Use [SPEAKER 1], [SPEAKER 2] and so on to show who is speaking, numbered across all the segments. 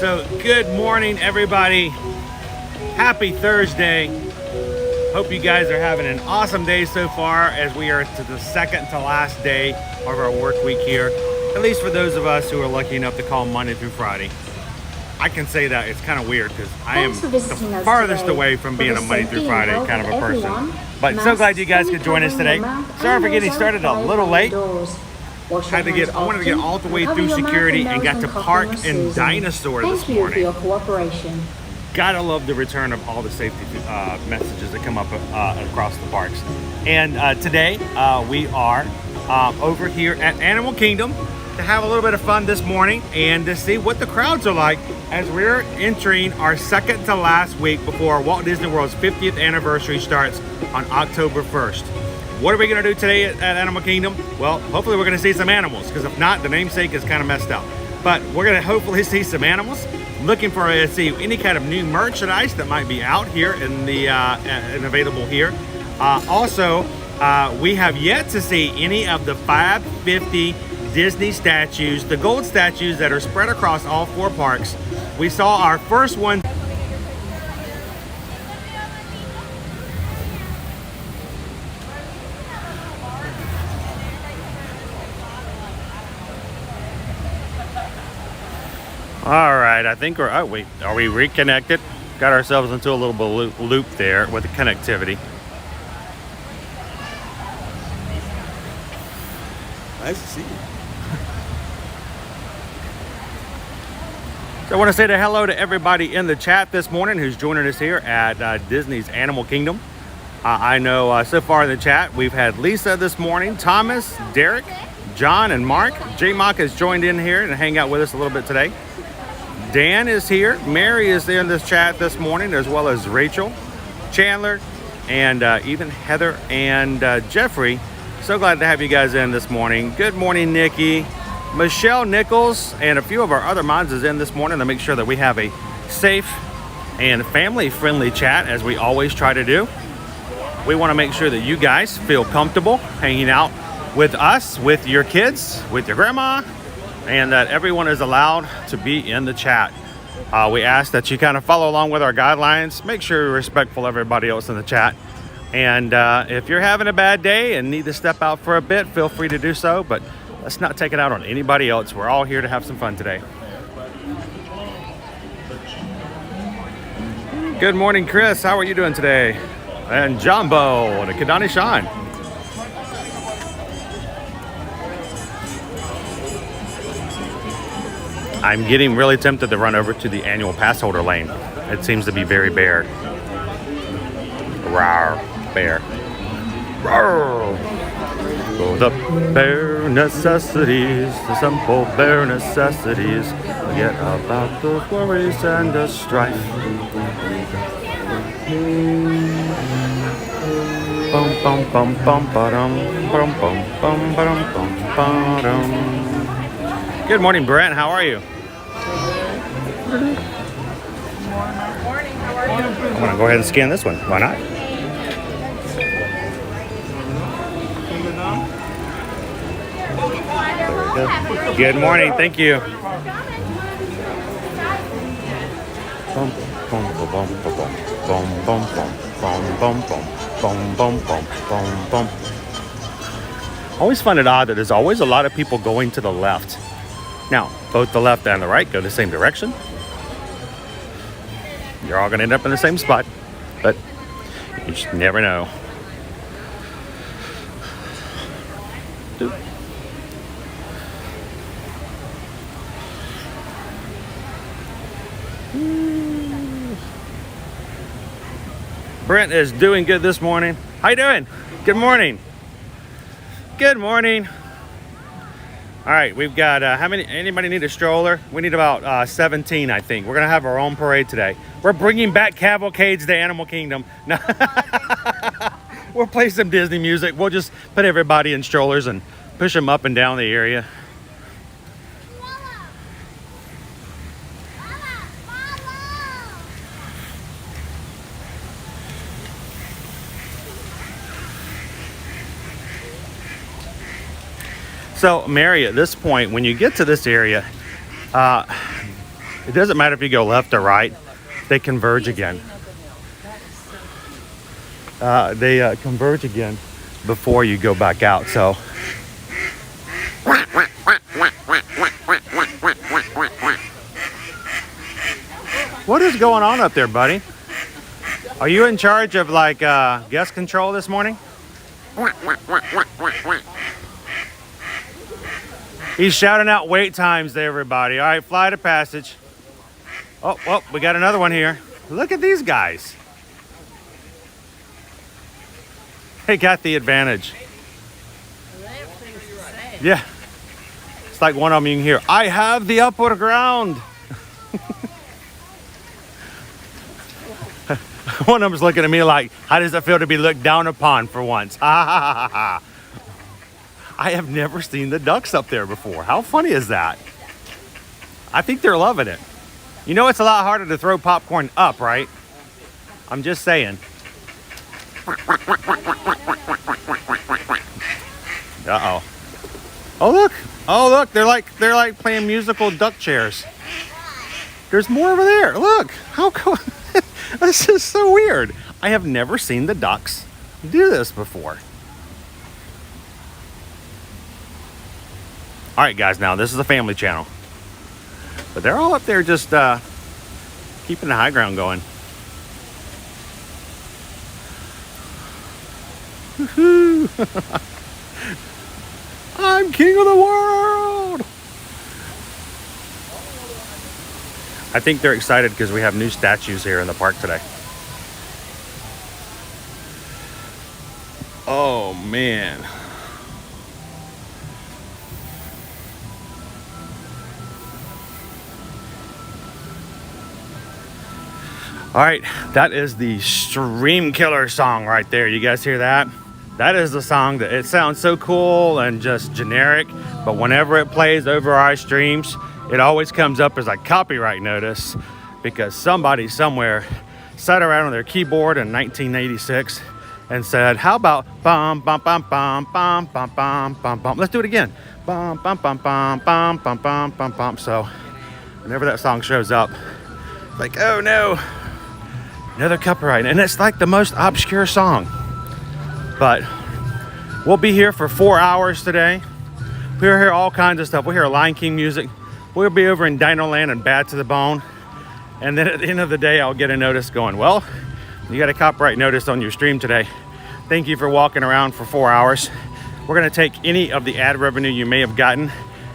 [SPEAKER 1] So good morning, everybody. Happy Thursday. Hope you guys are having an awesome day so far, as we are to the second to last day of our work week here, at least for those of us who are lucky enough to call Monday through Friday. I can say that it's kind of weird because I am the farthest away from being a Monday through Friday kind of a person. But so glad you guys could join us today. Sorry for getting started a little late. I wanted to get all the way through security and got to park in Dinosaur this morning. Gotta love the return of all the safety messages that come up across the parks. And today we are over here at Animal Kingdom to have a little bit of fun this morning and to see what the crowds are like as we're entering our second to last week before Walt Disney World's 50th anniversary starts on October 1st. What are we going to do today at Animal Kingdom? Well, hopefully we're going to see some animals, because if not, the namesake is kind of messed up. But we're going to hopefully see some animals. Looking for see any kind of new merchandise that might be out here in the and available here. Also, we have yet to see any of the 550 Disney statues, the gold statues that are spread across all four parks. We saw our first one. All right, I think are we reconnected? Got ourselves into a little bit loop there with the connectivity.
[SPEAKER 2] Nice to see you.
[SPEAKER 1] So I want to say hello to everybody in the chat this morning who's joining us here at Disney's Animal Kingdom. I know so far in the chat we've had Lisa this morning, Thomas, Derek, John, and Mark. J-Mock has joined in here and hang out with us a little bit today. Dan is here. Mary is in this chat this morning, as well as Rachel, Chandler, and even Heather and Jeffrey. So glad to have you guys in this morning. Good morning, Nikki. Michelle Nichols and a few of our other mods is in this morning to make sure that we have a safe and family-friendly chat, as we always try to do. We want to make sure that you guys feel comfortable hanging out with us, with your kids, with your grandma, and that everyone is allowed to be in the chat. We ask that you kind of follow along with our guidelines. Make sure you're respectful of everybody else in the chat. And if you're having a bad day and need to step out for a bit, feel free to do so. But let's not take it out on anybody else. We're all here to have some fun today. Good morning, Chris. How are you doing today? And Jumbo, the Kadani Sean. I'm getting really tempted to run over to the annual pass holder lane. It seems to be very bare. Rawr, bear. Rawr. Oh, the bare necessities, the simple bare necessities. Forget about the worries and the strife. Bum bum bum bum ba-dum, bum bum bum ba-dum bum ba-dum. Good morning, Brent. How are you?
[SPEAKER 3] Morning. How are you?
[SPEAKER 1] I'm gonna go ahead and scan this one. Why not? There we go. Good morning. Thank you. Bum bum bum bum bum bum bum bum bum bum bum bum bum. Always find it odd that there's always a lot of people going to the left. Now, both the left and the right go the same direction. You're all going to end up in the same spot, but you just never know. Brent is doing good this morning. How you doing? Good morning. Good morning. All right, we've got, how many, anybody need a stroller? We need about 17, I think. We're gonna have our own parade today. We're bringing back cavalcades to Animal Kingdom. No. We'll play some Disney music. We'll just put everybody in strollers and push them up and down the area. So, Mary, at this point, when you get to this area, It doesn't matter if you go left or right. They converge again. They converge again before you go back out. So what is going on up there, buddy? Are you in charge of like guest control this morning? He's shouting out wait times to everybody. All right, flight of passage. Oh, we got another one here. Look at these guys. They got the advantage. Yeah. It's like one of them you can hear, I have the upper ground. One of them's looking at me like, how does it feel to be looked down upon for once? I have never seen the ducks up there before. How funny is that? I think they're loving it. You know, it's a lot harder to throw popcorn up, right? I'm just saying. Uh-oh. Oh, look. They're like playing musical duck chairs. There's more over there. Look. How cool. This is so weird. I have never seen the ducks do this before. All right, guys, now this is a family channel. But they're all up there just keeping the high ground going. Woo-hoo. I'm king of the world. I think they're excited because we have new statues here in the park today. Oh, man. All right, that is the Stream Killer song right there. You guys hear that? That is the song that it sounds so cool and just generic, but whenever it plays over our streams, it always comes up as a copyright notice because somebody somewhere sat around on their keyboard in 1986 and said, how about bum bum bum bum bum bum bum bum bum. Let's do it again. Bum bum bum bum bum bum bum bum bum. So whenever that song shows up, it's like, oh no, another copyright. And it's like the most obscure song. But we'll be here for 4 hours today. We'll hear all kinds of stuff. We'll hear Lion King music. We'll be over in Dino Land and Bad to the Bone. And then at the end of the day, I'll get a notice going, well, you got a copyright notice on your stream today. Thank you for walking around for 4 hours. We're going to take any of the ad revenue you may have gotten,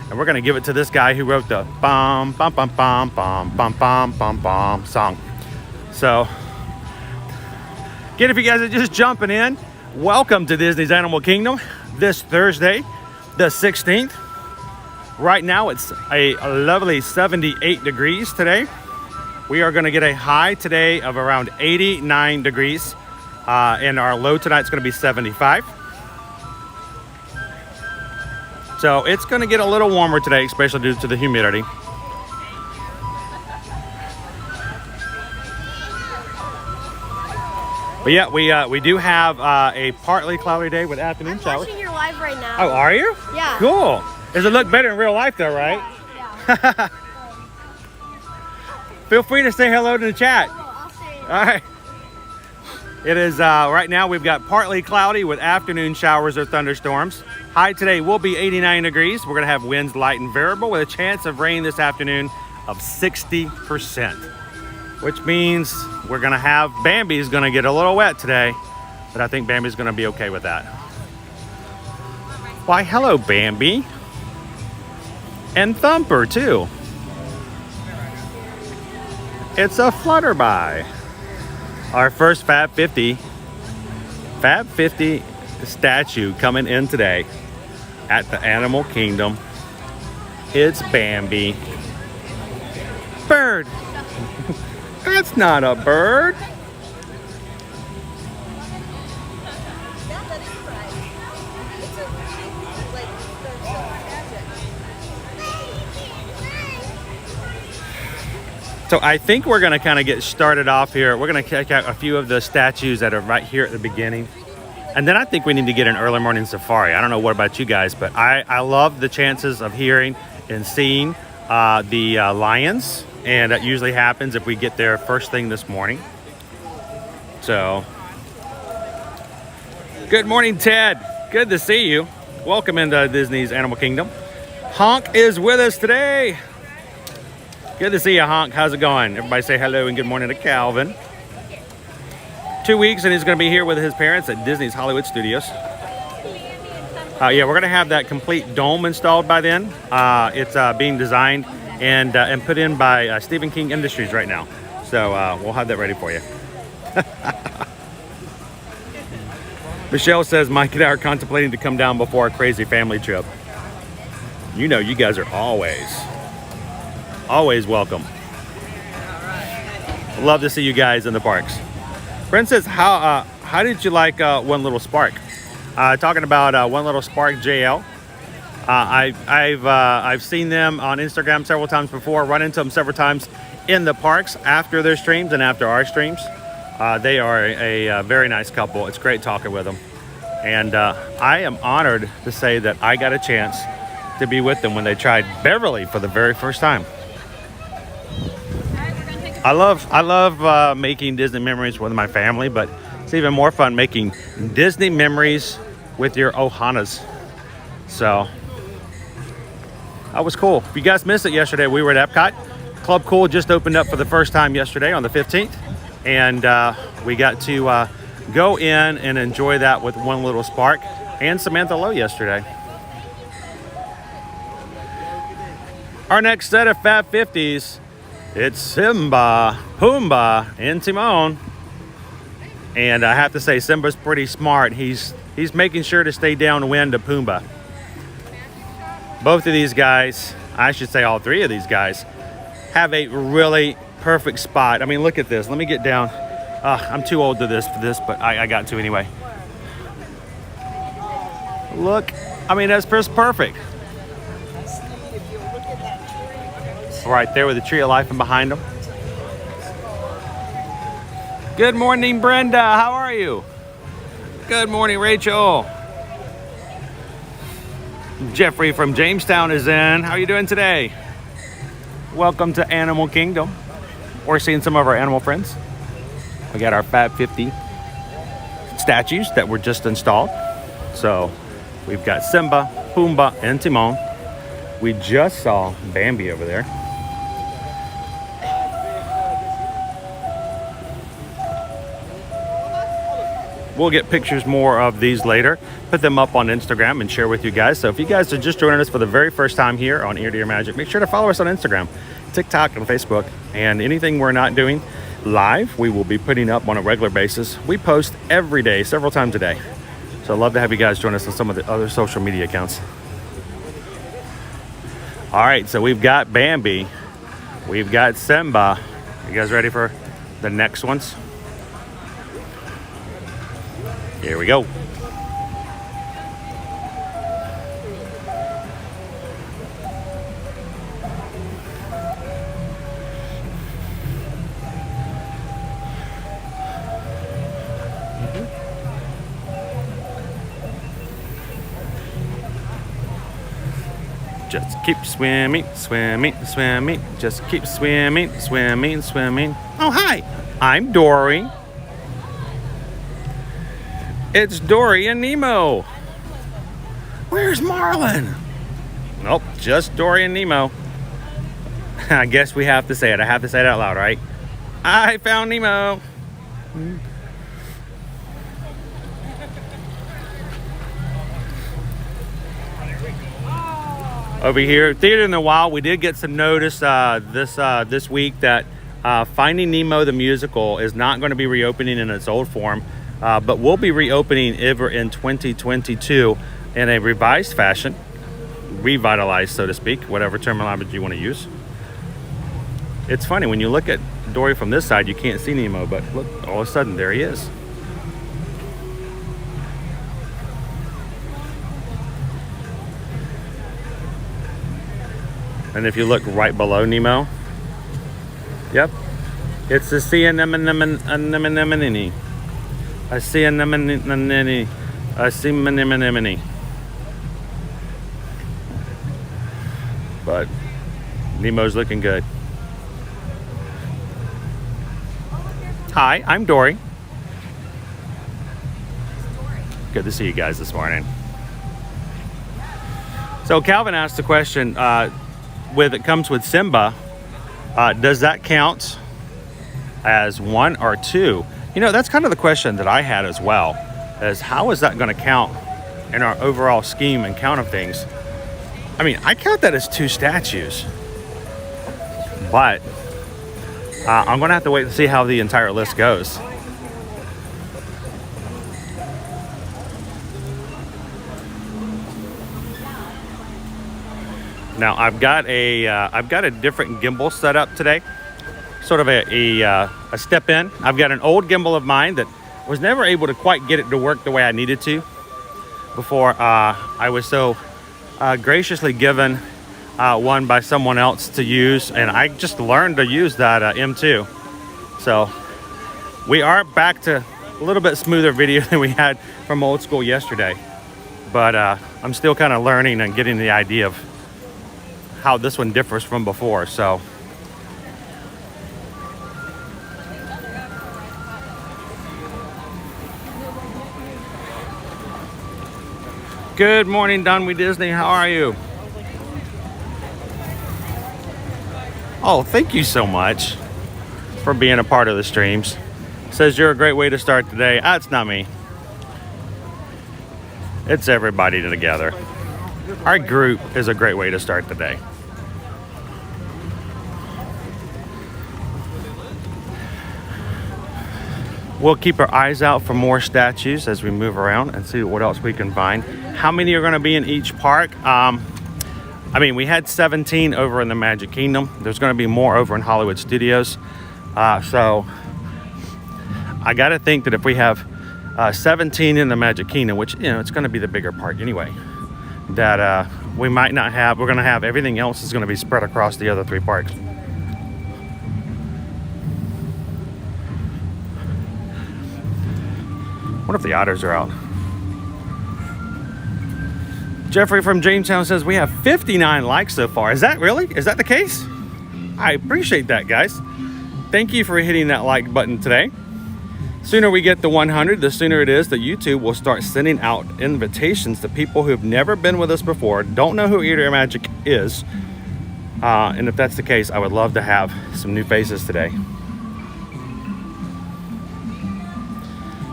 [SPEAKER 1] and we're going to give it to this guy who wrote the bum, bum, bum, bum, bum, bum, bum, bum, bum song. So, again, if you guys are just jumping in, welcome to Disney's Animal Kingdom this Thursday, the 16th. Right now, it's a lovely 78 degrees today. We are going to get a high today of around 89 degrees, and our low tonight is going to be 75. So it's going to get a little warmer today, especially due to the humidity. But yeah, we do have a partly cloudy day with afternoon showers.
[SPEAKER 3] I'm watching your live right now.
[SPEAKER 1] Oh, are you?
[SPEAKER 3] Yeah.
[SPEAKER 1] Cool. Does it look better in real life though, right?
[SPEAKER 3] Yeah.
[SPEAKER 1] Feel free to say hello to the chat.
[SPEAKER 3] I'll say it.
[SPEAKER 1] All right. It is right now we've got partly cloudy with afternoon showers or thunderstorms. High today will be 89 degrees. We're going to have winds light and variable with a chance of rain this afternoon of 60%, which means we're going to have Bambi's going to get a little wet today, but I think Bambi's going to be okay with that. Why, hello, Bambi. And Thumper, too. It's a flutterby. Our first Fab 50 statue coming in today at the Animal Kingdom. It's Bambi. Bird. That's not a bird. So I think we're going to kind of get started off here. We're going to check out a few of the statues that are right here at the beginning. And then I think we need to get an early morning safari. I don't know what about you guys, but I love the chances of hearing and seeing the lions, and that usually happens if we get there first thing this morning. So, good morning, Ted. Good to see you. Welcome into Disney's Animal Kingdom. Honk is with us today. Good to see you, Honk. How's it going? Everybody say hello and good morning to Calvin. 2 weeks and he's going to be here with his parents at Disney's Hollywood Studios. Yeah, we're going to have that complete dome installed by then. It's being designed and put in by Stephen King Industries right now. So we'll have that ready for you. Michelle says, Mike and I are contemplating to come down before a crazy family trip. You know, you guys are always welcome. Love to see you guys in the parks. Princess, how did you like One Little Spark? Talking about One Little Spark JL. I've seen them on Instagram several times before, run into them several times in the parks after their streams and after our streams. They are a very nice couple. It's great talking with them. And I am honored to say that I got a chance to be with them when they tried Beverly for the very first time. I love making Disney memories with my family, but it's even more fun making Disney memories with your Ohanas. So that was cool. If you guys missed it yesterday, we were at Epcot. Club Cool just opened up for the first time yesterday on the 15th. And we got to go in and enjoy that with One Little Spark and Samantha Lowe yesterday. Our next set of Fab 50s, it's Simba, Pumbaa, and Timon. And I have to say, Simba's pretty smart. He's making sure to stay downwind to Pumbaa. Both of these guys, I should say all three of these guys, have a really perfect spot. I mean, look at this. Let me get down. I'm too old for this, but I got to anyway. Look, I mean, that's just perfect. Right there with the tree of life and behind them. Good morning, Brenda. How are you? Good morning, Rachel. Jeffrey from Jamestown is in. How are you doing today? Welcome to Animal Kingdom. We're seeing some of our animal friends. We got our Fab 50 statues that were just installed. So we've got Simba, Pumbaa, and Timon. We just saw Bambi over there. We'll get pictures more of these later, put them up on Instagram and share with you guys. So if you guys are just joining us for the very first time here on Ear to Ear Magic, make sure to follow us on Instagram, TikTok, and Facebook. And anything we're not doing live, we will be putting up on a regular basis. We post every day, several times a day. So I'd love to have you guys join us on some of the other social media accounts. All right, so we've got Bambi. We've got Simba. You guys ready for the next ones? Here we go. Just keep swimming, swimming, swimming. Just keep swimming, swimming, swimming. Oh, hi. I'm Dory. It's Dory and Nemo. Where's Marlin? Nope, just Dory and Nemo. I guess we have to say it. I have to say it out loud, right? I found Nemo. Over here, Theater in the Wild, we did get some notice this week that Finding Nemo the musical is not going to be reopening in its old form, but will be reopening ever in 2022 in a revised fashion, revitalized, so to speak, whatever terminology you want to use. It's funny, when you look at Dory from this side, you can't see Nemo, but look, all of a sudden, there he is. And if you look right below Nemo, yep, it's a sea anemone, a sea anemone, a sea anemone. But Nemo's looking good. Hi, I'm Dory. Good to see you guys this morning. So Calvin asked the question, it comes with Simba, does that count as 1 or 2? You know, that's kind of the question that I had as well, is how is that going to count in our overall scheme and count of things? I mean, I count that as 2 statues, but I'm going to have to wait and see how the entire list goes. Now I've got a different gimbal set up today, sort of a step in. I've got an old gimbal of mine that was never able to quite get it to work the way I needed to before I was so graciously given one by someone else to use, and I just learned to use that M2. So we are back to a little bit smoother video than we had from old school yesterday, but I'm still kind of learning and getting the idea of how this one differs from before. So good morning, Dunwee Disney. How are you? Oh, thank you so much for being a part of the streams. Says you're a great way to start the day. It's not me. It's everybody together. Our group is a great way to start the day. We'll keep our eyes out for more statues as we move around and see what else we can find. How many are going to be in each park? I mean, we had 17 over in the Magic Kingdom. There's going to be more over in Hollywood Studios. So I got to think that if we have 17 in the Magic Kingdom, which, you know, it's going to be the bigger park anyway, that we might not have, we're going to have everything else is going to be spread across the other 3 parks. What if the otters are out? Jeffrey from Jamestown says we have 59 likes so far. Is that really? Is that the case? I appreciate that, guys. Thank you for hitting that like button today. Sooner we get to 100, the sooner it is that YouTube will start sending out invitations to people who have never been with us before, don't know who Eat Your Magic is. And if that's the case, I would love to have some new faces today.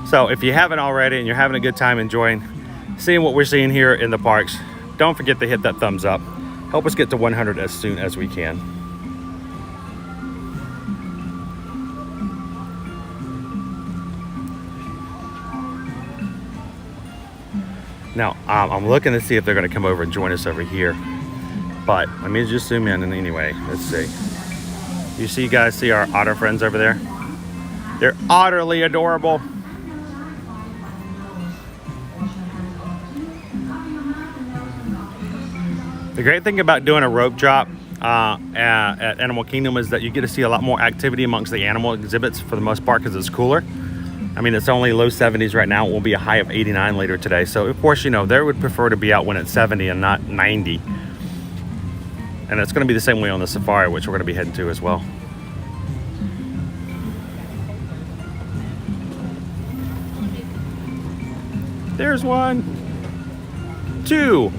[SPEAKER 1] So if you haven't already and you're having a good time enjoying seeing what we're seeing here in the parks, don't forget to hit that thumbs up. Help us get to 100 as soon as we can. Now, I'm looking to see if they're going to come over and join us over here. But let me just zoom in, and anyway, let's see. You guys see our otter friends over there? They're utterly adorable. The great thing about doing a rope drop at Animal Kingdom is that you get to see a lot more activity amongst the animal exhibits for the most part because it's cooler. I mean, it's only low 70s right now. It will be a high of 89 later today. So, of course, you know, they would prefer to be out when it's 70 and not 90. And it's going to be the same way on the safari, which we're going to be heading to as well. There's one. Two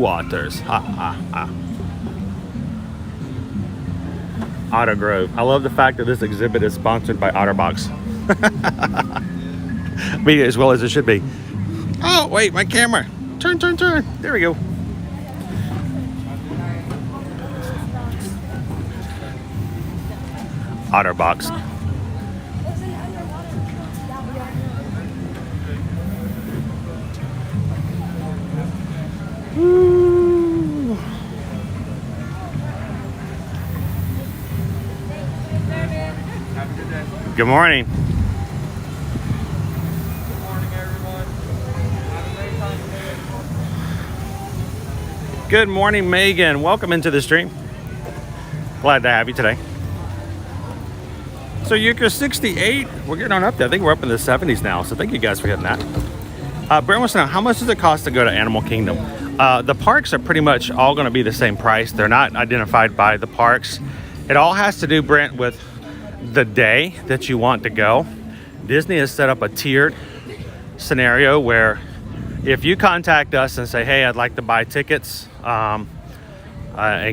[SPEAKER 1] otters. Ha, ha, ha. Otter Grove. I love the fact that this exhibit is sponsored by Otterbox. I mean, as well as it should be. Oh, wait, my camera. Turn. There we go. Otterbox. Woo. Good morning.
[SPEAKER 2] Good morning, everyone. Have a great time today.
[SPEAKER 1] Good morning, Megan. Welcome into the stream. Glad to have you today. So you're 68. We're getting on up there. I think we're up in the 70s now. So thank you guys for hitting that. Brent wants to know, how much does it cost to go to Animal Kingdom? The parks are pretty much all going to be the same price. They're not identified by the parks. It all has to do, Brent, with the day that you want to go. Disney has set up a tiered scenario where if you contact us and say, hey, I'd like to buy tickets and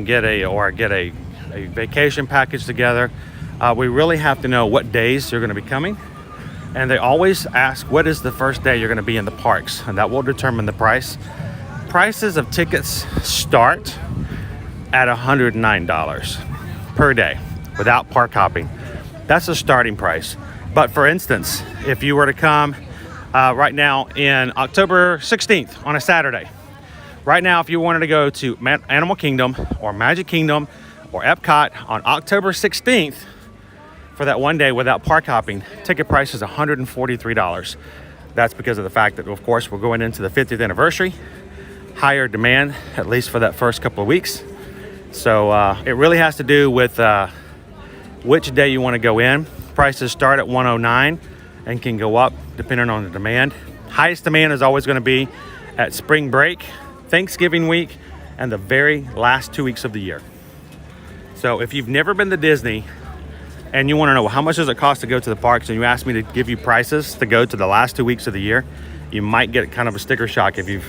[SPEAKER 1] get a vacation package together, we really have to know what days you're going to be coming. And they always ask, what is the first day you're going to be in the parks? And that will determine the price. Prices of tickets start at $109 per day without park hopping. That's a starting price. But for instance, if you were to come right now in October 16th on a Saturday, right now if you wanted to go to Animal Kingdom or Magic Kingdom or Epcot on October 16th for that one day without park hopping, ticket price is $143. That's because of the fact that, of course, we're going into the 50th anniversary, higher demand, at least for that first couple of weeks. So it really has to do with which day you want to go in. Prices start at $109 and can go up depending on the demand. Highest demand is always going to be at spring break, Thanksgiving week, and the very last 2 weeks of the year. So if you've never been to Disney and you want to know how much does it cost to go to the parks, and you ask me to give you prices to go to the last 2 weeks of the year, you might get kind of a sticker shock if you've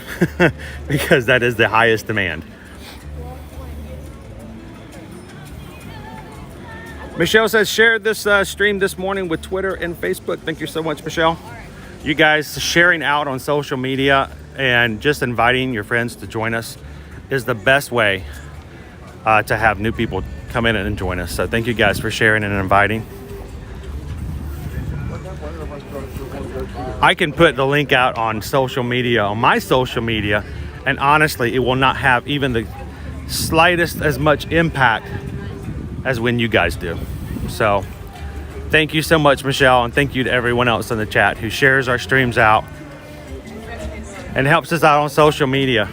[SPEAKER 1] because that is the highest demand. Michelle says, shared this stream this morning with Twitter and Facebook. Thank you so much, Michelle. You guys sharing out on social media and just inviting your friends to join us is the best way to have new people come in and join us. So thank you guys for sharing and inviting. I can put the link out on social media, on my social media, and honestly, it will not have even the slightest as much impact as when you guys do. So thank you so much, Michelle, and thank you to everyone else in the chat who shares our streams out and helps us out on social media.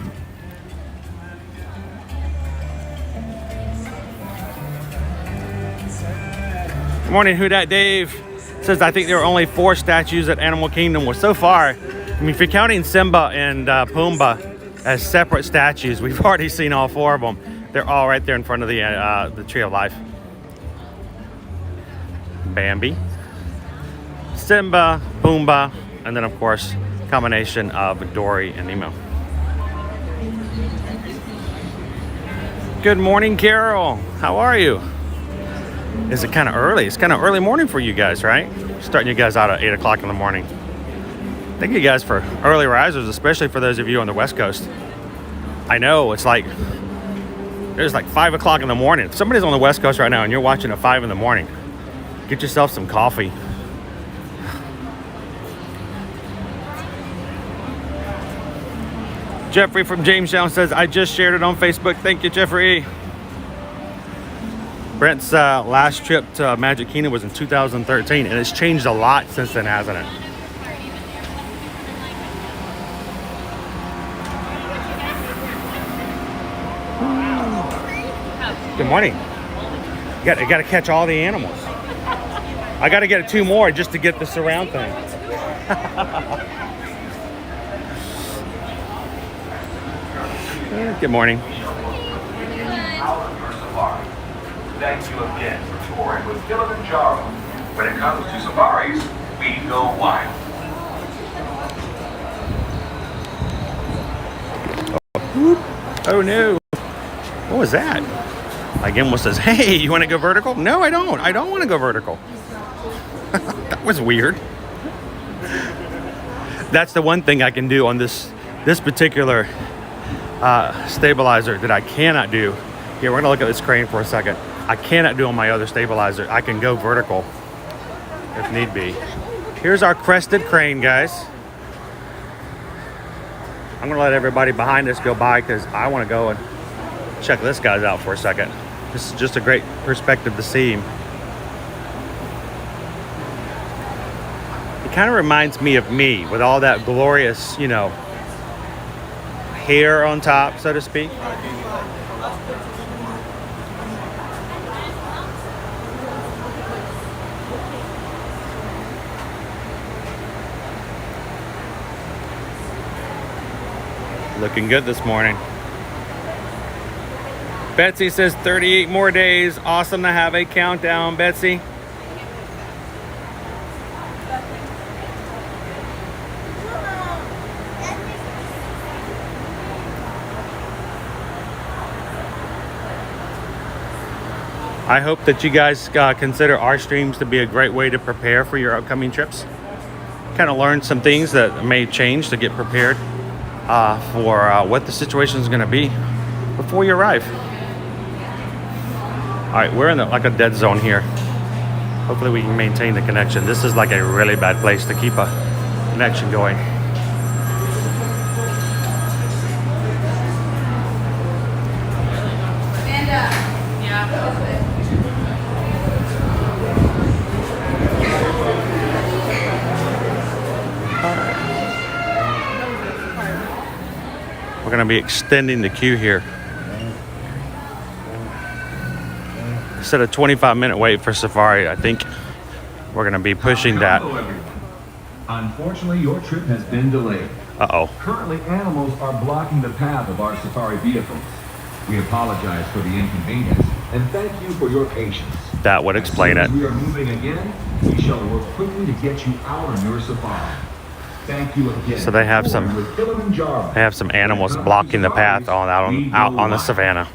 [SPEAKER 1] Good morning, Who Dat Dave says, I think there are only 4 statues at Animal Kingdom. Well, so far, I mean, if you're counting Simba and Pumbaa as separate statues, we've already seen all 4 of them. They're all right there in front of the Tree of Life. Bambi, Simba, Pumbaa, and then of course, combination of Dory and Nemo. Good morning, Carol. How are you? Is it kind of early? It's kind of early morning for you guys, right? Starting you guys out at 8 o'clock in the morning. Thank you guys for early risers, especially for those of you on the West Coast. I know it's like, there's like 5 o'clock in the morning. If somebody's on the West Coast right now and you're watching at 5 in the morning, get yourself some coffee. Jeffrey from Jamestown says, I just shared it on Facebook. Thank you, Jeffrey. Brent's last trip to Magic Kingdom was in 2013, and it's changed a lot since then, hasn't it? Good morning. You got to catch all the animals. I got to get 2 more just to get the surround thing. Good morning.
[SPEAKER 4] Thank you again for touring with Kilimanjaro. When it comes to safaris, we go wild.
[SPEAKER 1] Oh no. What was that? Like almost says, hey, you want to go vertical? No, I don't. I don't want to go vertical. That was weird. That's the one thing I can do on this particular stabilizer that I cannot do. Here, we're going to look at this crane for a second. I cannot do on my other stabilizer. I can go vertical if need be. Here's our crested crane, guys. I'm going to let everybody behind us go by because I want to go and check this guy out for a second. This is just a great perspective to see him. It kind of reminds me of me with all that glorious, you know, hair on top, so to speak. Looking good this morning. Betsy says 38 more days. Awesome to have a countdown, Betsy. I hope that you guys consider our streams to be a great way to prepare for your upcoming trips. Kind of learn some things that may change to get prepared for what the situation is going to be before you arrive. All right, we're in like a dead zone here. Hopefully we can maintain the connection. This is like a really bad place to keep a connection going. We're going to be extending the queue here. Instead of 25-minute wait for Safari, I think we're going to be pushing that.
[SPEAKER 4] Unfortunately, your trip has been delayed.
[SPEAKER 1] Uh-oh.
[SPEAKER 4] Currently, animals are blocking the path of our Safari vehicles. We apologize for the inconvenience and thank you for your patience.
[SPEAKER 1] That would explain it.
[SPEAKER 4] As soon as we are moving again, we shall work quickly to get you out on your Safari. Thank you again.
[SPEAKER 1] So they have some animals blocking the path out on the savannah.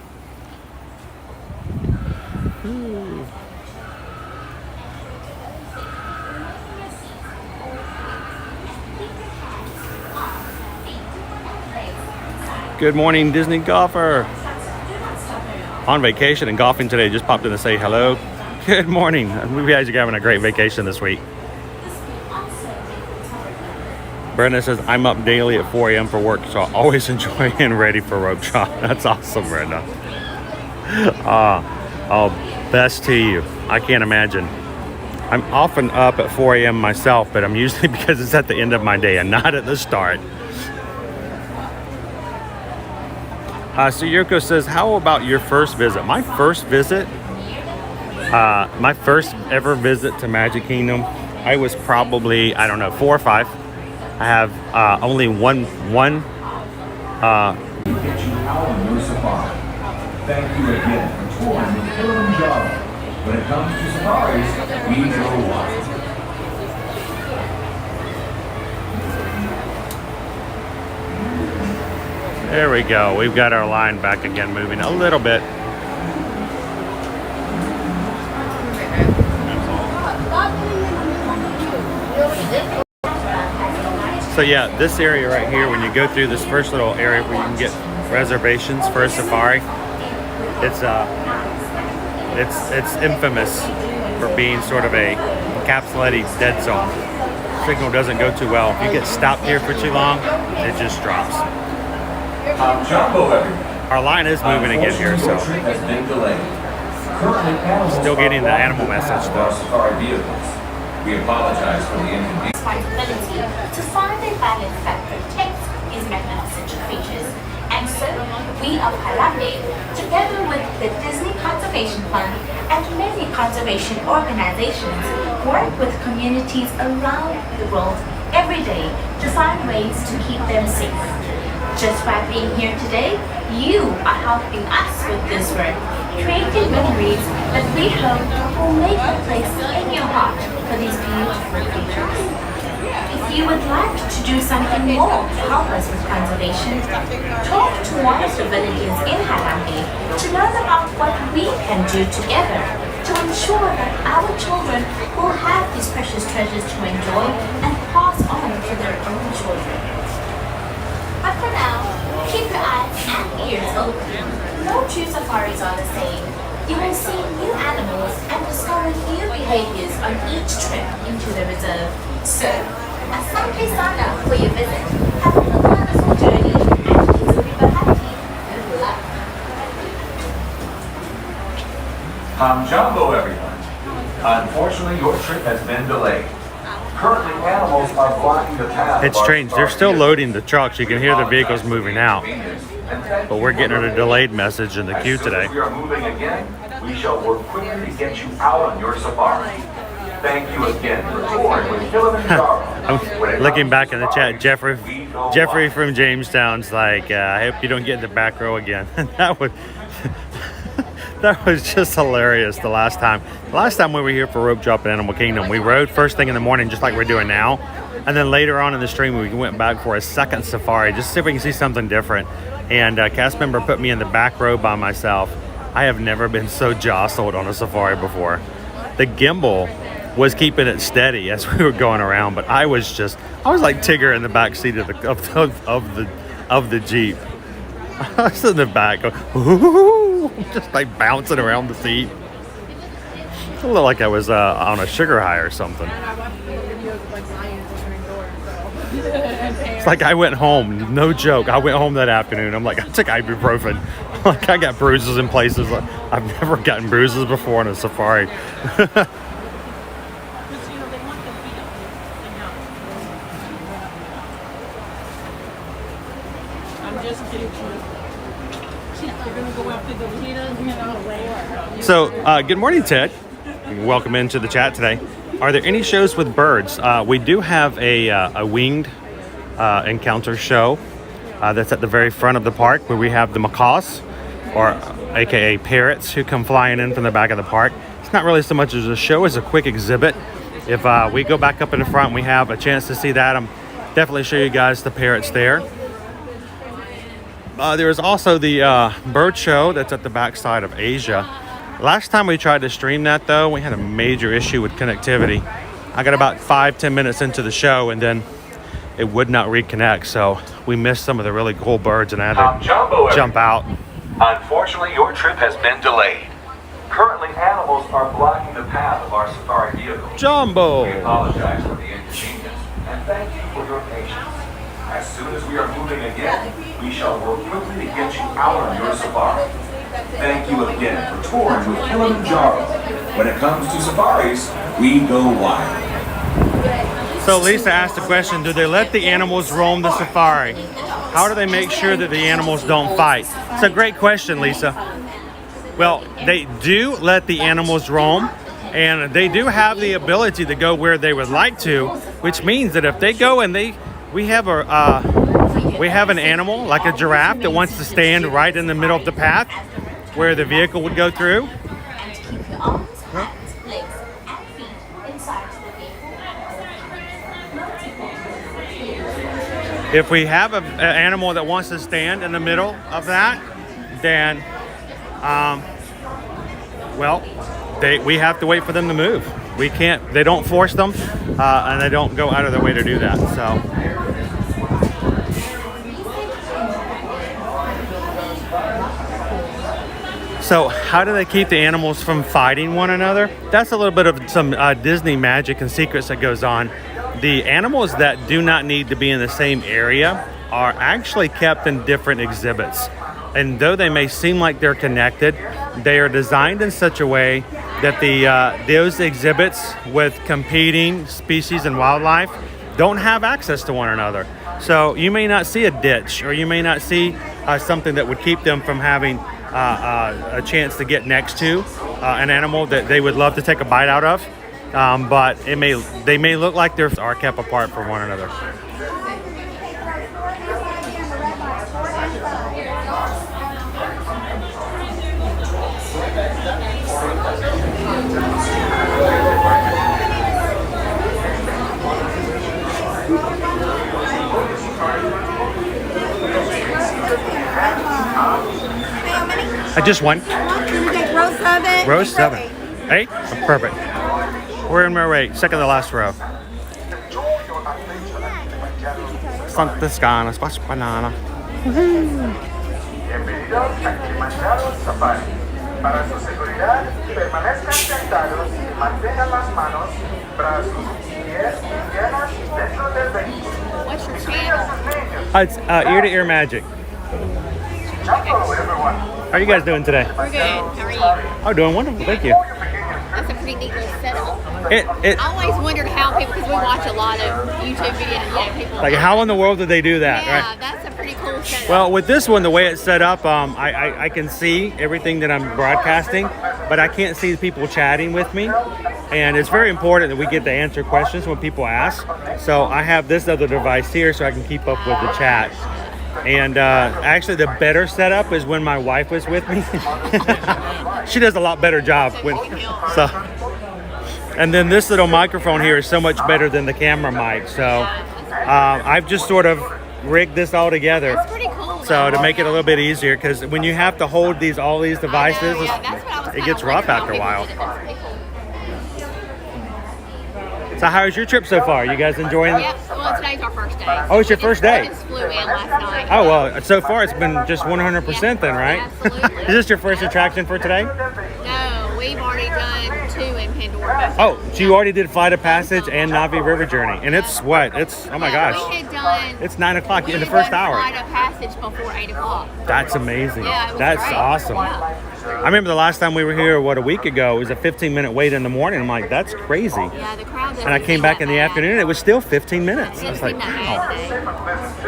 [SPEAKER 1] Good morning, Disney golfer. On vacation and golfing today. Just popped in to say hello. Good morning. We guys are having a great vacation this week. Brenda says, I'm up daily at 4 a.m. for work, so I always enjoy getting ready for rope drop. That's awesome, Brenda. Oh, best to you. I can't imagine. I'm often up at 4 a.m. myself, but I'm usually because it's at the end of my day and not at the start. So Yurko says, how about your first visit? My first visit, my first ever visit to Magic Kingdom, I was probably, I don't know, 4 or 5. I have only one.
[SPEAKER 4] Get you out on your safari. Thank you again for touring with Kilimanjaro. When it comes to safaris, we go wild.
[SPEAKER 1] There we go. We've got our line back again, moving a little bit. So yeah, this area right here, when you go through this first little area where you can get reservations for a safari, it's infamous for being sort of a encapsulated dead zone. Signal doesn't go too well. If you get stopped here for too long, it just drops. Our line is moving again here, so still getting the animal message though.
[SPEAKER 4] We apologize for the inconvenience.
[SPEAKER 5] Responsibility to find a balance that protects these magnificent creatures. And so, we of Harambe, together with the Disney Conservation Fund and many conservation organizations, work with communities around the world every day to find ways to keep them safe. Just by being here today, you are helping us with this work, creating memories that we hope will make a place in your heart for these beautiful creatures. If you would like to do something more to help us with conservation, talk to one of the villages in Harambe to learn about what we can do together to ensure that our children will have these precious treasures to enjoy and pass on to their own children. But for now, keep your eyes and ears open. No two safaris are the same. You will see new animals and discover new behaviors on each trip into the reserve. So, as simply sign up for your visit, have a wonderful journey, and please be happy. Good luck.
[SPEAKER 4] Jumbo, everyone. Unfortunately, your trip has been delayed. Currently, animals are blocking the path.
[SPEAKER 1] It's strange. They're still loading the trucks. You can hear the vehicles moving out. But we're getting a delayed message in the queue today.
[SPEAKER 4] As soon as we are moving again, we shall work quickly to get you out on your safari. Thank you again for touring with Kilimanjaro.
[SPEAKER 1] I'm looking back in the chat. Jeffrey from Jamestown's like, I hope you don't get in the back row again. that was just hilarious the last time. The last time we were here for Rope Drop in Animal Kingdom, we rode first thing in the morning just like we're doing now. And then later on in the stream, we went back for a second safari just to see if we can see something different. And a cast member put me in the back row by myself. I have never been so jostled on a safari before. The gimbal was keeping it steady as we were going around, but I was like Tigger in the back seat of the Jeep. I was in the back, just like bouncing around the seat. It looked like I was on a sugar high or something. It's like I went home, no joke. I went home that afternoon. I'm like, I took ibuprofen. Like I got bruises in places. I've never gotten bruises before on a safari. So, good morning, Ted. Welcome into the chat today. Are there any shows with birds? We do have a winged encounter show that's at the very front of the park where we have the macaws, or aka parrots, who come flying in from the back of the park. It's not really so much as a show as a quick exhibit. If we go back up in the front, we have a chance to see that. I'm definitely show you guys the parrots there. There is also the bird show that's at the back side of Asia. Last time we tried to stream that, though, we had a major issue with connectivity. I got about 5-10 minutes into the show, and then it would not reconnect, so we missed some of the really cool birds, and I had to jump out.
[SPEAKER 4] Unfortunately, your trip has been delayed. Currently, animals are blocking the path of our safari vehicle.
[SPEAKER 1] Jumbo!
[SPEAKER 4] We apologize for the inconvenience, and thank you for your patience. As soon as we are moving again, we shall work quickly to get you out on your safari. Thank you again for touring with Kilimanjaro. When it comes to safaris, we go wild.
[SPEAKER 1] So Lisa asked the question, do they let the animals roam the safari? How do they make sure that the animals don't fight? It's a great question, Lisa. Well, they do let the animals roam, and they do have the ability to go where they would like to, which means that if they go and we have an animal like a giraffe that wants to stand right in the middle of the path where the vehicle would go through. If we have an animal that wants to stand in the middle of that, then, we have to wait for them to move. We can't, they don't force them, and they don't go out of their way to do that, So how do they keep the animals from fighting one another? That's a little bit of some Disney magic and secrets that goes on. The animals that do not need to be in the same area are actually kept in different exhibits. And though they may seem like they're connected, they are designed in such a way that those exhibits with competing species and wildlife don't have access to one another. So you may not see a ditch, or you may not see something that would keep them from having a chance to get next to an animal that they would love to take a bite out of, but they may look like they are kept apart from one another. Just one.
[SPEAKER 3] Can we take row 7?
[SPEAKER 1] Row 7. 8? Perfect. We're in row 8, second to last row. Santa Scana, splash banana.
[SPEAKER 4] Bienvenidos a Kilimanjaro Safaris. Para su seguridad, permanezcan sentados y mantengan las manos, brazos y pies llenos dentro del vehículo.
[SPEAKER 3] What's your channel?
[SPEAKER 1] It's Ear to Ear Magic.
[SPEAKER 4] Hello, everyone.
[SPEAKER 1] How are you guys doing today?
[SPEAKER 3] We're good. How are you?
[SPEAKER 1] Oh, doing wonderful. Thank you.
[SPEAKER 3] That's a pretty neat little setup.
[SPEAKER 1] I
[SPEAKER 3] always wondered how people, because we watch a lot of YouTube videos, people.
[SPEAKER 1] Like, how in the world did they do that?
[SPEAKER 3] Yeah,
[SPEAKER 1] right?
[SPEAKER 3] That's a pretty cool setup.
[SPEAKER 1] Well, with this one, the way it's set up, I can see everything that I'm broadcasting, but I can't see the people chatting with me. And it's very important that we get to answer questions when people ask. So I have this other device here so I can keep up with the chat. And actually, the better setup is when my wife was with me. She does a lot better job. And then this little microphone here is so much better than the camera mic. So I've just sort of rigged this all together.
[SPEAKER 3] That's pretty cool.
[SPEAKER 1] So to make it a little bit easier, because when you have to hold all these devices, it gets rough after a while. So how's your trip so far? You guys enjoying it?
[SPEAKER 3] Yeah, well, today's our first day.
[SPEAKER 1] Oh, it's your first day?
[SPEAKER 3] We just flew in last night.
[SPEAKER 1] Oh, well, so far it's been just 100% then, right?
[SPEAKER 3] Absolutely.
[SPEAKER 1] Is this your first attraction for today?
[SPEAKER 3] No, we've already done 2 in Pandora.
[SPEAKER 1] Oh, so you already did Flight of Passage and Navi River Journey. And it's what? Oh my gosh.
[SPEAKER 3] We had done...
[SPEAKER 1] It's 9 o'clock in the
[SPEAKER 3] We
[SPEAKER 1] first
[SPEAKER 3] had done
[SPEAKER 1] hour.
[SPEAKER 3] Flight of Passage before 8 o'clock.
[SPEAKER 1] That's amazing.
[SPEAKER 3] Yeah, it was
[SPEAKER 1] That's
[SPEAKER 3] great.
[SPEAKER 1] awesome.
[SPEAKER 3] Yeah.
[SPEAKER 1] I remember the last time we were here, a week ago, it was a 15-minute wait in the morning. I'm like, that's crazy.
[SPEAKER 3] Yeah, the crowd doesn't
[SPEAKER 1] And I came
[SPEAKER 3] seem
[SPEAKER 1] back
[SPEAKER 3] that
[SPEAKER 1] in the
[SPEAKER 3] bad.
[SPEAKER 1] afternoon, it was still 15 minutes.
[SPEAKER 3] It
[SPEAKER 1] I was
[SPEAKER 3] doesn't
[SPEAKER 1] like,
[SPEAKER 3] seem
[SPEAKER 1] wow.
[SPEAKER 3] that bad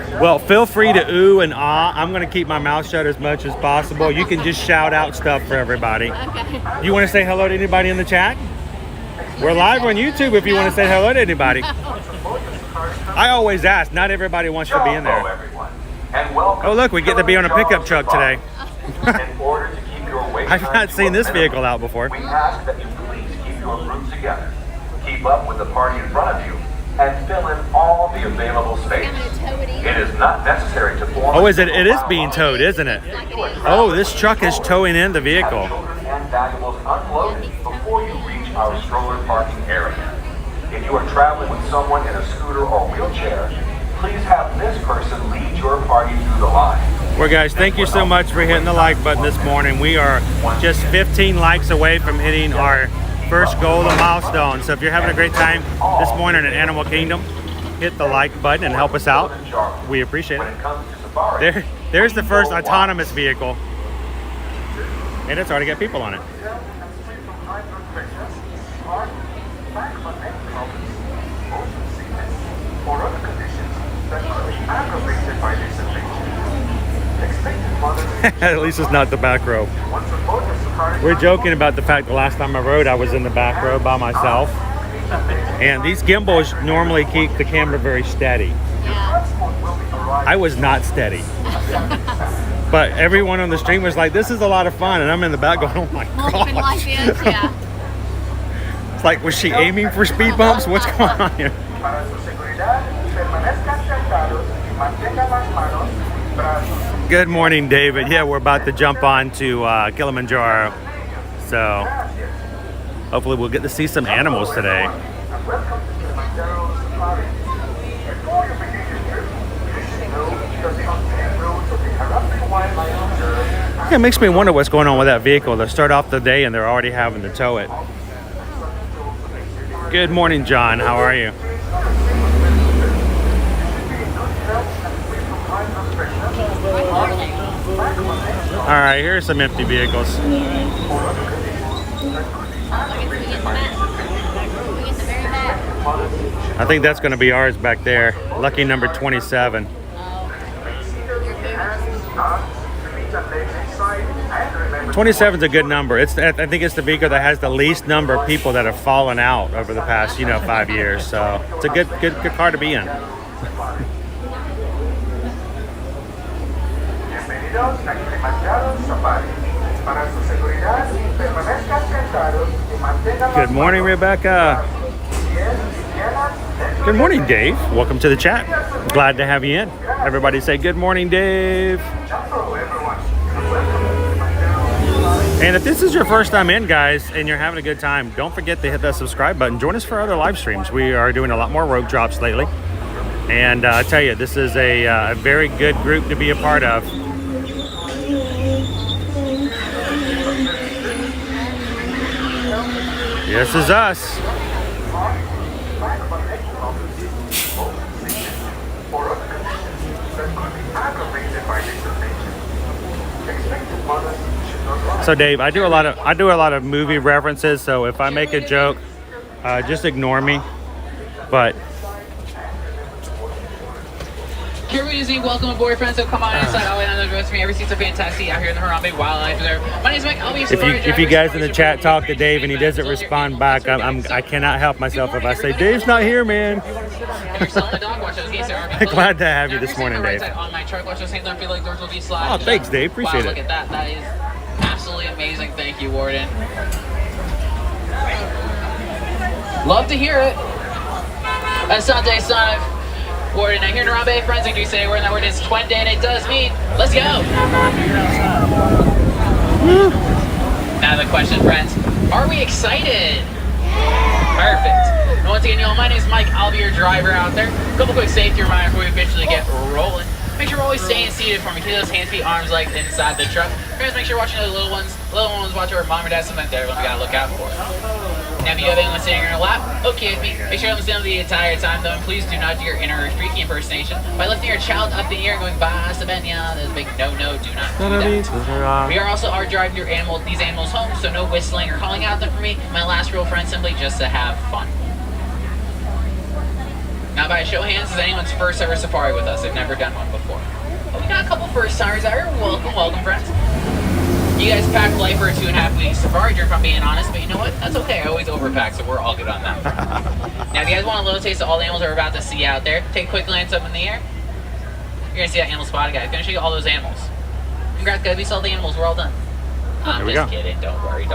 [SPEAKER 3] today.
[SPEAKER 1] Well, feel free to ooh and ah. I'm going to keep my mouth shut as much as possible. You can just shout out stuff for everybody.
[SPEAKER 3] Okay.
[SPEAKER 1] You want to say hello to anybody in the chat? We're live on YouTube if you want to say hello to anybody. I always ask. Not everybody wants to be in
[SPEAKER 4] Hello,
[SPEAKER 1] there.
[SPEAKER 4] everyone, and welcome
[SPEAKER 1] Oh, look, we get to be on a pickup truck today.
[SPEAKER 4] In order to keep your wait
[SPEAKER 1] I've
[SPEAKER 4] time
[SPEAKER 1] not
[SPEAKER 4] to
[SPEAKER 1] seen
[SPEAKER 4] a
[SPEAKER 1] this
[SPEAKER 4] minimum,
[SPEAKER 1] vehicle out before.
[SPEAKER 4] We ask that you please keep your group together, keep up with the party in front of you, and fill in all the available space.
[SPEAKER 3] I'm going to tow it in.
[SPEAKER 4] It is not necessary to form.
[SPEAKER 1] Oh, is it? It is being towed, isn't it?
[SPEAKER 3] Like it is.
[SPEAKER 1] Oh, this truck is towing in the vehicle.
[SPEAKER 4] Children and valuables unloaded before you reach our stroller parking area. If you are traveling with someone in a scooter or wheelchair, please have this person lead your party through the line.
[SPEAKER 1] Well, guys, thank you so much for hitting the like button this morning. We are just 15 likes away from hitting our first golden milestone. So if you're having a great time this morning in Animal Kingdom, hit the like button and help us out. We appreciate
[SPEAKER 4] When
[SPEAKER 1] it.
[SPEAKER 4] it comes to safari,
[SPEAKER 1] There's the first autonomous vehicle, and it's already got people on it.
[SPEAKER 4] or other conditions that could be aggravated by this adventure. Expected mothers
[SPEAKER 1] At least it's not the back row.
[SPEAKER 4] once a boat of safari
[SPEAKER 1] We're joking about the fact the last time I rode, I was in the back row by myself. And these gimbals normally keep the camera very steady.
[SPEAKER 3] Yeah.
[SPEAKER 1] I was not steady. But everyone on the stream was like, this is a lot of fun. And I'm in the back going, oh my
[SPEAKER 3] Moving like
[SPEAKER 1] gosh.
[SPEAKER 3] this, yeah.
[SPEAKER 1] It's like, was she aiming for speed bumps? What's going on here?
[SPEAKER 4] Para su seguridad, permanezcan sentados y mantengan las manos, brazos.
[SPEAKER 1] Good morning, David. Yeah, we're about to jump on to Kilimanjaro. So hopefully we'll get to see some animals today.
[SPEAKER 4] And welcome to Kilimanjaro Safaris. Before you begin your trip, you should know that the unpaved roads of the Harambe Wildlife Reserve
[SPEAKER 1] Yeah, it makes me wonder what's going on with that vehicle. They start off the day and they're already having to tow it. Good morning, John. How are you? All right, here are some empty vehicles.
[SPEAKER 3] I guess we get the back. We get the very back.
[SPEAKER 1] I think that's going to be ours back there. Lucky number 27. 27 is a good number. I think it's the vehicle that has the least number of people that have fallen out over the past, 5 years. So it's a good car to be in.
[SPEAKER 4] Bienvenidos a Kilimanjaro Safaris. Para su seguridad, permanezcan sentados y mantengan
[SPEAKER 1] Good morning, Rebecca. Good morning, Dave. Welcome to the chat. Glad to have you in. Everybody say good morning, Dave. And if this is your first time in, guys, and you're having a good time, don't forget to hit that subscribe button. Join us for other live streams. We are doing a lot more rope drops lately. And I tell you, this is a very good group to be a part of. This is us. So Dave, I do a lot of movie references. So if I make a joke, just ignore me. But
[SPEAKER 6] Here we see welcome aboard, friends. So come on inside. All the way down the road to me. Every seat's a fantastic out here in the Harambe Wildlife Reserve. My name's Mike. I'll be
[SPEAKER 1] If you guys in the chat talk to Dave and he doesn't respond back, I cannot help myself if I say Dave's not here, man. Glad to have you this morning, Dave.
[SPEAKER 6] On my truck, watch those hands don't feel like doors will be sliding.
[SPEAKER 1] Oh, thanks, Dave. Appreciate it.
[SPEAKER 6] Look at that. That is absolutely amazing. Thank you, Warden. Love to hear it. Asante, son of Warden. Now here in Harambe, friends, like you say, we're in that word is Twente, and it does mean let's go. Now the question, friends, are we excited? Perfect. And once again, y'all, my name is Mike. I'll be your driver out there. A couple quick safety reminders before we officially get rolling. Make sure we're always staying seated for me. Keep those hands, feet, arms, legs inside the truck. Friends, make sure you're watching the little ones. Little ones watch over mom or dad. Sometimes they're the ones we gotta look out for. Now, if you have anyone sitting in your lap, okay with me. Make sure you listen the entire time, though, and please do not do your inner freaky impersonation by lifting your child up in the air and going, "Ba Sabenya." That's a big no, do not do that. We are also driving these animals home, so no whistling or calling out them for me. My last rule, friends, simply just to have fun. Now, by a show of hands, is anyone's first ever safari with us? They've never done one before. Well, we got a couple first timers out here. Welcome, friends. You guys packed light for a 2.5 week safari trip, if I'm being honest, but you know what? That's okay. I always overpack, so we're all good on that. Now, if you guys want a little taste of all the animals we're about to see out there, take a quick glance up in the air. You're going to see that animal spotted guy. I'm going to show you all those animals. Congrats, guys. We saw the animals. We're all done. I'm just kidding. Don't worry.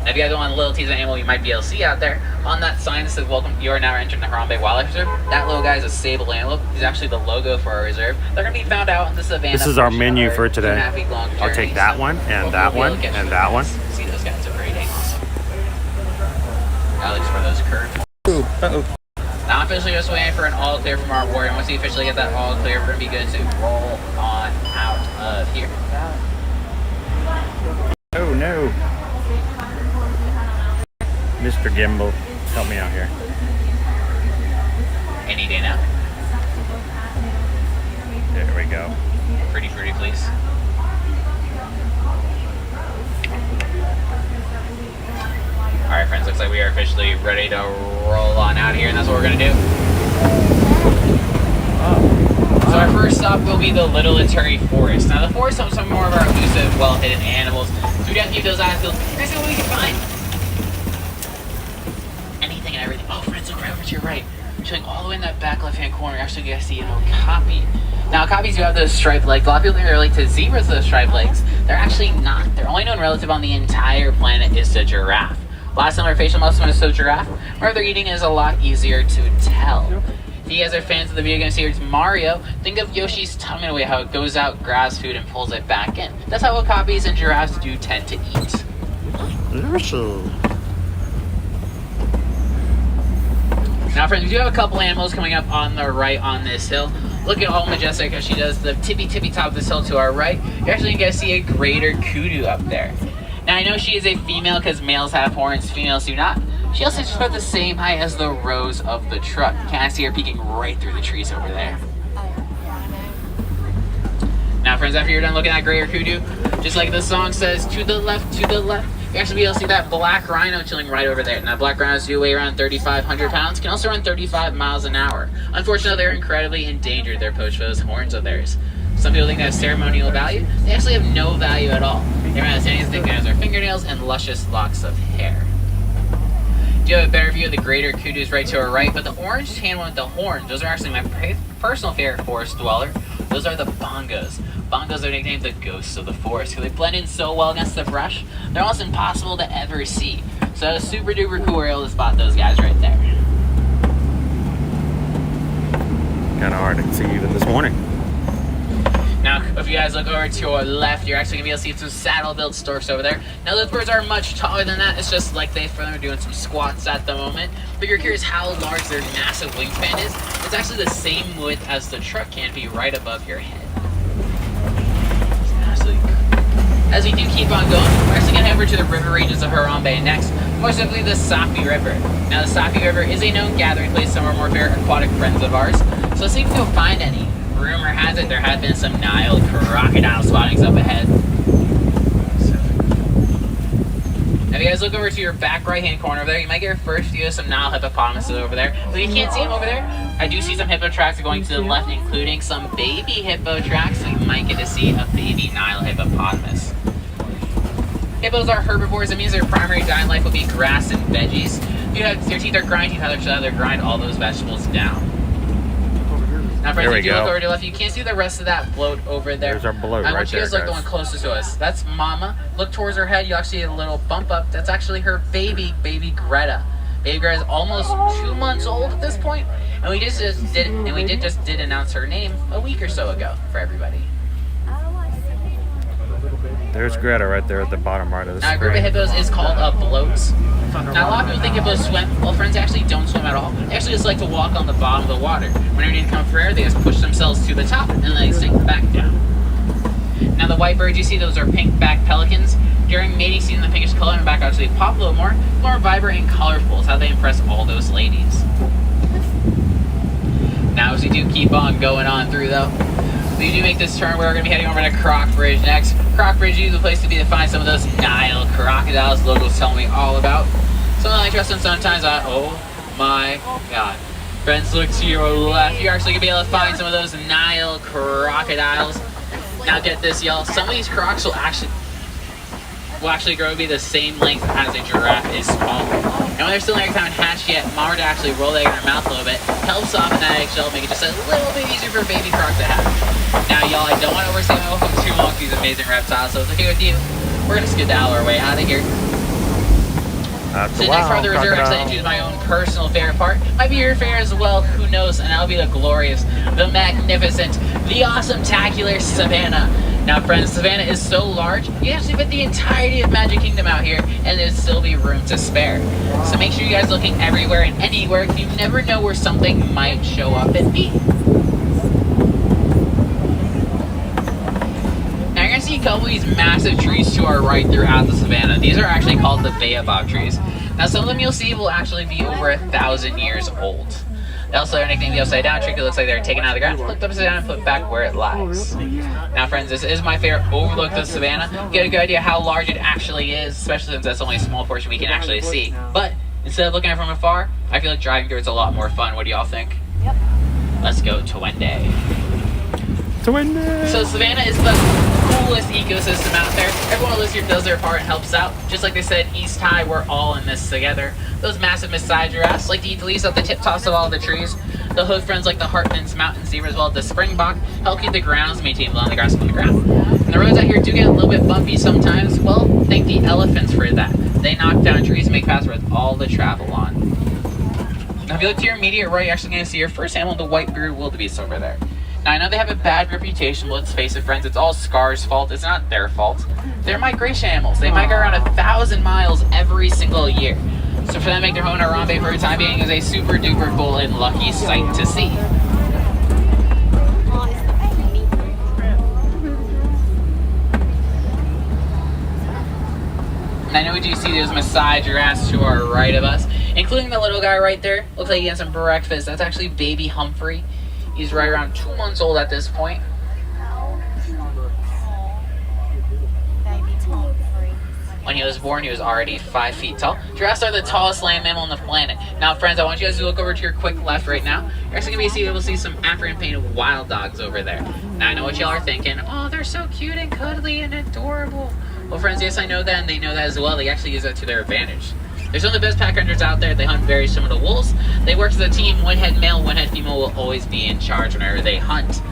[SPEAKER 6] Now, if you guys want a little tease of an animal you might be able to see out there, on that sign that says, "Welcome, you are now entering the Harambe Wildlife Reserve," that little guy is a sable antelope. He's actually the logo for our reserve. They're going to be found out in the savannah.
[SPEAKER 1] This is our menu for today. I'll take that one, and that one, and that one.
[SPEAKER 6] See, those guys are pretty dang awesome. Alex, for those curves. Now, I'm officially just waiting for an all clear from our warrior. Once we officially get that all clear, we're going to be good to roll on out of here.
[SPEAKER 1] Oh, no. Mr. Gimbal, help me out here.
[SPEAKER 6] Any day now.
[SPEAKER 1] There we go.
[SPEAKER 6] Pretty, please. Alright, friends, looks like we are officially ready to roll on out here, and that's what we're going to do. So our first stop will be the Little Aturi Forest. Now, the forest has some more of our elusive, well-hidden animals. So we have to keep those eyes peeled. Let's see what we can find. Anything and everything. Oh, friends, look right over to your right. Showing all the way in that back left-hand corner, you're actually going to see an okapi. Now, okapis do have those striped legs. A lot of people think they're related to zebras with those striped legs. They're actually not. Their only known relative on the entire planet is the giraffe. Last similar facial muscle is the giraffe. Where they're eating is a lot easier to tell. If you guys are fans of the video game series Mario, think of Yoshi's tongue in a way, how it goes out, grabs food, and pulls it back in. That's how okapis and giraffes do tend to eat. Now, friends, we do have a couple animals coming up on the right on this hill. Look at all majestic as she does the tippy top of this hill to our right. You're actually going to see a greater kudu up there. Now, I know she is a female because males have horns, females do not. She also is about the same height as the rows of the truck. You can see her peeking right through the trees over there. Now, friends, after you're done looking at greater kudu, just like the song says, to the left, you actually be able to see that black rhino chilling right over there. Now, black rhinos do weigh around 3,500 pounds, can also run 35 miles an hour. Unfortunately, they're incredibly endangered. They're poached for those horns of theirs. Some people think they have ceremonial value. They actually have no value at all. They're not anything as their fingernails and luscious locks of hair. You have a better view of the greater kudus right to our right, but the orange tan one with the horns, those are actually my personal favorite forest dweller. Those are the bongos. Bongos are nicknamed the ghosts of the forest because they blend in so well against the brush, they're almost impossible to ever see. So it's super duper cool we're able to spot those guys right there.
[SPEAKER 1] Kind of hard to see even this morning.
[SPEAKER 6] Now, if you guys look over to your left, you're actually going to be able to see some saddle-billed storks over there. Now, those birds are much taller than that. It's just like they're doing some squats at the moment. But you're curious how large their massive wingspan is. It's actually the same width as the truck canopy right above your head. As we do keep on going, we're actually going to head over to the river regions of Harambe next, more simply the Safi River. Now, the Safi River is a known gathering place for more favorite aquatic friends of ours. So let's see if we can find any. Rumor has it there have been some Nile crocodile spottings up ahead. Now, if you guys look over to your back right-hand corner over there, you might get your first view of some Nile hippopotamuses over there. But you can't see them over there. I do see some hippo tracks going to the left, including some baby hippo tracks, so you might get to see a baby Nile hippopotamus. Hippos are herbivores. That means their primary diet life will be grass and veggies. If you have their teeth are grind, you have to grind all those vegetables down. Now, friends, if you look over to the left, you can't see the rest of that bloat over there.
[SPEAKER 1] There's our bloat
[SPEAKER 6] I
[SPEAKER 1] right
[SPEAKER 6] want you
[SPEAKER 1] there,
[SPEAKER 6] guys to look the
[SPEAKER 1] guys.
[SPEAKER 6] one closest to us. That's Mama. Look towards her head. You actually see a little bump up. That's actually her baby Greta. Baby Greta is almost 2 months old at this point, and we just did announce her name a week or so ago for everybody.
[SPEAKER 1] There's Greta right there at the bottom right of the
[SPEAKER 6] Now, a group of
[SPEAKER 1] screen.
[SPEAKER 6] hippos is called a bloat. Now, a lot of people think hippos swim. Well, friends actually don't swim at all. They actually just like to walk on the bottom of the water. Whenever they need to come for air, they just push themselves to the top and then they sink back down. Now, the white birds you see, those are pink-backed pelicans. During mating season, the pinkish color in the back actually pop a little more vibrant and colorful. It's how they impress all those ladies. Now, as we do keep on going on through, though, we do make this turn where we're going to be heading over to Croc Bridge next. Croc Bridge is the place to be to find some of those Nile crocodiles locals tell me all about. Something I trust in sometimes. Oh my god. Friends, look to your left. You're actually going to be able to find some of those Nile crocodiles. Now get this, y'all. Some of these crocs will actually grow to be the same length as a giraffe is small. And when they're still in their time hatched yet, mama to actually roll the egg in her mouth a little bit, help soften that eggshell, make it just a little bit easier for a baby croc to have. Now, y'all, I don't want to overstay my welcome too long to these amazing reptiles, so if it's okay with you, we're going to skedaddle our way out of here. So next part of the reserve, actually, I choose my own personal favorite part. Might be your favorite as well, who knows, and that'll be the glorious, the magnificent, the awesome-tacular savannah. Now, friends, savannah is so large, you can actually fit the entirety of Magic Kingdom out here, and there'd still be room to spare. So make sure you guys are looking everywhere and anywhere, because you never know where something might show up and be. Now, you're going to see a couple of these massive trees to our right throughout the savannah. These are actually called the baobab trees. Now, some of them you'll see will actually be over 1,000 years old. They also are nicknamed the upside down tree. It looks like they're taken out of the ground, flipped upside down, and put back where it lies. Now, friends, this is my favorite overlook of the savannah. Get a good idea how large it actually is, especially since that's only a small portion we can actually see. But instead of looking at it from afar, I feel like driving through it's a lot more fun. What do y'all think? Yep. Let's go to Wendy. So savannah is the coolest ecosystem out there. Everyone who lives here does their part and helps out. Just like they said, East High, we're all in this together. Those massive Maasai giraffes like to eat the leaves off the tip tops of all the trees. The hood friends like the Hartman's mountain zebra as well as the springbok help keep the grounds maintained along the grass on the ground. And the roads out here do get a little bit bumpy sometimes. Well, thank the elephants for that. They knock down trees and make paths for all the travel on. Now if you look to your immediate right, you're actually going to see your first animal, the white-bearded wildebeest over there. Now, I know they have a bad reputation, but let's face it, friends, it's all Scar's fault. It's not their fault. They're migration animals. They migrate around 1,000 miles every single year. So for them to make their home in Harambe for the time being is a super duper cool and lucky sight to see. And I know we do see those Maasai giraffes to our right of us, including the little guy right there. Looks like he had some breakfast. That's actually baby Humphrey. He's right around 2 months old at this point. When he was born, he was already 5 feet tall. Giraffes are the tallest land mammal on the planet. Now, friends, I want you guys to look over to your quick left right now. You're actually going to be able to see some African painted wild dogs over there. Now, I know what y'all are thinking. Oh, they're so cute and cuddly and adorable. Well, friends, yes, I know that, and they know that as well. They actually use that to their advantage. They're some of the best pack hunters out there. They hunt very similar to wolves. They work as a team. One head male, one head female will always be in charge whenever they hunt.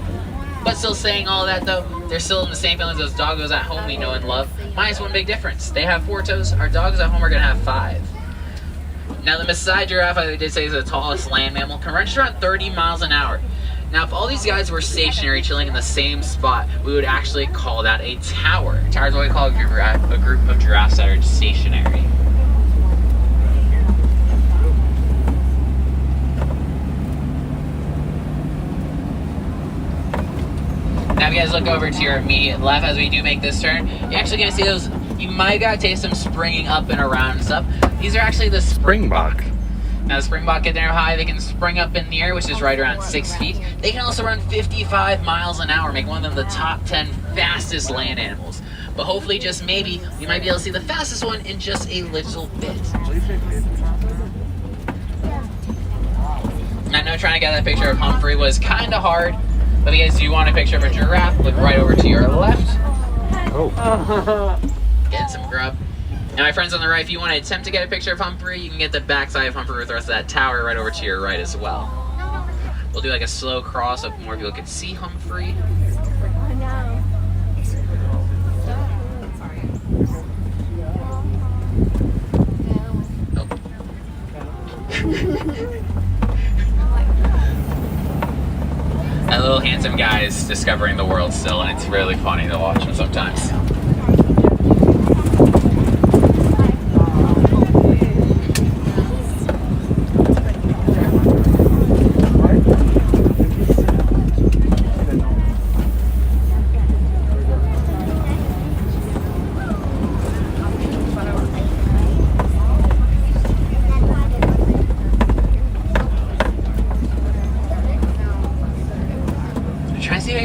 [SPEAKER 6] But still saying all that though, they're still in the same family as those doggos at home we know and love. Minus one big difference. They have 4 toes. Our dogs at home are going to have 5. Now the Maasai giraffe, I did say, is the tallest land mammal. Can run just around 30 miles an hour. Now if all these guys were stationary, chilling in the same spot, we would actually call that a tower. A tower is what we call a group of giraffes that are stationary. Now if you guys look over to your immediate left as we do make this turn, you're actually going to see those, you might got to taste them springing up and around and stuff. These are actually the springbok. Now the springbok get there high, they can spring up in the air, which is right around 6 feet. They can also run 55 miles an hour, make one of them the top 10 fastest land animals. but hopefully, just maybe, we might be able to see the fastest one in just a little bit. I know trying to get that picture of Humphrey was kind of hard, but if you guys do want a picture of a giraffe, look right over to your left.
[SPEAKER 1] Oh.
[SPEAKER 6] Getting some grub. Now, my friends on the right, if you want to attempt to get a picture of Humphrey, you can get the backside of Humphrey with the rest of that tower right over to your right as well. We'll do like a slow cross so more people can see Humphrey. That little handsome guy is discovering the world still, and it's really funny to watch him sometimes.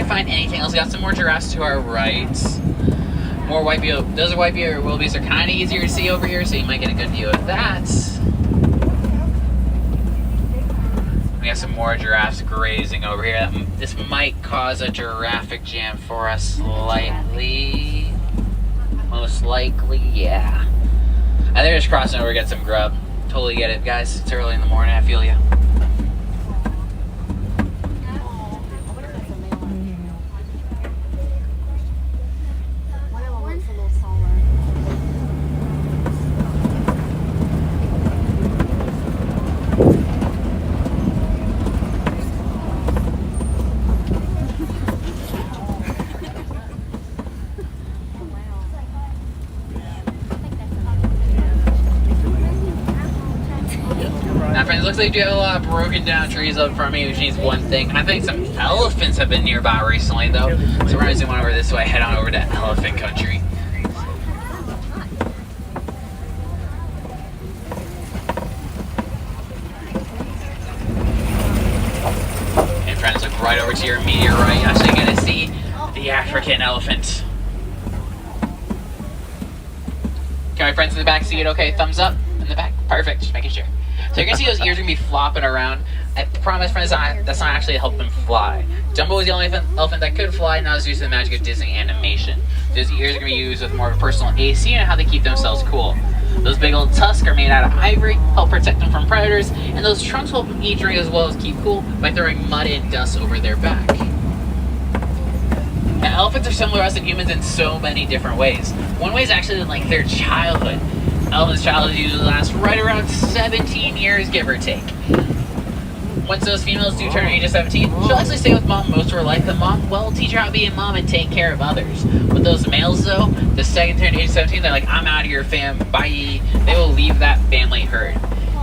[SPEAKER 6] Find anything else. We got some more giraffes to our right. More white-bearded. Those are white-bearded wildebeests are kind of easier to see over here, so you might get a good view of that. We got some more giraffes grazing over here. This might cause a giraffic jam for us slightly. Most likely, yeah. I think they're just crossing over to get some grub. Totally get it, guys. It's early in the morning. I feel you. Looks like you have a lot of broken down trees up in front of me, which means one thing. I think some elephants have been nearby recently, though. So we're going to zoom on over this way, head on over to elephant country. And friends, look right over to your immediate right. You're actually going to see the African elephant. Okay, my friends in the back see it okay? Thumbs up in the back. Perfect. Just making sure. So you're going to see those ears are going to be flopping around. I promise, friends, that's not actually to help them fly. Dumbo was the only elephant that could fly, and that was due to the magic of Disney animation. Those ears are going to be used with more of a personal AC and how they keep themselves cool. Those big old tusks are made out of ivory, help protect them from predators, and those trunks will eat drink as well as keep cool by throwing mud and dust over their back. Now, elephants are similar to us and humans in so many different ways. One way is actually like their childhood. Elephant's childhood usually lasts right around 17 years, give or take. Once those females do turn the age of 17, she'll actually stay with mom most of her life, and mom will teach her how to be a mom and take care of others. With those males, though, the second turn age 17, they're like, I'm out of your fam, bye. They will leave that family herd.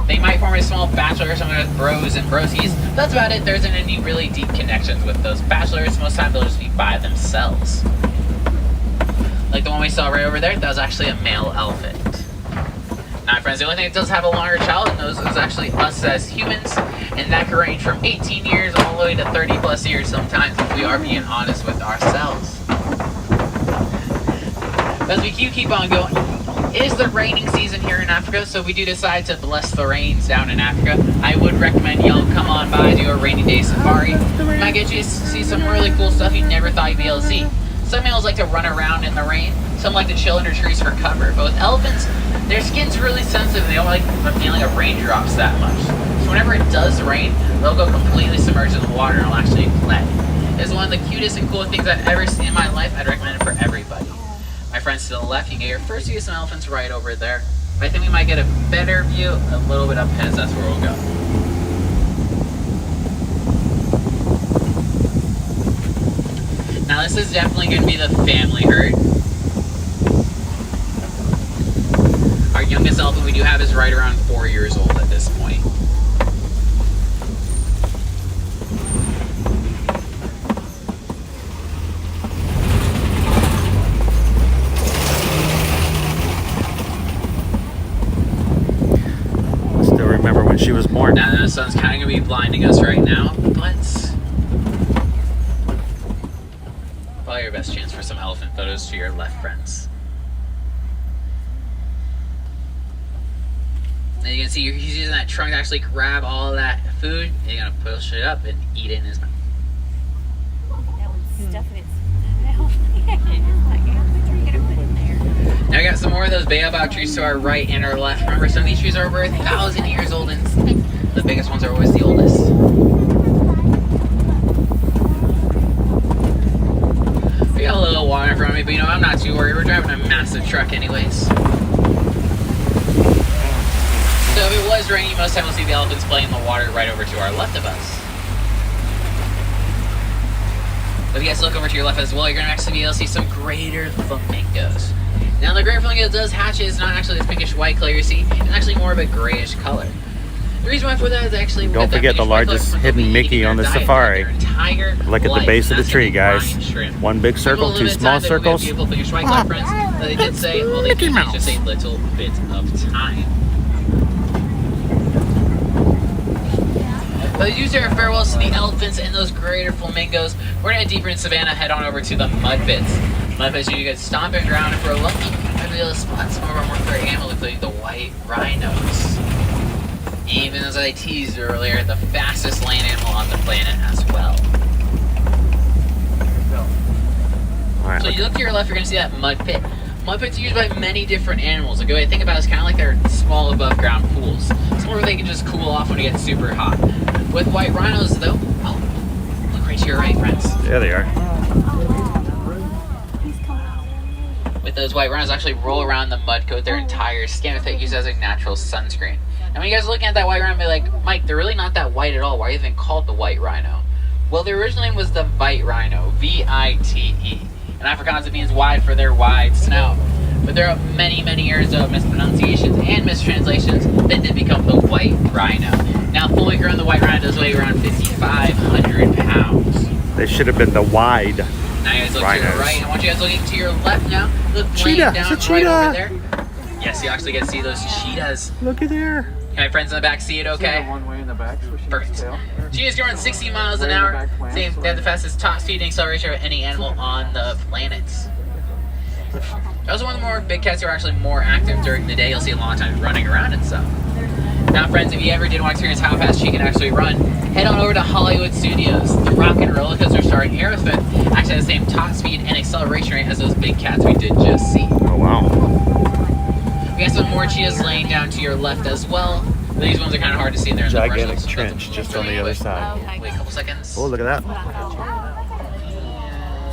[SPEAKER 6] They might form a small bachelor or something with bros and brosies. That's about it. There isn't any really deep connections with those bachelors. Most of the time, they'll just be by themselves. Like the one we saw right over there, that was actually a male elephant. Now, my friends, the only thing that does have a longer childhood nose is actually us as humans, and that can range from 18 years all the way to 30 plus years sometimes if we are being honest with ourselves. But as we keep on going, it is the raining season here in Africa, so if we do decide to bless the rains down in Africa, I would recommend y'all come on by, do a rainy day safari. Might get you to see some really cool stuff you never thought you'd be able to see. Some males like to run around in the rain, some like to chill under trees for cover, but with elephants, their skin's really sensitive. They don't like the feeling of raindrops that much. So whenever it does rain, they'll go completely submerged in the water and will actually play. It's one of the cutest and coolest things I've ever seen in my life. I'd recommend it for everybody. My friends to the left, you get your first view of some elephants right over there. But I think we might get a better view a little bit up ahead, so that's where we'll go. Now this is definitely going to be the family herd. Our youngest elephant we do have is right around 4 years old at this point.
[SPEAKER 1] I still remember when she was born.
[SPEAKER 6] Now the sun's kind of going to be blinding us right now, but probably best chance for some elephant photos to your left, friends. And you can see he's using that trunk to actually grab all of that food. And you're gonna push it up and eat it in his mouth.
[SPEAKER 3] That one's stuffing its mouth. Like, how much are you gonna put in there?
[SPEAKER 6] Now we got some more of those baobab trees to our right and our left. Remember, some of these trees are over 1,000 years old, and the biggest ones are always the oldest. We got a little water in front of me, but you know, I'm not too worried. We're driving a massive truck anyways. So if it was raining, most time we'll see the elephants play in the water right over to our left of us. But if you guys look over to your left as well, you're going to actually be able to see some greater flamingos. Now the greater flamingo does hatch is not actually this pinkish white color you see, it's actually more of a grayish color. The reason why for that is actually
[SPEAKER 1] Don't forget the largest hidden Mickey on the safari. Look at the base of the tree, guys. One big circle, two small circles.
[SPEAKER 6] Beautiful pinkish white color, friends. But they did say, well, they did just a little bit of time. But they do say our farewells to the elephants and those greater flamingos. We're gonna head deeper in Savannah, head on over to the mud pits. Mud pits, you can stomp and ground if we're lucky. Might be able to spot some of our more threatening animals, including the white rhinos. Even as I teased earlier, the fastest land animal on the planet as well. So you look to your left, you're gonna see that mud pit. Mud pits are used by many different animals. A good way to think about it is kind of like they're small above ground pools. Somewhere where they can just cool off when it gets super hot. With white rhinos though, oh, look right to your right, friends.
[SPEAKER 1] There they are.
[SPEAKER 6] With those white rhinos actually roll around the mud, coat their entire skin with it used as a natural sunscreen. And when you guys are looking at that white rhino, be like, Mike, they're really not that white at all. Why are you even called the white rhino? Well, the original name was the vite rhino, V-I-T-E. In Afrikaans, it means wide for their wide snout. But there are many, many years of mispronunciations and mistranslations that did become the white rhino. Now, fully grown, the white rhino does weigh around 5,500 pounds.
[SPEAKER 1] They should have been the wide
[SPEAKER 6] Now you guys look
[SPEAKER 1] rhinos.
[SPEAKER 6] to your right. I want you guys looking to your left now. Look
[SPEAKER 1] Cheetah,
[SPEAKER 6] down
[SPEAKER 1] it's a
[SPEAKER 6] right
[SPEAKER 1] cheetah.
[SPEAKER 6] over there. Yes, you actually get to see those cheetahs.
[SPEAKER 1] Look at there.
[SPEAKER 6] Can my friends in the back see it okay?
[SPEAKER 2] One way in the back, swishing
[SPEAKER 6] Perfect.
[SPEAKER 2] its tail.
[SPEAKER 6] Cheetahs can run 60 miles an hour. They have the fastest top speed and acceleration of any animal on the planet. Also, one of the more big cats who are actually more active during the day. You'll see a lot of times running around and stuff. Now, friends, if you ever did want to experience how fast she can actually run, head on over to Hollywood Studios. The Rock and Roller Coaster starring Aerosmith actually has the same top speed and acceleration rate as those big cats we did just see.
[SPEAKER 1] Oh, wow.
[SPEAKER 6] We got some more cheetahs laying down to your left as well. These ones are kind of hard to see in there.
[SPEAKER 1] Gigantic trench just on the other side.
[SPEAKER 6] Wait a couple seconds.
[SPEAKER 1] Oh, look at that.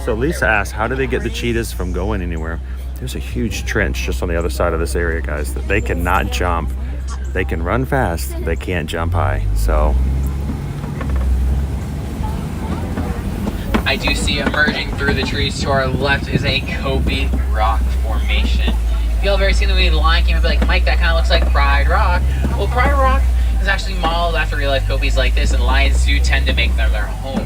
[SPEAKER 1] So Lisa asked, how do they get the cheetahs from going anywhere? There's a huge trench just on the other side of this area, guys, that they cannot jump. They can run fast, they can't jump high. So
[SPEAKER 6] I do see emerging through the trees to our left is a Kobe rock formation. If y'all have ever seen the movie The Lion King, you'll be like, Mike, that kind of looks like Pride Rock. Well, Pride Rock is actually modeled after real life Kobe's like this, and lions do tend to make them their home.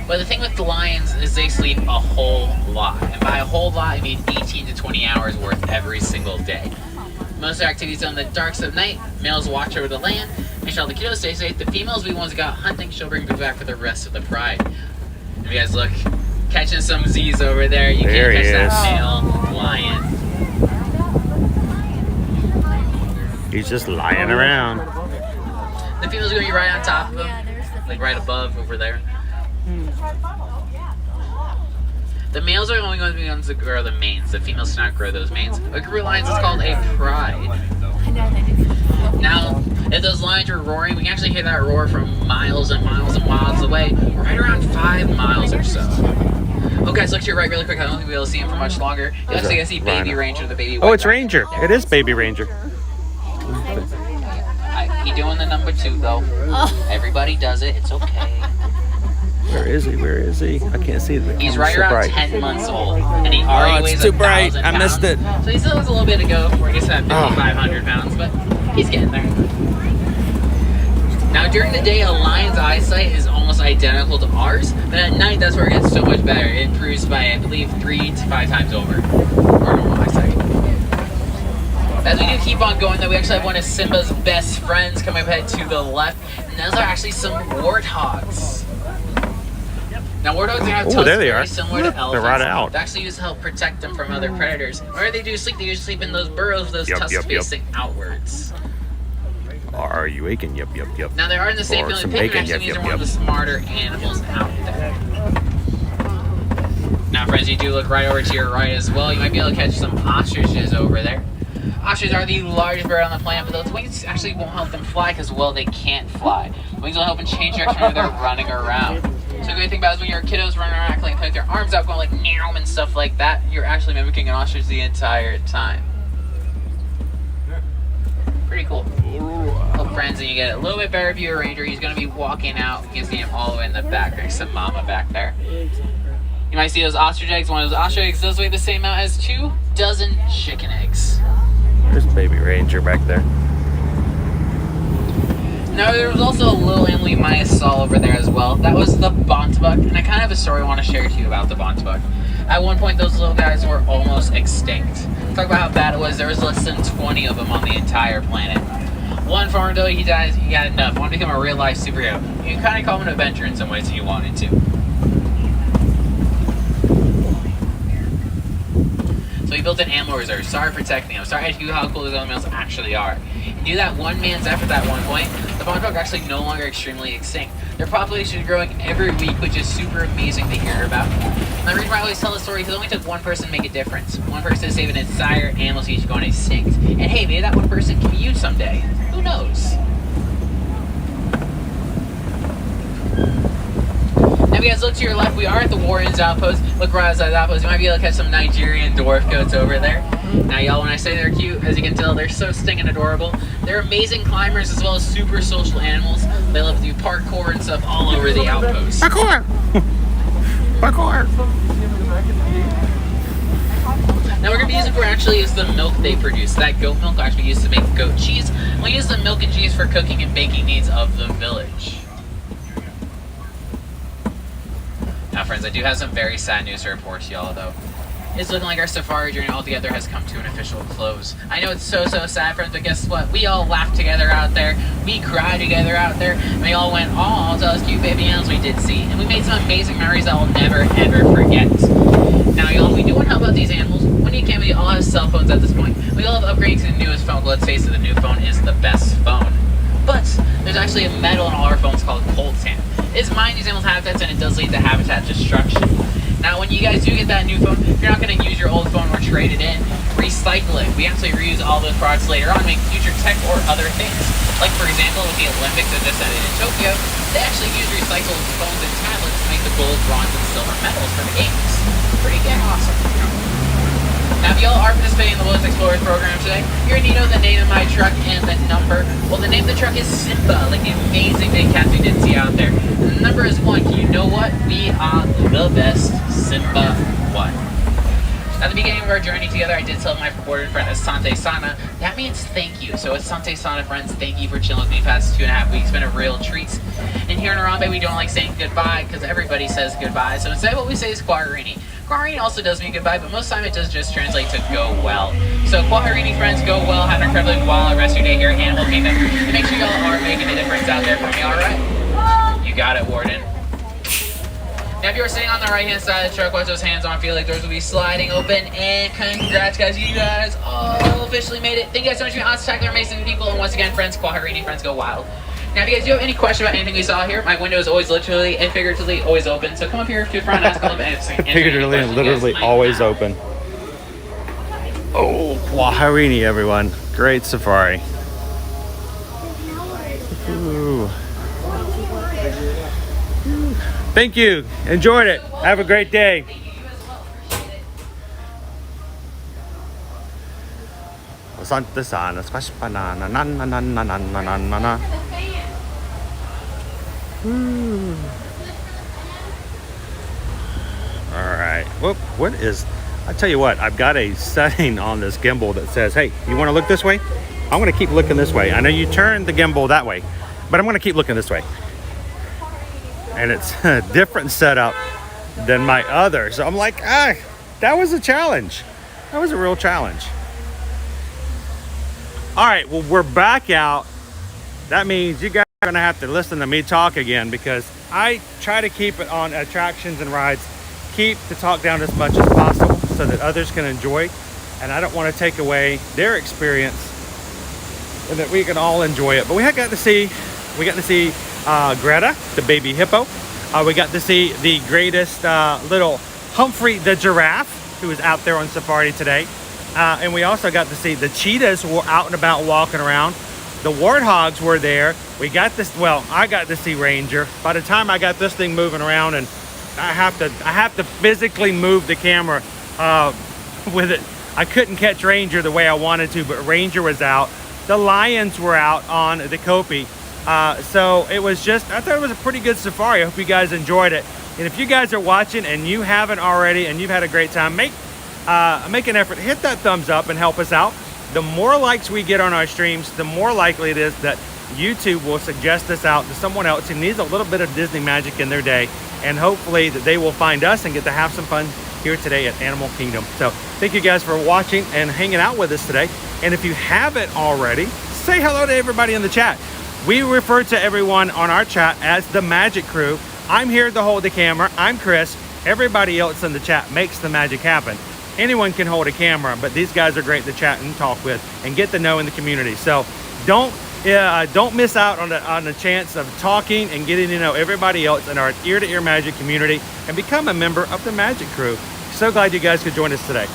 [SPEAKER 6] But the thing with the lions is they sleep a whole lot. And by a whole lot, I mean 18 to 20 hours worth every single day. Most of their activities are on the darks of night. Males watch over the land, make sure all the kiddos stay safe. The females will be ones that got hunting. She'll bring food back for the rest of the pride. If you guys look, catching some Z's over there. You
[SPEAKER 1] There
[SPEAKER 6] can't
[SPEAKER 1] he
[SPEAKER 6] catch
[SPEAKER 1] is.
[SPEAKER 6] that male lion.
[SPEAKER 1] he's just lying around.
[SPEAKER 6] The females are going to be right on top of him, like right above over there. The males are only going to be the ones that grow the manes. The females cannot grow those manes. A group of lions is called a pride. Now, if those lions are roaring, we can actually hear that roar from miles and miles and miles away, right around 5 miles or so. Oh, guys, look to your right really quick. I don't think we'll be able to see him for much longer. You'll actually get to see Baby Ranger, the baby white
[SPEAKER 1] Oh, it's
[SPEAKER 6] dog.
[SPEAKER 1] Ranger. It is Baby Ranger.
[SPEAKER 6] He doing the number 2 though. Everybody does it. It's okay.
[SPEAKER 1] Where is he? Where is he? I can't see the
[SPEAKER 6] He's right
[SPEAKER 1] so
[SPEAKER 6] around
[SPEAKER 1] bright.
[SPEAKER 6] 10 months old, and he already weighs 1,000
[SPEAKER 1] I missed it.
[SPEAKER 6] pounds. So he still has a little bit to go before he gets to that 5,500 pounds, but he's getting there. Now, during the day, a lion's eyesight is almost identical to ours, but at night, that's where it gets so much better. It improves by, I believe, 3 to 5 times over our normal eyesight. As we do keep on going, though, we actually have one of Simba's best friends coming up ahead to the left, and those are actually some warthogs. Now, war dogs have
[SPEAKER 1] Oh,
[SPEAKER 6] tusks
[SPEAKER 1] there they
[SPEAKER 6] very
[SPEAKER 1] are.
[SPEAKER 6] similar
[SPEAKER 1] Look,
[SPEAKER 6] to
[SPEAKER 1] they're
[SPEAKER 6] elephants.
[SPEAKER 1] right out.
[SPEAKER 6] They actually use to help protect them from other predators. Where they do sleep, they usually sleep in those burrows, those
[SPEAKER 1] Yep,
[SPEAKER 6] tusks
[SPEAKER 1] yep, yep.
[SPEAKER 6] facing outwards.
[SPEAKER 1] Are you aching? Yep, yep, yep.
[SPEAKER 6] Now, they are in the same
[SPEAKER 1] Or
[SPEAKER 6] family
[SPEAKER 1] some
[SPEAKER 6] of penguin.
[SPEAKER 1] bacon,
[SPEAKER 6] Actually,
[SPEAKER 1] yep,
[SPEAKER 6] these are
[SPEAKER 1] yep,
[SPEAKER 6] one of the
[SPEAKER 1] yep.
[SPEAKER 6] smarter animals out there. Now, friends, you do look right over to your right as well. You might be able to catch some ostriches over there. Ostriches are the largest bird on the planet, but those wings actually won't help them fly because, well, they can't fly. Wings will help them change direction when they're running around. So the great thing about it is when your kiddos running around acting like their arms out going like meow and stuff like that, you're actually mimicking an ostrich the entire time. Pretty cool. Well, friends, and you get a little bit better view of Ranger. He's going to be walking out. You can see him all the way in the back next to Mama back there. You might see those ostrich eggs. One of those ostrich eggs does weigh the same amount as 2 dozen chicken eggs.
[SPEAKER 1] There's baby Ranger back there.
[SPEAKER 6] Now, there was also a little animal you might have saw over there as well. That was the bontebuk, and I kind of have a story I want to share to you about the bontebuk. At one point, those little guys were almost extinct. Talk about how bad it was. There was less than 20 of them on the entire planet. One farmer, though, he died. He got enough. Wanted to become a real-life superhero. You can kind of call him an adventurer in some ways if you wanted to. So he built an animal reserve. Started protecting them. Started to do how cool those animals actually are. And due to that one man's effort at one point, the bontebuk are actually no longer extremely extinct. Their population is growing every week, which is super amazing to hear about. And the reason why I always tell the story is it only took one person to make a difference. One person to save an entire animal species going extinct. And hey, maybe that one person can be you someday. Who knows? Now, if you guys look to your left, we are at the Warren's outpost. Look right outside the outpost. You might be able to catch some Nigerian dwarf goats over there. Now, y'all, when I say they're cute, as you can tell, they're so stinking adorable. They're amazing climbers as well as super social animals. They love to do parkour and stuff all over the outpost.
[SPEAKER 1] Parkour! Parkour!
[SPEAKER 6] Now, we're going to be using for actually is the milk they produce. That goat milk will actually be used to make goat cheese. We'll use the milk and cheese for cooking and baking needs of the village. Now, friends, I do have some very sad news to report to y'all, though. It's looking like our safari journey altogether has come to an official close. I know it's so sad, friends, but guess what? We all laughed together out there. We cried together out there. And we all went, "Aw, to those cute baby animals we did see." And we made some amazing memories that we'll never, ever forget. Now, y'all, we do want to help out these animals. When you can, we all have cell phones at this point. We all have upgraded to the newest phone. Let's face it, the new phone is the best phone. But there's actually a metal in all our phones called coltan. It's mine these animals' habitats, and it does lead to habitat destruction. Now, when you guys do get that new phone, you're not going to use your old phone or trade it in. Recycle it. We actually reuse all those products later on to make future tech or other things. Like, for example, with the Olympics that just ended in Tokyo, they actually use recycled phones and tablets to make the gold, bronze, and silver medals for the games. Pretty damn awesome. Now, if y'all are participating in the Wilderness Explorers program today, you're going to need to know the name of my truck and the number. Well, the name of the truck is Simba, like the amazing big cat we did see out there. And the number is 1. You know what? We are the best. Simba 1. At the beginning of our journey together, I did tell my purported friend Asante Sana. That means thank you. So Asante Sana, friends, thank you for chilling with me the past 2.5 weeks. It's been a real treat. And here in Harambe, we don't like saying goodbye because everybody says goodbye. So instead, what we say is Kwaherini. Kwaherini also does mean goodbye, but most of the time it does just translate to go well. So Kwaherini, friends, go well. Have an incredibly wild rest of your day here at Animal Kingdom. And make sure y'all are making a difference out there for me, alright? You got it, Warden. Now, if you're sitting on the right-hand side of the truck, watch those hands on. Feel like doors will be sliding open. And congrats, guys. You guys all officially made it. Thank you guys so much for being spectacular, amazing people. And once again, friends, Kwaherini, friends, go wild. Now, if you guys do have any question about anything we saw here, my window is always literally and figuratively always open. So come up here to the front and ask all of anything.
[SPEAKER 1] Figuratively and literally always open. Oh, Kwaherini, everyone. Great safari. Ooh. Thank you. Enjoyed it. Have a great day. Asante sana. Squash banana. Na na na na na na na na. All right. Whoop. What is? I tell you what. I've got a setting on this gimbal that says, "Hey, you want to look this way? I'm going to keep looking this way." I know you turn the gimbal that way, but I'm going to keep looking this way. And it's a different setup than my other. So I'm like, that was a challenge. That was a real challenge. All right, well, we're back out. That means you guys gonna have to listen to me talk again because I try to keep it on attractions and rides, keep the talk down as much as possible so that others can enjoy, and I don't want to take away their experience and that we can all enjoy it. But we got to see Greta, the baby hippo. We got to see the greatest little Humphrey the giraffe, who was out there on safari today. And we also got to see the cheetahs were out and about walking around. The warthogs were there. We got this, well, I got to see Ranger. By the time I got this thing moving around, and I have to physically move the camera with it. I couldn't catch Ranger the way I wanted to, but Ranger was out. The lions were out on the Kopi. So it was just, I thought it was a pretty good safari. I hope you guys enjoyed it. And if you guys are watching and you haven't already and you've had a great time, make an effort, hit that thumbs up and help us out. The more likes we get on our streams, the more likely it is that YouTube will suggest us out to someone else who needs a little bit of Disney magic in their day, and hopefully that they will find us and get to have some fun here today at Animal Kingdom. So thank you guys for watching and hanging out with us today. And if you haven't already, say hello to everybody in the chat. We refer to everyone on our chat as the Magic Crew. I'm here to hold the camera. I'm Chris. Everybody else in the chat makes the magic happen. Anyone can hold a camera, but these guys are great to chat and talk with and get to know in the community. So don't miss out on the chance of talking and getting to know everybody else in our ear-to-ear magic community and become a member of the Magic Crew. So glad you guys could join us today.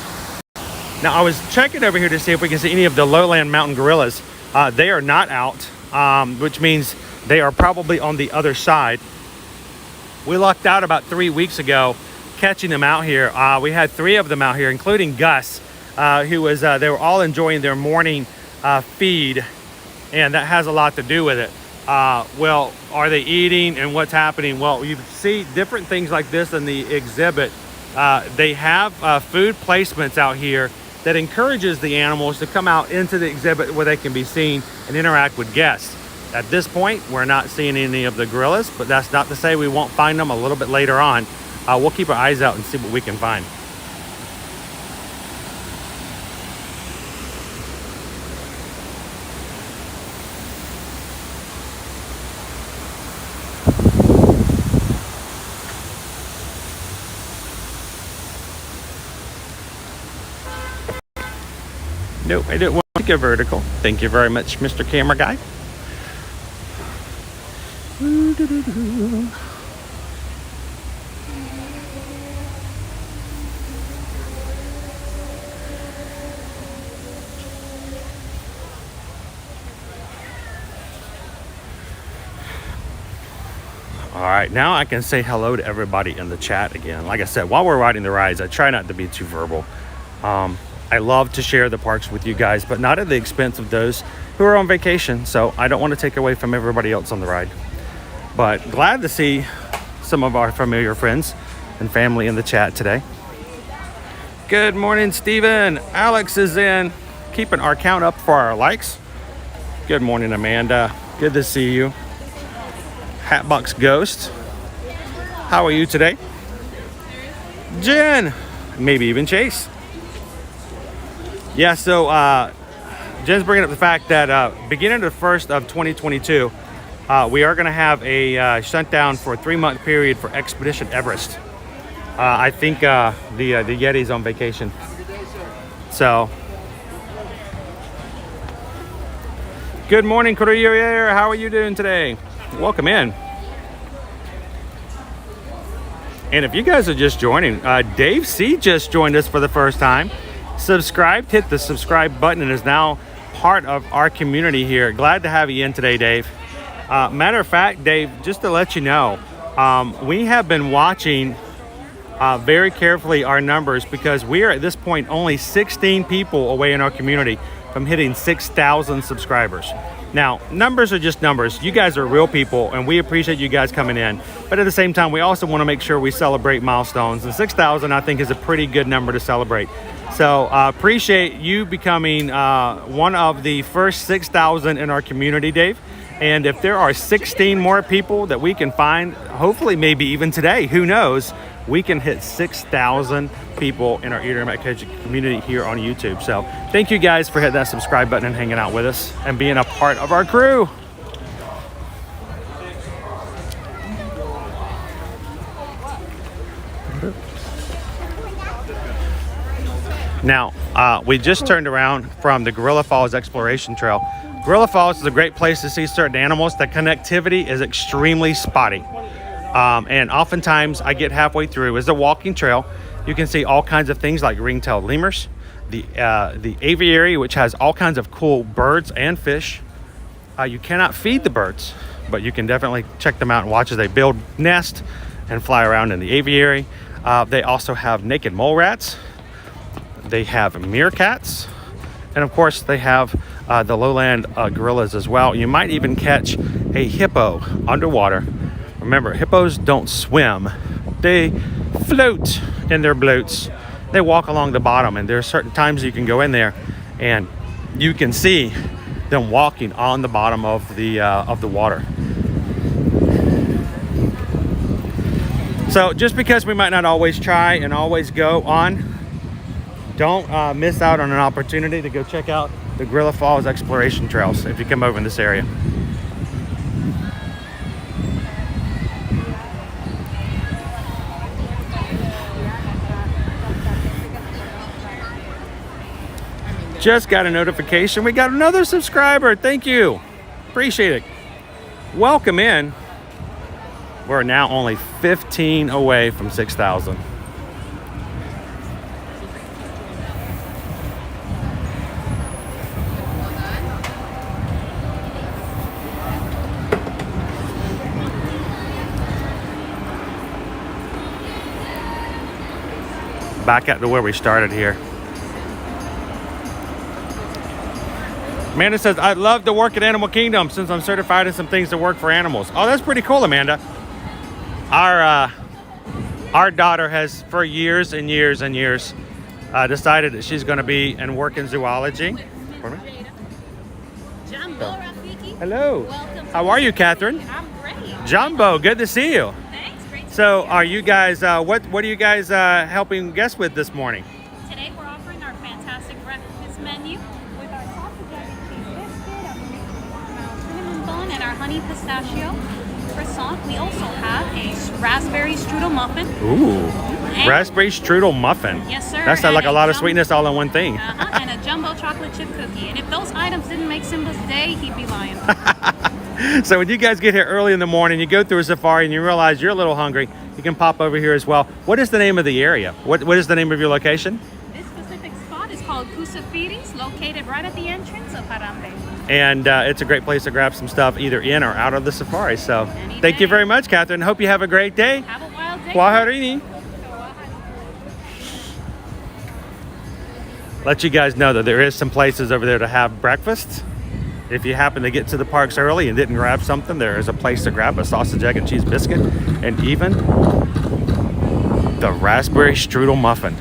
[SPEAKER 1] Now, I was checking over here to see if we can see any of the lowland mountain gorillas. They are not out, which means they are probably on the other side. We lucked out about 3 weeks ago catching them out here. We had 3 of them out here, including Gus, who was, they were all enjoying their morning feed, and that has a lot to do with it. Well, are they eating and what's happening? Well, you see different things like this in the exhibit. They have food placements out here that encourages the animals to come out into the exhibit where they can be seen and interact with guests. At this point, we're not seeing any of the gorillas, but that's not to say we won't find them a little bit later on. We'll keep our eyes out and see what we can find. Nope, I didn't want to go vertical. Thank you very much, Mr. Camera Guy. All right, now I can say hello to everybody in the chat again. Like I said, while we're riding the rides, I try not to be too verbal. I love to share the parks with you guys, but not at the expense of those who are on vacation. So I don't want to take away from everybody else on the ride. But glad to see some of our familiar friends and family in the chat today. Good morning, Steven. Alex is in, keeping our count up for our likes. Good morning, Amanda. Good to see you. Hatbox Ghost, how are you today? Jen, maybe even Chase. Yeah, so Jen's bringing up the fact that beginning of the 1st of 2022, we are going to have a shutdown for a 3-month period for Expedition Everest. I think the Yeti's on vacation. So, good morning, Courier. How are you doing today? Welcome in. And if you guys are just joining, Dave C just joined us for the first time. Subscribed, hit the subscribe button, and is now part of our community here. Glad to have you in today, Dave. Matter of fact, Dave, just to let you know, we have been watching very carefully our numbers, because we are at this point only 16 people away in our community from hitting 6,000 subscribers. Now, numbers are just numbers. You guys are real people, and we appreciate you guys coming in. But at the same time, we also want to make sure we celebrate milestones. And 6,000, I think, is a pretty good number to celebrate. So appreciate you becoming one of the first 6,000 in our community, Dave. And if there are 16 more people that we can find, hopefully maybe even today, who knows, we can hit 6,000 people in our Eater community here on YouTube. So thank you guys for hitting that subscribe button and hanging out with us and being a part of our crew. Now, we just turned around from the Gorilla Falls Exploration Trail. Gorilla Falls is a great place to see certain animals. The connectivity is extremely spotty. And oftentimes I get halfway through. It's a walking trail. You can see all kinds of things like ring-tailed lemurs, the aviary, which has all kinds of cool birds and fish. You cannot feed the birds, but you can definitely check them out and watch as they build nests and fly around in the aviary. They also have naked mole rats. They have meerkats. And of course, they have the lowland gorillas as well. You might even catch a hippo underwater. Remember, hippos don't swim. They float in their bloats. They walk along the bottom, and there are certain times you can go in there and you can see them walking on the bottom of the water. So just because we might not always try and always go on, don't miss out on an opportunity to go check out the Gorilla Falls Exploration Trails if you come over in this area. Just got a notification. We got another subscriber. Thank you. Appreciate it. Welcome in. We're now only 15 away from 6,000. Back at where we started here. Amanda says, I'd love to work at Animal Kingdom since I'm certified in some things to work for animals. Oh, that's pretty cool, Amanda. Our daughter has, for years and years and years, decided that she's going to be and work in zoology. Hello.
[SPEAKER 3] Welcome.
[SPEAKER 1] How are you, Kathryn?
[SPEAKER 3] I'm great.
[SPEAKER 1] Jumbo, good to see you.
[SPEAKER 3] Thanks. Great to
[SPEAKER 1] So,
[SPEAKER 3] see you.
[SPEAKER 1] are you guys? What are you guys helping guests with this morning?
[SPEAKER 3] Today we're offering our fantastic breakfast menu with our sausage and cheese biscuit, our cinnamon bun, and our honey pistachio croissant. We also have a raspberry strudel muffin.
[SPEAKER 1] Ooh,
[SPEAKER 3] And-
[SPEAKER 1] raspberry strudel muffin.
[SPEAKER 3] Yes, sir.
[SPEAKER 1] That's like
[SPEAKER 3] And
[SPEAKER 1] a lot of
[SPEAKER 3] jumbo-
[SPEAKER 1] sweetness all in one thing.
[SPEAKER 3] And a jumbo chocolate chip cookie. And if those items didn't make Simba's day, he'd be lying.
[SPEAKER 1] So when you guys get here early in the morning, you go through a safari and you realize you're a little hungry, you can pop over here as well. What is the name of the area? What is the name of your location?
[SPEAKER 3] This specific spot is called Kusafiris, located right at the entrance of Harambe.
[SPEAKER 1] And it's a great place to grab some stuff either in or out of the safari. So thank you very much, Kathryn. Hope you have a great day.
[SPEAKER 3] Have a wild day.
[SPEAKER 1] Kwaherini. Let you guys know that there is some places over there to have breakfast. If you happen to get to the parks early and didn't grab something, there is a place to grab a sausage, egg, and cheese biscuit, and even the raspberry strudel muffin.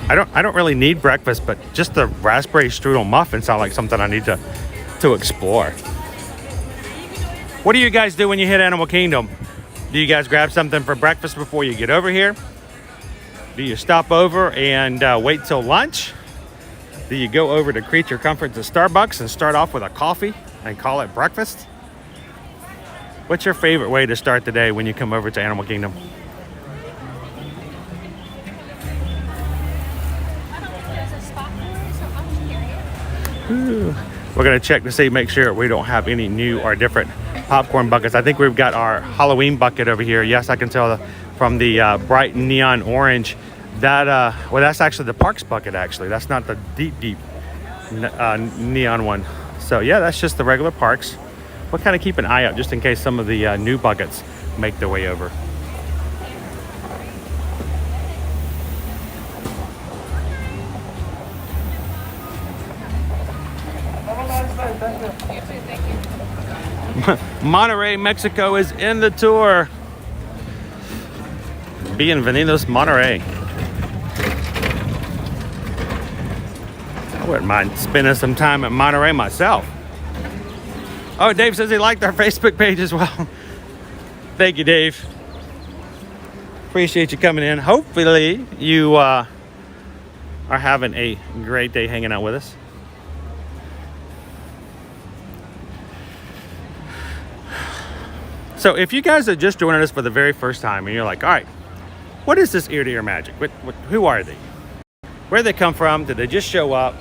[SPEAKER 1] I don't really need breakfast, but just the raspberry strudel muffin sounds like something I need to explore. What do you guys do when you hit Animal Kingdom? Do you guys grab something for breakfast before you get over here? Do you stop over and wait till lunch? Do you go over to Creature Comforts at Starbucks and start off with a coffee and call it breakfast? What's your favorite way to start the day when you come over to Animal Kingdom? Ooh. We're gonna check to see, make sure we don't have any new or different popcorn buckets. I think we've got our Halloween bucket over here. Yes, I can tell from the bright neon orange that, well, that's actually the Parks bucket actually. That's not the deep neon one. So yeah, that's just the regular Parks. We'll kind of keep an eye out just in case some of the new buckets make their way over. Monterey, Mexico is in the tour. Bienvenidos, Monterey. I wouldn't mind spending some time at Monterey myself. Oh, Dave says he liked our Facebook page as well. Thank you, Dave. Appreciate you coming in. Hopefully you are having a great day hanging out with us. So if you guys are just joining us for the very first time and you're like, all right, what is this ear-to-ear magic? Who are they? Where'd they come from? Did they just show up?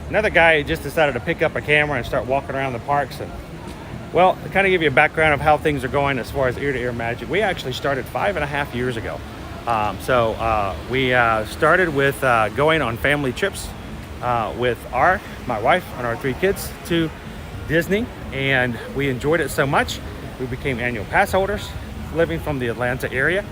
[SPEAKER 1] Another guy just decided to pick up a camera and start walking around the parks. And well, to kind of give you a background of how things are going as far as ear-to-ear magic, we actually started 5.5 years ago. We started with going on family trips with my wife and our 3 kids to Disney, and we enjoyed it so much we became annual pass holders. Living from the Atlanta area,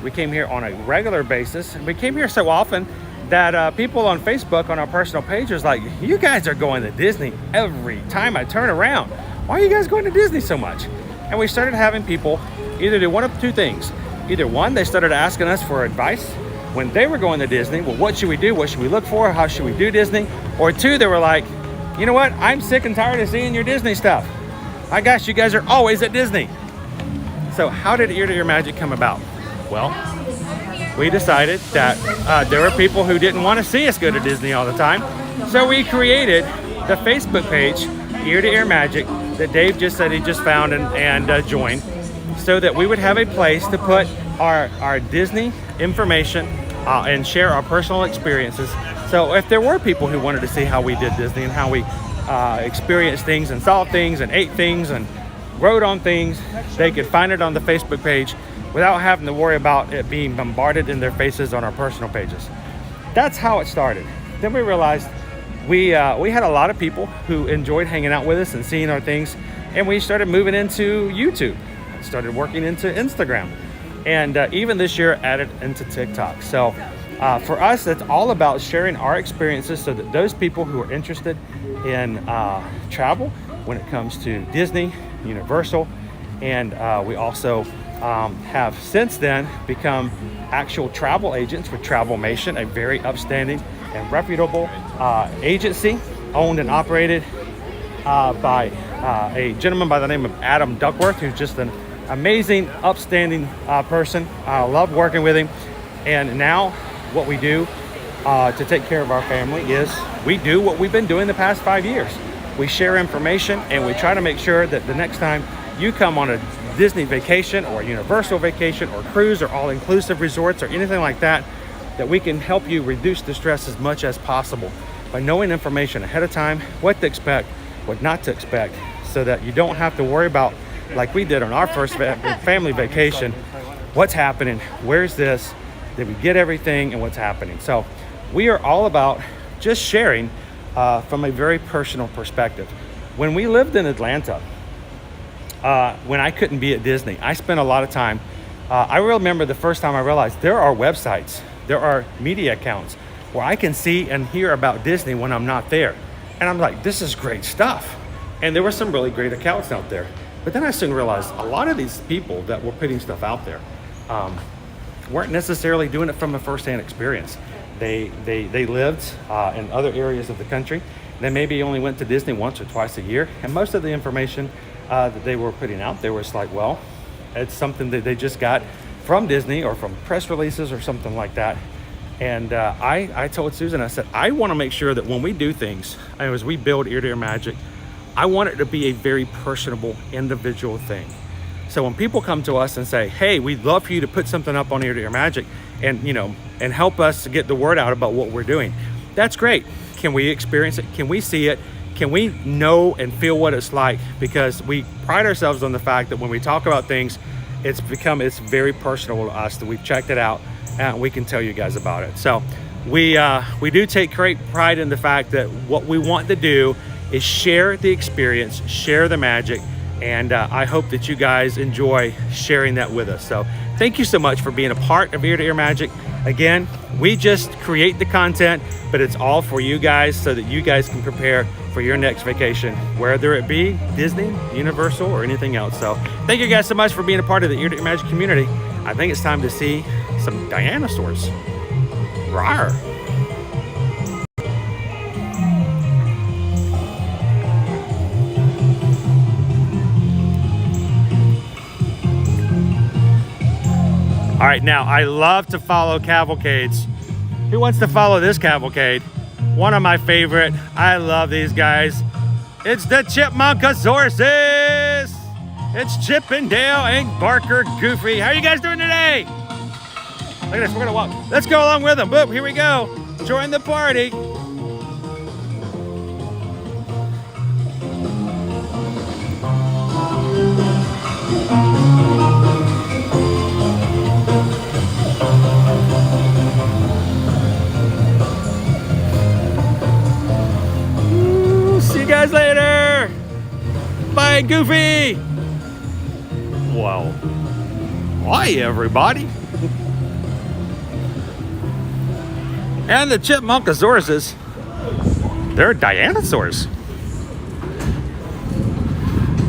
[SPEAKER 1] we came here on a regular basis, and we came here so often that people on Facebook on our personal pages like, you guys are going to Disney every time I turn around. Why are you guys going to Disney so much? And we started having people either do one of 2 things. Either one, they started asking us for advice when they were going to Disney. Well, what should we do? What should we look for? How should we do Disney? Or 2, they were like, you know what? I'm sick and tired of seeing your Disney stuff. My gosh, you guys are always at Disney. So how did ear-to-ear magic come about? Well, we decided that there were people who didn't want to see us go to Disney all the time. So we created the Facebook page, Ear-to-Ear Magic, that Dave just said he just found and joined, so that we would have a place to put our Disney information and share our personal experiences. So if there were people who wanted to see how we did Disney and how we experienced things and saw things and ate things and rode on things, they could find it on the Facebook page without having to worry about it being bombarded in their faces on our personal pages. That's how it started. Then we realized we had a lot of people who enjoyed hanging out with us and seeing our things, and we started moving into YouTube, started working into Instagram, and even this year added into TikTok. So for us, it's all about sharing our experiences so that those people who are interested in travel when it comes to Disney, Universal, and we also have since then become actual travel agents with Travelmation, a very upstanding and reputable agency owned and operated by a gentleman by the name of Adam Duckworth, who's just an amazing, upstanding person. I love working with him. And now what we do to take care of our family is we do what we've been doing the past 5 years. We share information, and we try to make sure that the next time you come on a Disney vacation or a Universal vacation or cruise or all-inclusive resorts or anything like that, that we can help you reduce the stress as much as possible by knowing information ahead of time, what to expect, what not to expect, so that you don't have to worry about, like we did on our first family vacation, what's happening, where's this, did we get everything, and what's happening. So we are all about just sharing from a very personal perspective. When we lived in Atlanta, when I couldn't be at Disney, I spent a lot of time. I remember the first time I realized there are websites, there are media accounts where I can see and hear about Disney when I'm not there. And I'm like, this is great stuff. And there were some really great accounts out there. But then I soon realized a lot of these people that were putting stuff out there weren't necessarily doing it from a firsthand experience. They lived in other areas of the country. They maybe only went to Disney once or twice a year. And most of the information that they were putting out there was like, well, it's something that they just got from Disney or from press releases or something like that. And I told Susan, I said, I want to make sure that when we do things, as we build Ear-to-Ear Magic, I want it to be a very personable, individual thing. So when people come to us and say, hey, we'd love for you to put something up on Ear-to-Ear Magic and, and help us get the word out about what we're doing, that's great. Can we experience it? Can we see it? Can we know and feel what it's like? Because we pride ourselves on the fact that when we talk about things, it's very personal to us, that we've checked it out and we can tell you guys about it. So we do take great pride in the fact that what we want to do is share the experience, share the magic, and I hope that you guys enjoy sharing that with us. So thank you so much for being a part of Ear-to-Ear Magic. Again, we just create the content, but it's all for you guys so that you guys can prepare for your next vacation, whether it be Disney, Universal, or anything else. So thank you guys so much for being a part of the Ear-to-Ear Magic community. I think it's time to see some dinosaurs. Rawr. All right, now I love to follow cavalcades. Who wants to follow this cavalcade? One of my favorite. I love these guys. It's the Chipmunkasauruses. It's Chip and Dale and Barker Goofy. How are you guys doing today? Look at this, we're gonna walk. Let's go along with them. Boop, here we go. Join the party. See you guys later. Bye, Goofy. Wow. Hi, everybody. And the chipmunkosauruses, they're dinosaurs.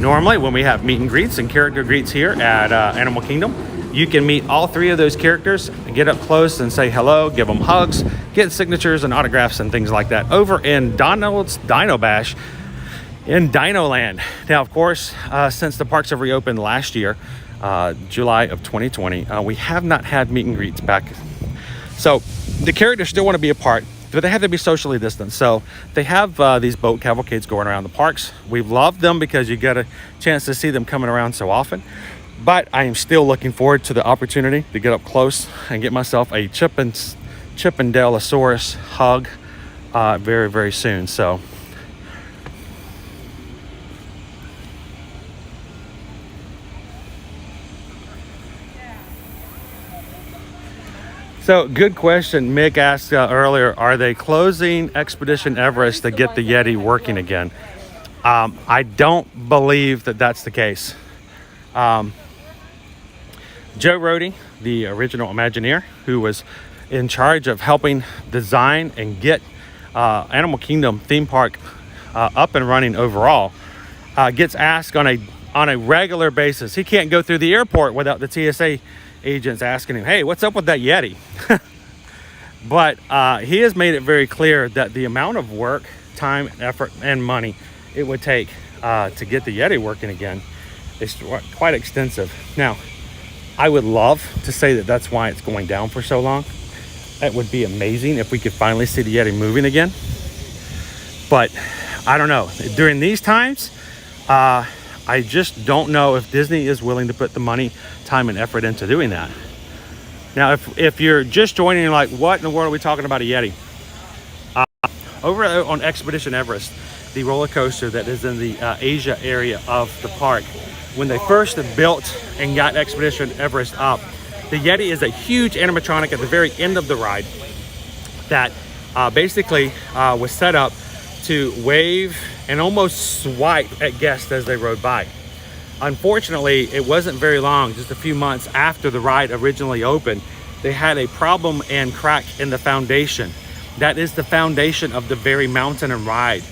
[SPEAKER 1] Normally, when we have meet and greets and character greets here at Animal Kingdom, you can meet all three of those characters, get up close and say hello, give them hugs, get signatures and autographs and things like that over in Donald's Dino Bash in Dino Land. Now, of course, since the parks have reopened last year, July of 2020, we have not had meet and greets back. So the characters still want to be a part, but they have to be socially distanced. So they have these boat cavalcades going around the parks. We've loved them because you get a chance to see them coming around so often. But I am still looking forward to the opportunity to get up close and get myself a Chippendaleosaurus hug very, very soon. So good question. Mick asked earlier, are they closing Expedition Everest to get the Yeti working again? I don't believe that that's the case. Joe Rohde, the original Imagineer, who was in charge of helping design and get Animal Kingdom theme park up and running overall, gets asked on a regular basis. He can't go through the airport without the TSA agents asking him, hey, what's up with that Yeti? But he has made it very clear that the amount of work, time, effort, and money it would take to get the Yeti working again is quite extensive. Now, I would love to say that that's why it's going down for so long. It would be amazing if we could finally see the Yeti moving again. But I don't know. During these times, I just don't know if Disney is willing to put the money, time, and effort into doing that. Now, if you're just joining, you're like, what in the world are we talking about a Yeti? Over on Expedition Everest, the roller coaster that is in the Asia area of the park, when they first built and got Expedition Everest up, the Yeti is a huge animatronic at the very end of the ride that basically was set up to wave and almost swipe at guests as they rode by. Unfortunately, it wasn't very long, just a few months after the ride originally opened, they had a problem and crack in the foundation. That is the foundation of the very mountain and ride.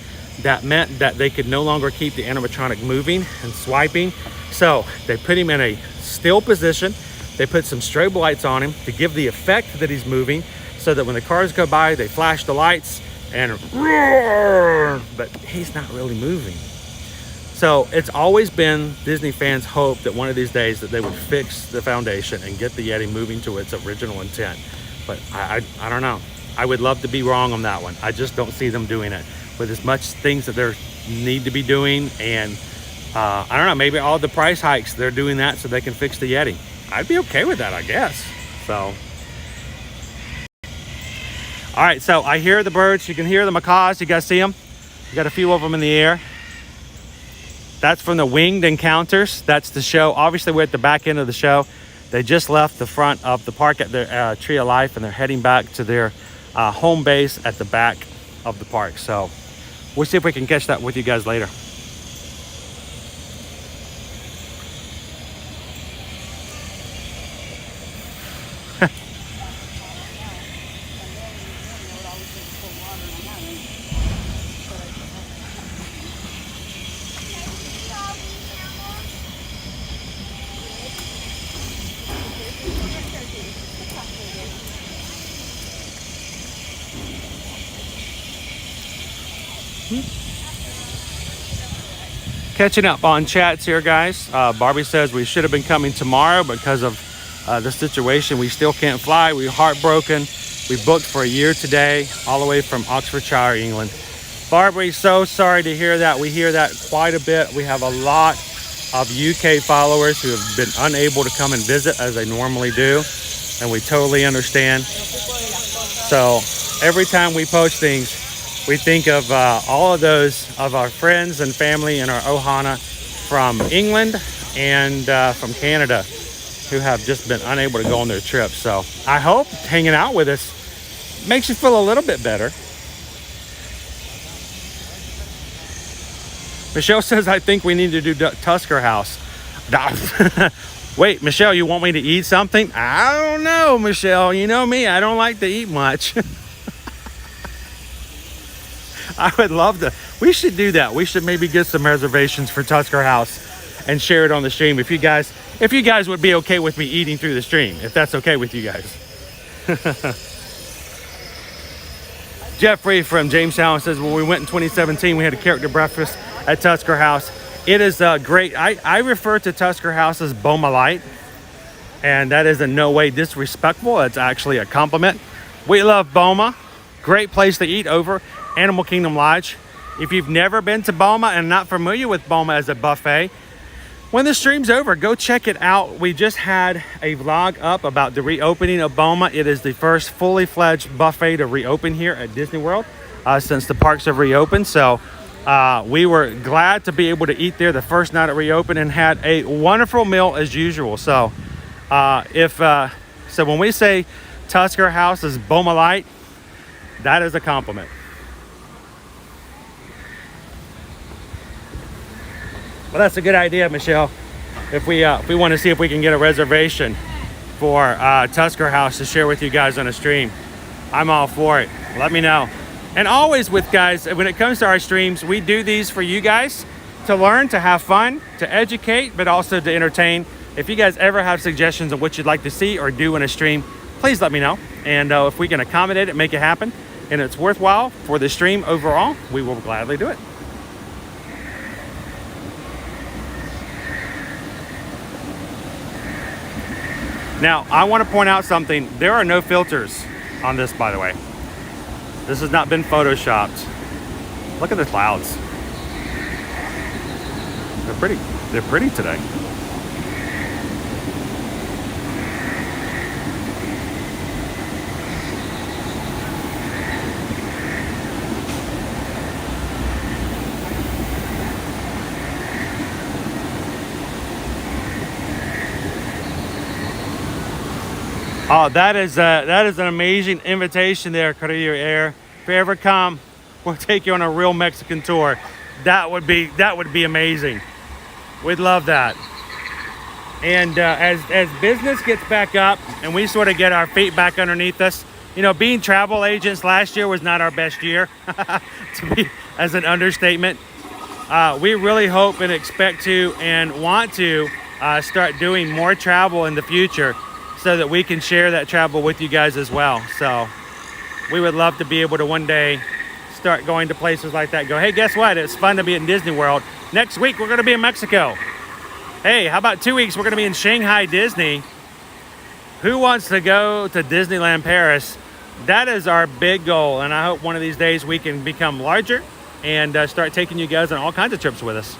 [SPEAKER 1] That meant that they could no longer keep the animatronic moving and swiping. So they put him in a still position. They put some strobe lights on him to give the effect that he's moving, so that when the cars go by, they flash the lights and roar, but he's not really moving. So it's always been Disney fans' hope that one of these days that they would fix the foundation and get the Yeti moving to its original intent. But I don't know. I would love to be wrong on that one. I just don't see them doing it with as much things that they need to be doing. And I don't know, maybe all the price hikes, they're doing that so they can fix the Yeti. I'd be okay with that, I guess. So, all right, so I hear the birds. You can hear the macaws. You guys see them? You got a few of them in the air. That's from the Winged Encounters. That's the show. Obviously, we're at the back end of the show. They just left the front of the park at their Tree of Life, and they're heading back to their home base at the back of the park. So we'll see if we can catch that with you guys later. Catching up on chats here, guys. Barbie says we should have been coming tomorrow because of the situation. We still can't fly. We're heartbroken. We booked for a year today, all the way from Oxfordshire, England. Barbie, so sorry to hear that. We hear that quite a bit. We have a lot of UK followers who have been unable to come and visit as they normally do, and we totally understand. So every time we post things, we think of all of those of our friends and family and our ohana from England and from Canada who have just been unable to go on their trip. So I hope hanging out with us makes you feel a little bit better. Michelle says, I think we need to do Tusker House. Wait, Michelle, you want me to eat something? I don't know, Michelle. You know me, I don't like to eat much. I would love to. We should do that. We should maybe get some reservations for Tusker House and share it on the stream. If you guys would be okay with me eating through the stream, if that's okay with you guys. Jeffrey from Jamestown says, when we went in 2017, we had a character breakfast at Tusker House. It is great. I refer to Tusker House as Boma Light, and that is in no way disrespectful. It's actually a compliment. We love Boma. Great place to eat over Animal Kingdom Lodge. If you've never been to Boma and not familiar with Boma as a buffet, when the stream's over, go check it out. We just had a vlog up about the reopening of Boma. It is the first fully fledged buffet to reopen here at Disney World since the parks have reopened. So we were glad to be able to eat there the first night it reopened and had a wonderful meal as usual. So so when we say Tusker House is Boma Light, that is a compliment. Well, that's a good idea, Michelle. If we want to see if we can get a reservation for Tusker House to share with you guys on a stream, I'm all for it. Let me know. And always with guys, when it comes to our streams, we do these for you guys to learn, to have fun, to educate, but also to entertain. If you guys ever have suggestions of what you'd like to see or do in a stream, please let me know. And if we can accommodate it, make it happen, and it's worthwhile for the stream overall, we will gladly do it. Now, I want to point out something. There are no filters on this, by the way. This has not been photoshopped. Look at the clouds. They're pretty. They're pretty today. Oh, that is an amazing invitation there, Courier Air. If you ever come, we'll take you on a real Mexican tour. That would be amazing. We'd love that. And as business gets back up and we sort of get our feet back underneath us, you know, being travel agents last year was not our best year, to be as an understatement. We really hope and expect to and want to start doing more travel in the future, so that we can share that travel with you guys as well. So we would love to be able to one day start going to places like that. Go, hey, guess what? It's fun to be in Disney World. Next week, we're going to be in Mexico. Hey, how about 2 weeks? We're going to be in Shanghai Disney. Who wants to go to Disneyland Paris? That is our big goal. And I hope one of these days we can become larger and start taking you guys on all kinds of trips with us.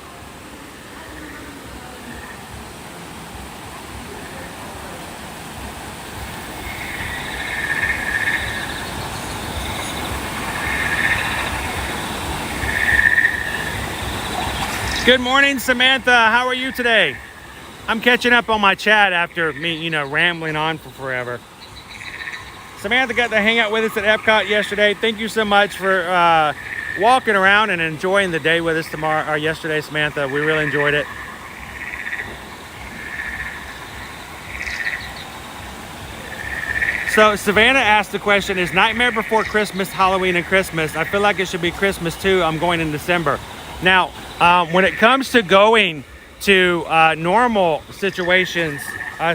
[SPEAKER 1] Good morning, Samantha. How are you today? I'm catching up on my chat after me, rambling on for forever. Samantha got to hang out with us at Epcot yesterday. Thank you so much for walking around and enjoying the day with us yesterday, Samantha. We really enjoyed it. So Savannah asked the question, is Nightmare Before Christmas, Halloween, and Christmas? I feel like it should be Christmas too. I'm going in December. Now, when it comes to going to normal situations,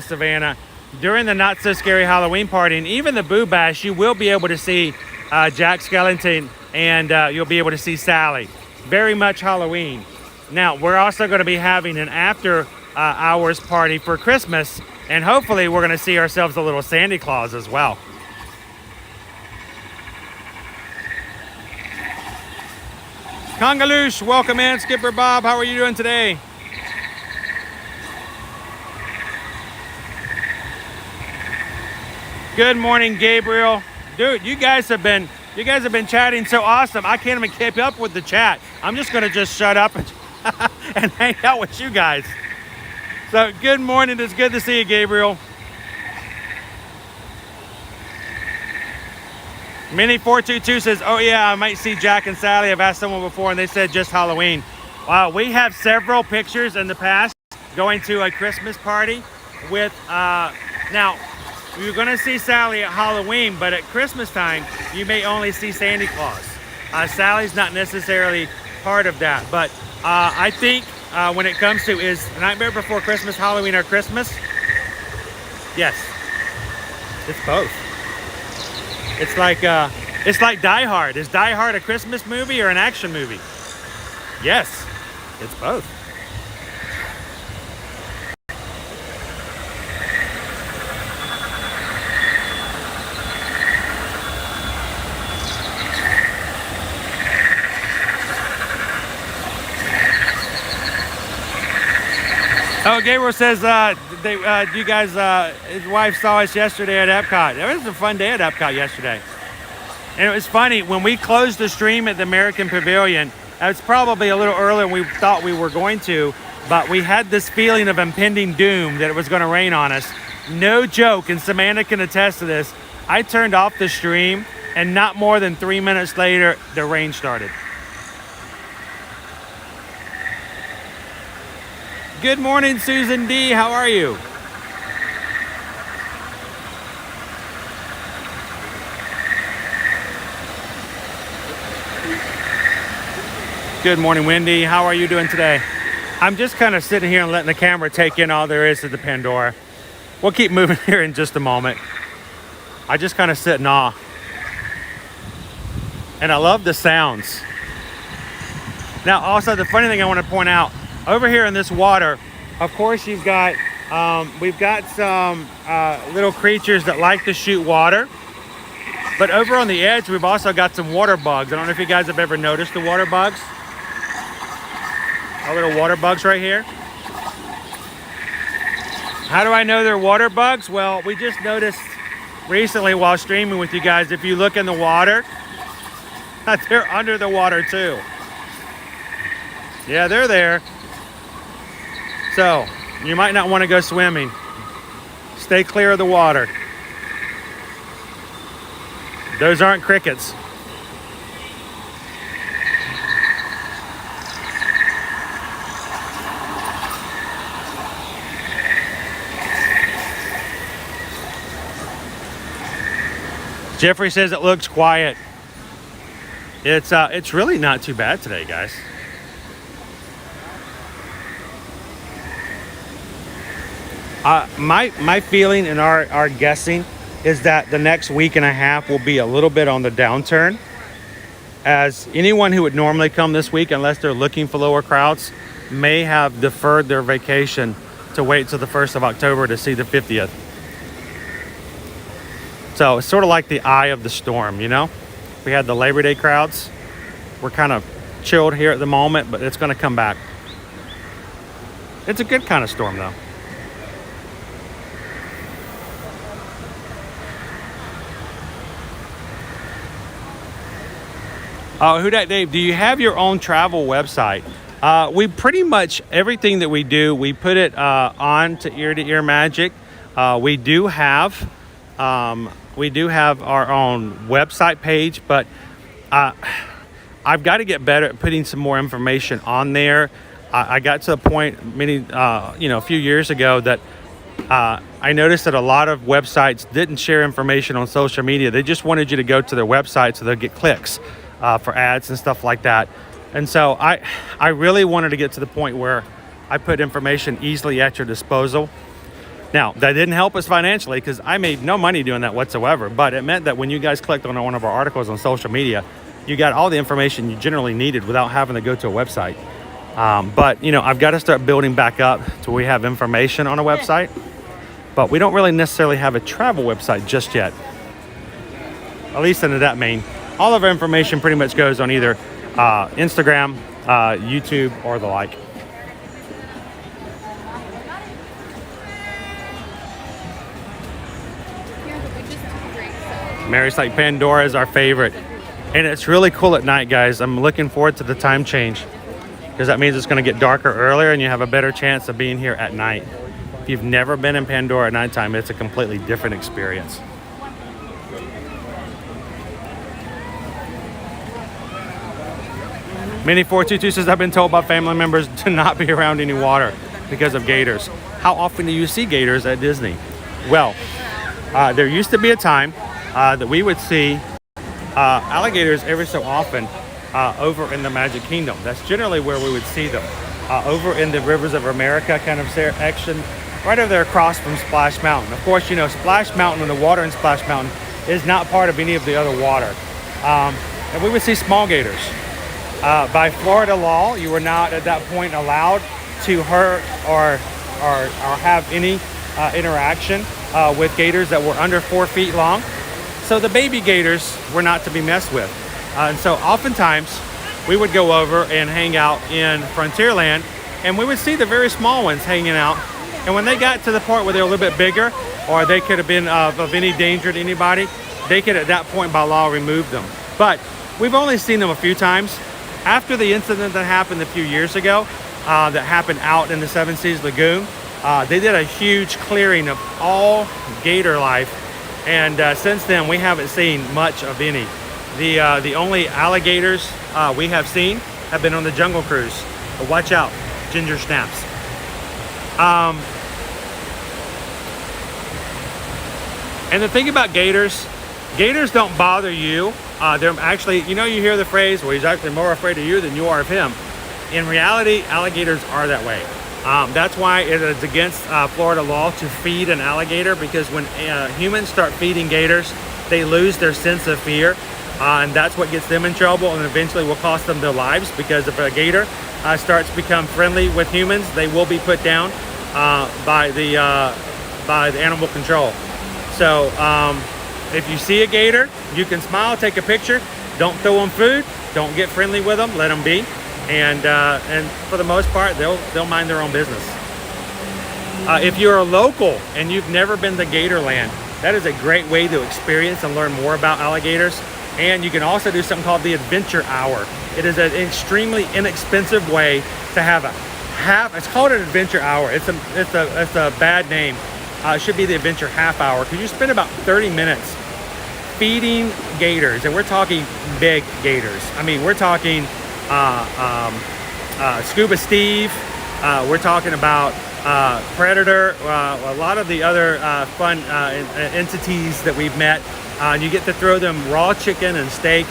[SPEAKER 1] Savannah, during the Not So Scary Halloween party and even the Boo Bash, you will be able to see Jack Skellington and you'll be able to see Sally. Very much Halloween. Now, we're also going to be having an after hours party for Christmas, and hopefully we're going to see ourselves a little Santa Claus as well. Congaloosh, welcome in. Skipper Bob, how are you doing today? Good morning, Gabriel. Dude, you guys have been chatting so awesome. I can't even keep up with the chat. I'm just gonna just shut up and, and hang out with you guys. So good morning. It's good to see you, Gabriel. Mini422 says, oh yeah, I might see Jack and Sally. I've asked someone before and they said just Halloween. Wow, we have several pictures in the past going to a Christmas party with, now, you're gonna see Sally at Halloween, but at Christmas time, you may only see Santa Claus. Sally's not necessarily part of that, but I think when it comes to is Nightmare Before Christmas, Halloween, or Christmas, yes, it's both. It's like Die Hard. Is Die Hard a Christmas movie or an action movie? Yes, it's both. Oh, Gabriel says, you guys, his wife saw us yesterday at Epcot. It was a fun day at Epcot yesterday. And it was funny, when we closed the stream at the American Pavilion, it was probably a little earlier than we thought we were going to, but we had this feeling of impending doom that it was going to rain on us. No joke, and Samantha can attest to this. I turned off the stream, and not more than 3 minutes later, the rain started. Good morning, Susan D. How are you? Good morning, Wendy. How are you doing today? I'm just kind of sitting here and letting the camera take in all there is to the Pandora. We'll keep moving here in just a moment. I just kind of sit in awe. And I love the sounds. Now, also, the funny thing I want to point out, over here in this water, of course, you've got, we've got some little creatures that like to shoot water. But over on the edge, we've also got some water bugs. I don't know if you guys have ever noticed the water bugs. Our little water bugs right here. How do I know they're water bugs? Well, we just noticed recently while streaming with you guys, if you look in the water, they're under the water too. Yeah, they're there. So, you might not want to go swimming. Stay clear of the water. Those aren't crickets. Jeffrey says it looks quiet. It's really not too bad today, guys. My feeling and our guessing is that the next week and a half will be a little bit on the downturn, as anyone who would normally come this week, unless they're looking for lower crowds, may have deferred their vacation to wait till the 1st of October to see the 50th. So it's sort of like the eye of the storm, you know? We had the Labor Day crowds. We're kind of chilled here at the moment, but it's going to come back. It's a good kind of storm, though. Oh, Who Dat Dave, do you have your own travel website? We pretty much, everything that we do, we put it on to Ear Magic. We do have our own website page, but I've got to get better at putting some more information on there. I got to a point a few years ago that I noticed that a lot of websites didn't share information on social media. They just wanted you to go to their website so they'll get clicks for ads and stuff like that. And so I really wanted to get to the point where I put information easily at your disposal. Now, that didn't help us financially because I made no money doing that whatsoever, but it meant that when you guys clicked on one of our articles on social media, you got all the information you generally needed without having to go to a website. But, I've got to start building back up to where we have information on a website, but we don't really necessarily have a travel website just yet, at least into that main. All of our information pretty much goes on either Instagram, YouTube, or the like. Mary's like Pandora is our favorite. And it's really cool at night, guys. I'm looking forward to the time change because that means it's going to get darker earlier and you have a better chance of being here at night. If you've never been in Pandora at nighttime, it's a completely different experience. Many 422 says, I've been told by family members to not be around any water because of gators. How often do you see gators at Disney? Well, there used to be a time that we would see alligators every so often over in the Magic Kingdom. That's generally where we would see them. Over in the Rivers of America kind of section, right over there across from Splash Mountain. Of course, you know, Splash Mountain and the water in Splash Mountain is not part of any of the other water. And we would see small gators. By Florida law, you were not at that point allowed to hurt or have any interaction with gators that were under 4 feet long. So the baby gators were not to be messed with. And so oftentimes we would go over and hang out in Frontierland and we would see the very small ones hanging out. And when they got to the point where they were a little bit bigger or they could have been of any danger to anybody, they could at that point by law remove them. But we've only seen them a few times. After the incident that happened a few years ago, that happened out in the Seven Seas Lagoon, they did a huge clearing of all gator life. And since then, we haven't seen much of any. The only alligators we have seen have been on the Jungle Cruise. But watch out, ginger snaps. And the thing about gators don't bother you. They're actually, you know, you hear the phrase, well, he's actually more afraid of you than you are of him. In reality, alligators are that way. That's why it is against Florida law to feed an alligator, because when humans start feeding gators, they lose their sense of fear. And that's what gets them in trouble and eventually will cost them their lives, because if a gator starts to become friendly with humans, they will be put down by the animal control. So if you see a gator, you can smile, take a picture, don't throw them food, don't get friendly with them, let them be. And for the most part, they'll mind their own business. If you're a local and you've never been to Gatorland, that is a great way to experience and learn more about alligators. And you can also do something called the Adventure Hour. It is an extremely inexpensive way to have it's called an Adventure Hour. It's a bad name. It should be the Adventure Half Hour, because you spend about 30 minutes feeding gators, and we're talking big gators. I mean, we're talking Scuba Steve, we're talking about Predator, a lot of the other fun entities that we've met. You get to throw them raw chicken and steak,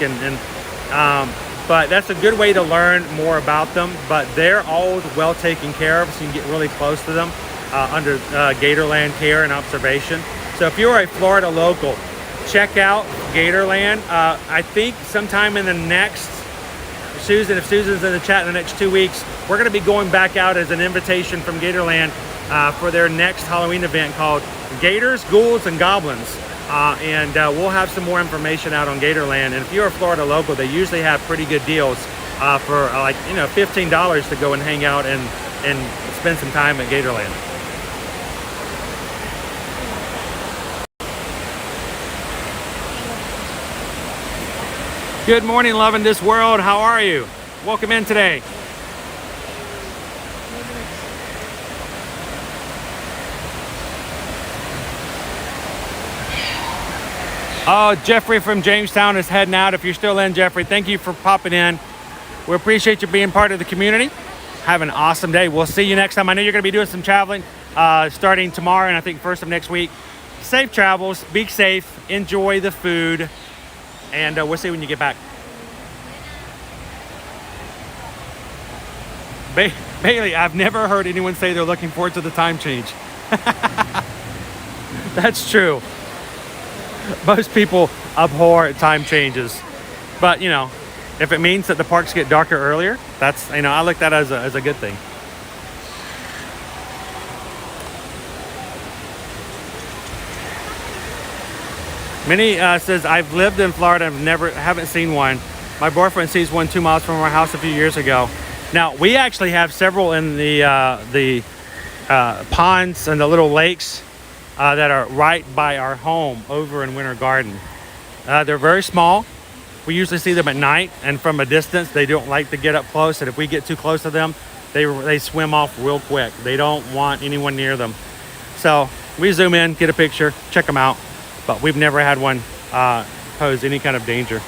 [SPEAKER 1] but that's a good way to learn more about them. But they're always well taken care of, so you can get really close to them under Gatorland care and observation. So if you're a Florida local, check out Gatorland. I think sometime in the next, if Susan's in the chat in the next 2 weeks, we're going to be going back out as an invitation from Gatorland for their next Halloween event called Gators, Ghouls, and Goblins. And we'll have some more information out on Gatorland. And if you're a Florida local, they usually have pretty good deals for like, you know, $15 to go and hang out and spend some time at Gatorland. Good morning, loving this world. How are you? Welcome in today. Oh, Jeffrey from Jamestown is heading out. If you're still in, Jeffrey, thank you for popping in. We appreciate you being part of the community. Have an awesome day. We'll see you next time. I know you're going to be doing some traveling starting tomorrow and I think first of next week. Safe travels. Be safe. Enjoy the food. And we'll see you when you get back. Bailey, I've never heard anyone say they're looking forward to the time change. That's true. Most people abhor time changes. But, you know, if it means that the parks get darker earlier, that's, you know, I look at that as a good thing. Minnie says, I've lived in Florida and haven't seen one. My boyfriend sees one 2 miles from our house a few years ago. Now, we actually have several in the ponds and the little lakes that are right by our home over in Winter Garden. They're very small. We usually see them at night, and from a distance, they don't like to get up close. And if we get too close to them, they swim off real quick. They don't want anyone near them. So we zoom in, get a picture, check them out. But we've never had one pose any kind of danger.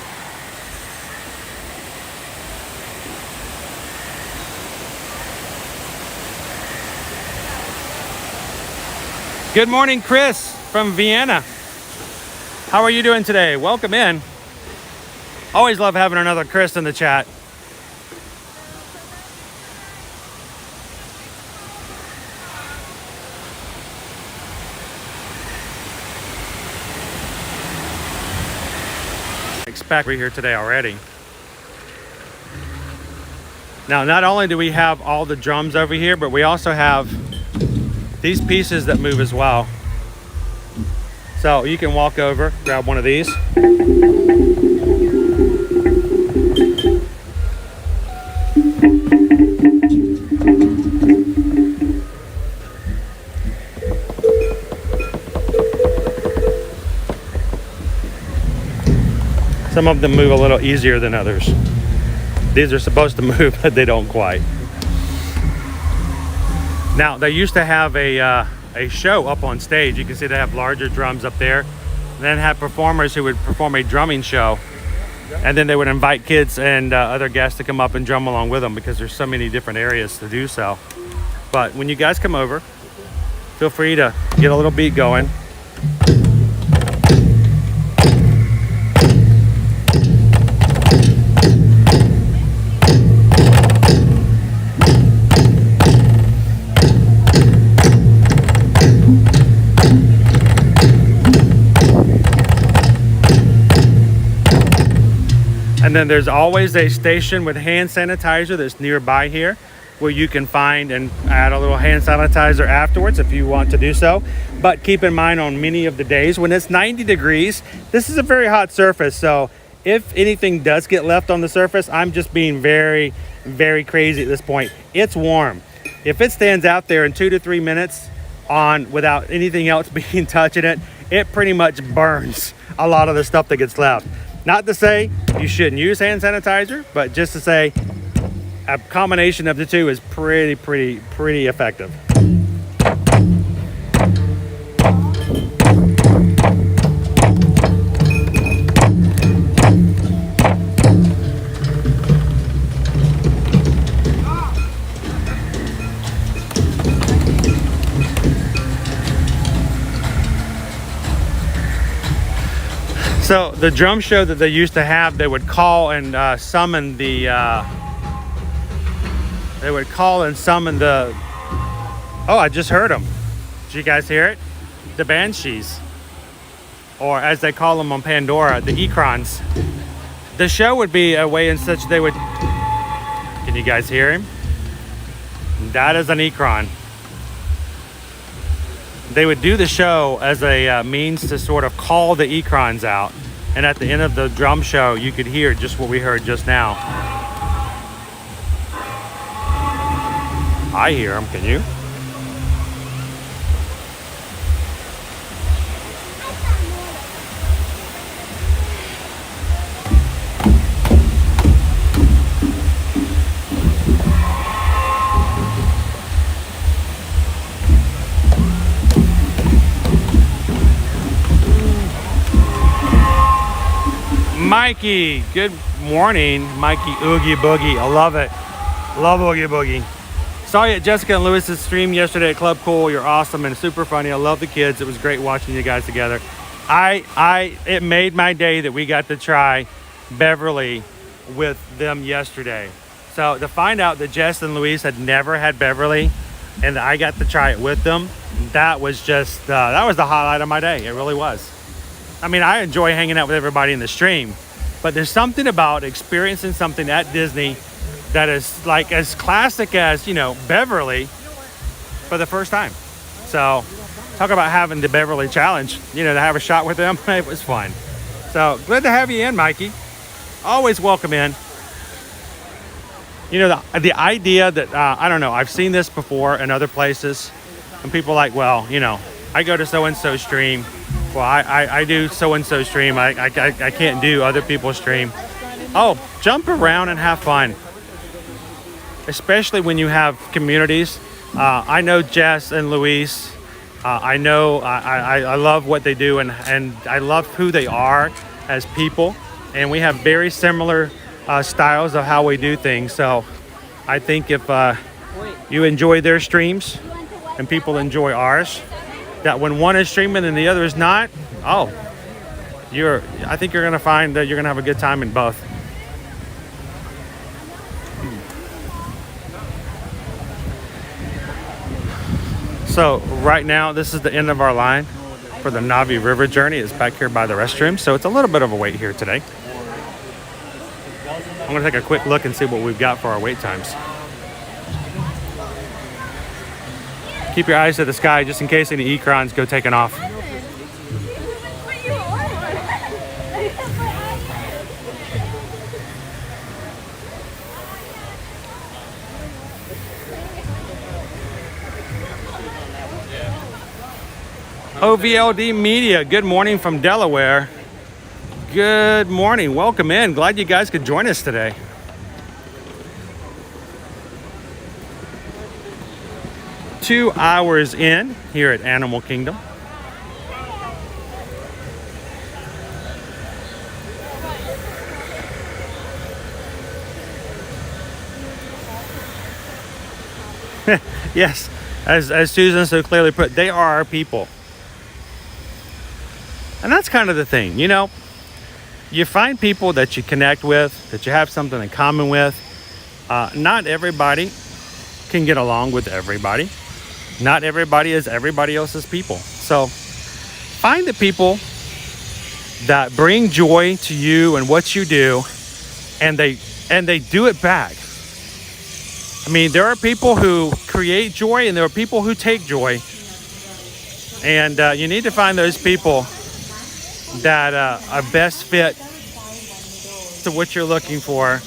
[SPEAKER 1] Good morning, Chris from Vienna. How are you doing today? Welcome in. Always love having another Chris in the chat. Expect we're here today already. Now, not only do we have all the drums over here, but we also have these pieces that move as well. So you can walk over, grab one of these. Some of them move a little easier than others. These are supposed to move, but they don't quite. Now, they used to have a show up on stage. You can see they have larger drums up there. And then have performers who would perform a drumming show. And then they would invite kids and other guests to come up and drum along with them because there's so many different areas to do so. But when you guys come over, feel free to get a little beat going. And then there's always a station with hand sanitizer that's nearby here where you can find and add a little hand sanitizer afterwards if you want to do so. But keep in mind, on many of the days when it's 90 degrees, this is a very hot surface. So if anything does get left on the surface, I'm just being very, very crazy at this point. It's warm. If it stands out there in 2 to 3 minutes on without anything else being touching it, it pretty much burns a lot of the stuff that gets left. Not to say you shouldn't use hand sanitizer, but just to say a combination of the two is pretty effective. So the drum show that they used to have, they would call and summon the. Oh, I just heard them. Did you guys hear it? The banshees, or as they call them on Pandora, the ekrons. The show would be a way in such they would. Can you guys hear him? That is an ekron. They would do the show as a means to sort of call the ekrons out. And at the end of the drum show, you could hear just what we heard just now. I hear them, can you? Mikey, good morning. Mikey Oogie Boogie, I love it. Love Oogie Boogie. Saw you at Jessica and Lewis's stream yesterday at Club Cool. You're awesome and super funny. I love the kids. It was great watching you guys together. It made my day that we got to try Beverly with them yesterday. So to find out that Jess and Louise had never had Beverly and I got to try it with them, that was just, that was the highlight of my day. It really was. I mean, I enjoy hanging out with everybody in the stream, but there's something about experiencing something at Disney that is like as classic as, you know, Beverly for the first time. So talk about having the Beverly challenge, you know, to have a shot with them. It was fun. So glad to have you in, Mikey. Always welcome in. You know, the idea that, I don't know, I've seen this before in other places and people are like, well, you know, I go to so-and-so stream Well, I do so-and-so stream. I can't do other people's stream. Oh, jump around and have fun. Especially when you have communities. I know Jess and Luis. I know I love what they do, and I love who they are as people. And we have very similar styles of how we do things. So I think if you enjoy their streams and people enjoy ours, that when one is streaming and the other is not, I think you're gonna find that you're gonna have a good time in both. So right now, this is the end of our line for the Navi River journey. It's back here by the restroom, so it's a little bit of a wait here today. I'm gonna take a quick look and see what we've got for our wait times. Keep your eyes to the sky just in case any ecrons go taking off. OVLD Media, good morning from Delaware. Good morning, welcome in. Glad you guys could join us today. Two hours in here at Animal Kingdom. Yes, as Susan so clearly put, they are our people. And that's kind of the thing, you know, you find people that you connect with, that you have something in common with. Not everybody can get along with everybody. Not everybody is everybody else's people. So find the people that bring joy to you and what you do, and they do it back. I mean, there are people who create joy and there are people who take joy. And you need to find those people that are best fit to what you're looking for.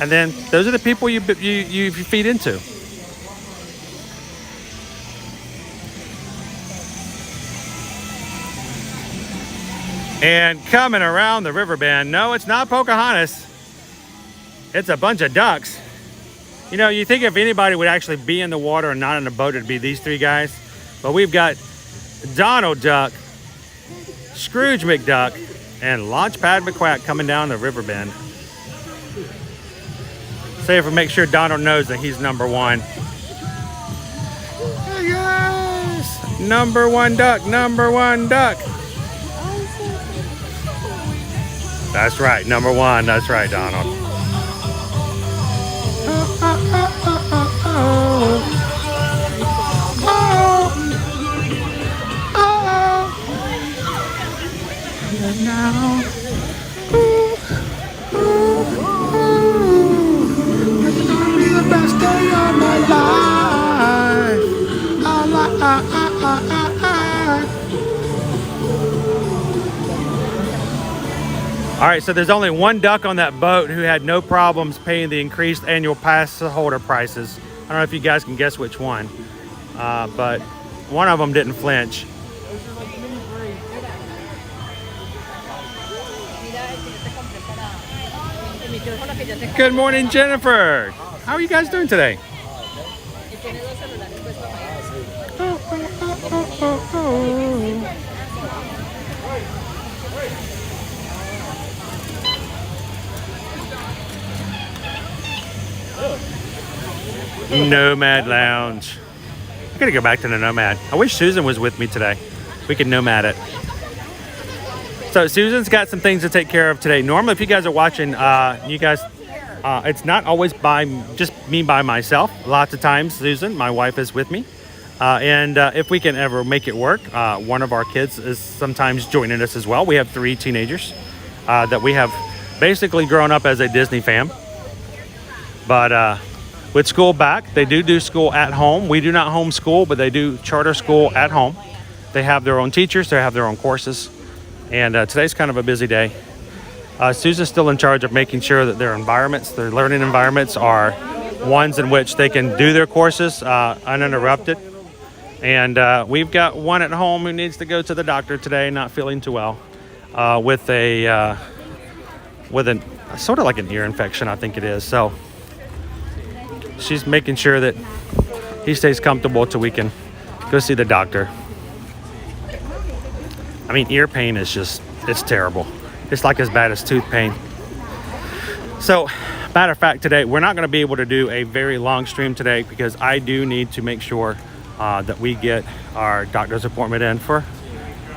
[SPEAKER 1] And then those are the people you feed into. And coming around the river bend, no, it's not Pocahontas. It's a bunch of ducks. You know, you think if anybody would actually be in the water and not in a boat, it'd be these three guys. But we've got Donald Duck, Scrooge McDuck, and Launchpad McQuack coming down the river bend. Say if we make sure Donald knows that he's number one. Hey guys! Number one duck, number one duck. That's right, number one. That's right, Donald. Now, it's gonna be the best day of my life. All right, so there's only one duck on that boat who had no problems paying the increased annual pass holder prices. I don't know if you guys can guess which one, but one of them didn't flinch. Good morning, Jennifer. How are you guys doing today? Nomad Lounge. I gotta go back to the Nomad. I wish Susan was with me today. We could Nomad it. So Susan's got some things to take care of today. Normally, if you guys are watching, you guys, it's not always by just me by myself. Lots of times, Susan, my wife, is with me. And if we can ever make it work, one of our kids is sometimes joining us as well. We have 3 teenagers that we have basically grown up as a Disney fam. But with school back, they do school at home. We do not homeschool, but they do charter school at home. They have their own teachers. They have their own courses. And today's kind of a busy day. Susan's still in charge of making sure that their environments, their learning environments, are ones in which they can do their courses uninterrupted. And we've got one at home who needs to go to the doctor today, not feeling too well, with a sort of like an ear infection, I think it is. So she's making sure that he stays comfortable till we can go see the doctor. I mean, ear pain is just, it's terrible. It's like as bad as tooth pain. So, matter of fact, today we're not going to be able to do a very long stream today because I do need to make sure that we get our doctor's appointment in for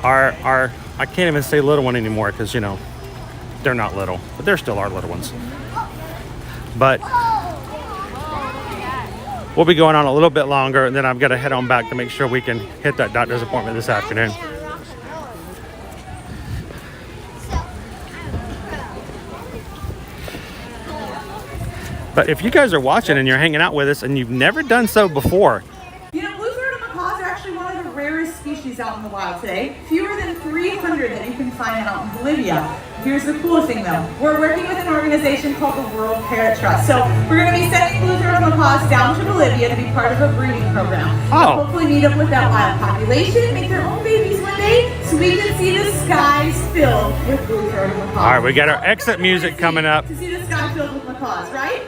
[SPEAKER 1] our I can't even say little one anymore because, you know, they're not little, but they're still our little ones. But we'll be going on a little bit longer, and then I've got to head on back to make sure we can hit that doctor's appointment this afternoon. But if you guys are watching and you're hanging out with us and you've never done so before,
[SPEAKER 7] you know, blue-throated macaws are actually one of the rarest species out in the wild today. Fewer than 300 that you can find out in Bolivia. Here's the cool thing though. We're working with an organization called the World Parrot Trust. So we're going to be sending blue-throated macaws down to Bolivia to be part of a breeding program.
[SPEAKER 1] Oh.
[SPEAKER 7] Hopefully meet up with that wild population, make their own babies one day, so we can see the skies filled with blue-throated macaws.
[SPEAKER 1] all right, we got our exit music coming up.
[SPEAKER 7] To see the sky filled with macaws, right?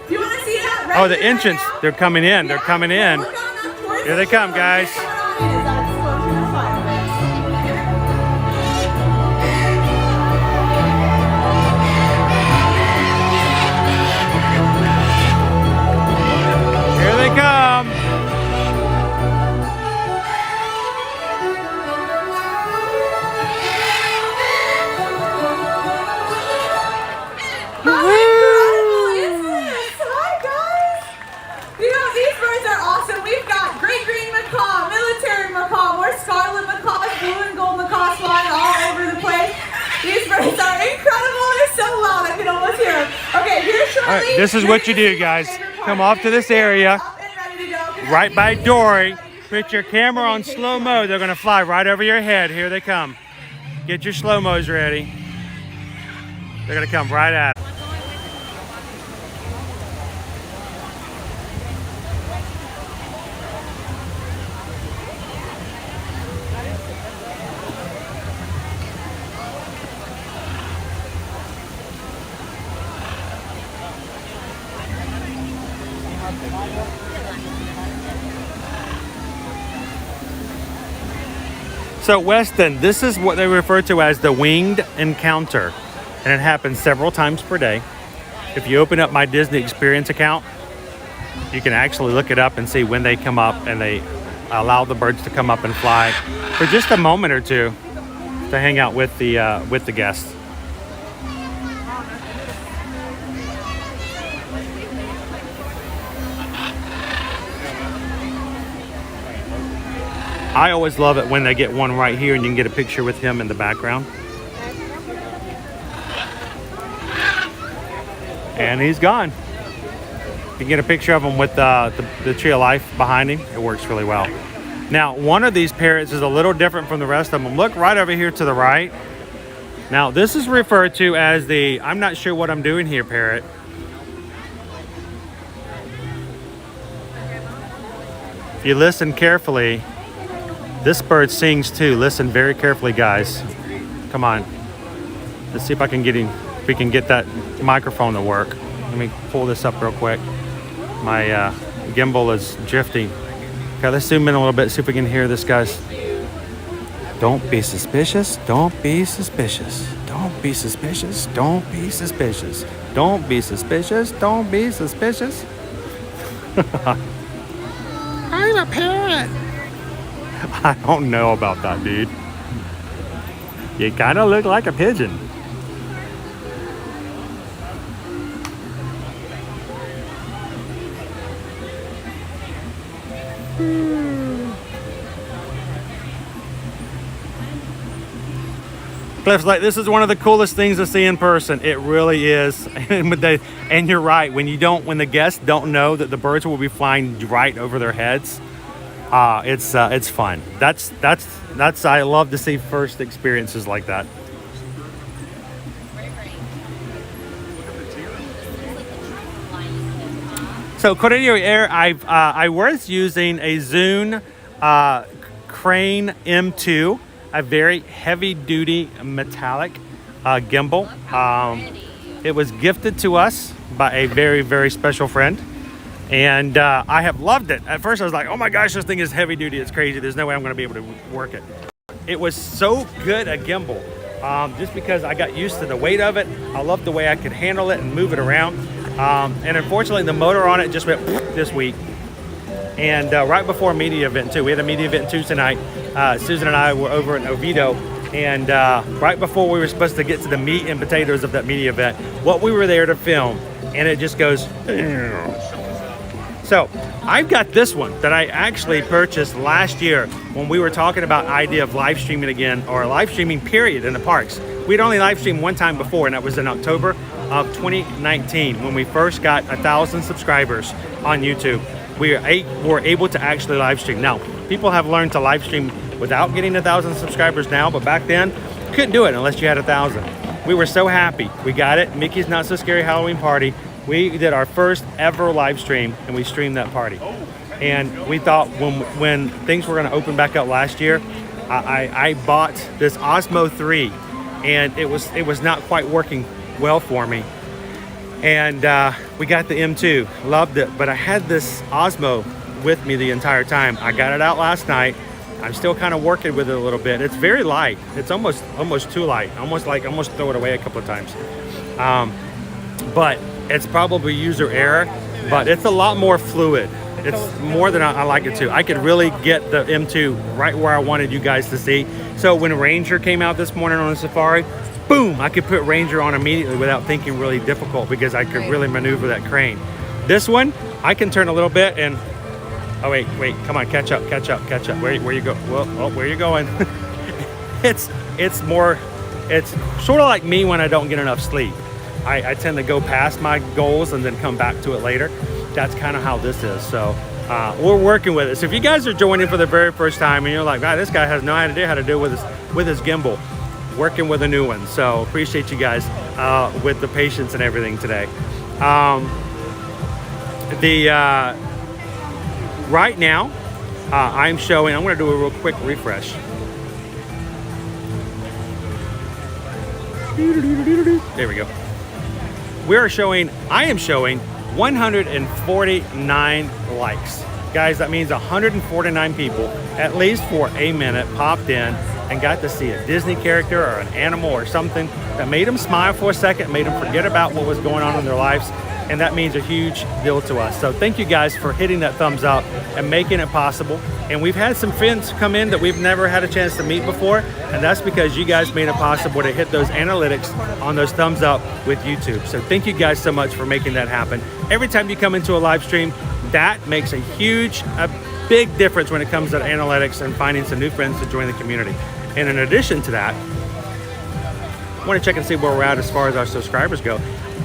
[SPEAKER 7] Do you want to see that?
[SPEAKER 1] Oh, the entrance, they're coming in, they're coming in.
[SPEAKER 7] Look on up towards
[SPEAKER 1] Here they come, guys.
[SPEAKER 7] Coming on in is that explosion of fireworks.
[SPEAKER 1] Here they come.
[SPEAKER 7] How incredible is this? Hi, guys. You know, these birds are awesome. We've got great green macaw, military macaw, more scarlet macaws, blue and gold macaws flying all over the place. These birds are incredible. They're so loud, I can almost hear them. Okay, here's Shirley.
[SPEAKER 1] All right, this is what you do, guys. Come off to this area,
[SPEAKER 7] Up and ready to go.
[SPEAKER 1] right by Dory. Put your camera on slow-mo. They're gonna fly right over your head. Here they come. Get your slow-mos ready. They're gonna come right at us. So Weston, this is what they refer to as the winged encounter, and it happens several times per day. If you open up my Disney Experience account, you can actually look it up and see when they come up, and they allow the birds to come up and fly for just a moment or two to hang out with the guests. I always love it when they get one right here and you can get a picture with him in the background. And he's gone. You can get a picture of him with the tree of life behind him. It works really well. Now, one of these parrots is a little different from the rest of them. Look right over here to the right. Now, this is referred to as the I'm not sure what I'm doing here parrot. If you listen carefully, this bird sings too. Listen very carefully, guys. Come on. Let's see if I can get him. If we can get that microphone to work. Let me pull this up real quick. My gimbal is drifting. Okay, let's zoom in a little bit. See if we can hear this, guys. Don't be suspicious. Don't be suspicious. Don't be suspicious. Don't be suspicious. Don't be suspicious. Don't be suspicious. I'm a parrot. I don't know about that, dude. You kind of look like a pigeon. Cliff's like, this is one of the coolest things to see in person. It really is. And you're right. When the guests don't know that the birds will be flying right over their heads, it's fun. That's I love to see first experiences like that. So Cordelia Air, I was using a Zune Crane M2, a very heavy-duty metallic gimbal. It was gifted to us by a very, very special friend, and I have loved it. At first I was like, oh my gosh, this thing is heavy-duty, it's crazy, there's no way I'm going to be able to work it. It was so good a gimbal, just because I got used to the weight of it. I loved the way I could handle it and move it around, and unfortunately the motor on it just went this week. And right before a media event too, we had a media event too tonight. Susan and I were over in Oviedo, and right before we were supposed to get to the meat and potatoes of that media event, what we were there to film, and it just goes. So I've got this one that I actually purchased last year when we were talking about idea of live streaming again, or live streaming period in the parks. We'd only live streamed one time before, and that was in October of 2019 when we first got 1,000 subscribers on YouTube. We were able to actually live stream. Now, people have learned to live stream without getting 1,000 subscribers now, but back then, you couldn't do it unless you had 1,000. We were so happy. We got it. Mickey's Not So Scary Halloween Party. We did our first ever live stream, and we streamed that party. And we thought when things were going to open back up last year, I bought this Osmo 3, and it was not quite working well for me. And we got the M2, loved it, but I had this Osmo with me the entire time. I got it out last night. I'm still kind of working with it a little bit. It's very light. It's almost too light. Almost throw it away a couple of times. But it's probably user error, but it's a lot more fluid. It's more than I like it to. I could really get the M2 right where I wanted you guys to see. So when Ranger came out this morning on the Safari, boom, I could put Ranger on immediately without thinking really difficult, because I could really maneuver that crane. This one, I can turn a little bit and, oh wait, come on, catch up. Where you go? Well, oh, where you going? It's sort of like me when I don't get enough sleep. I tend to go past my goals and then come back to it later. That's kind of how this is. So we're working with it. So if you guys are joining for the very first time and you're like, wow, this guy has no idea how to do with his gimbal, working with a new one. So appreciate you guys with the patience and everything today. Right now I'm going to do a real quick refresh. There we go. I am showing 149 likes. Guys, that means 149 people, at least for a minute, popped in and got to see a Disney character or an animal or something that made them smile for a second, made them forget about what was going on in their lives, and that means a huge deal to us. So thank you guys for hitting that thumbs up and making it possible. And we've had some friends come in that we've never had a chance to meet before, and that's because you guys made it possible to hit those analytics on those thumbs up with YouTube. So thank you guys so much for making that happen. Every time you come into a live stream, that makes a big difference when it comes to analytics and finding some new friends to join the community. And in addition to that, I want to check and see where we're at as far as our subscribers go.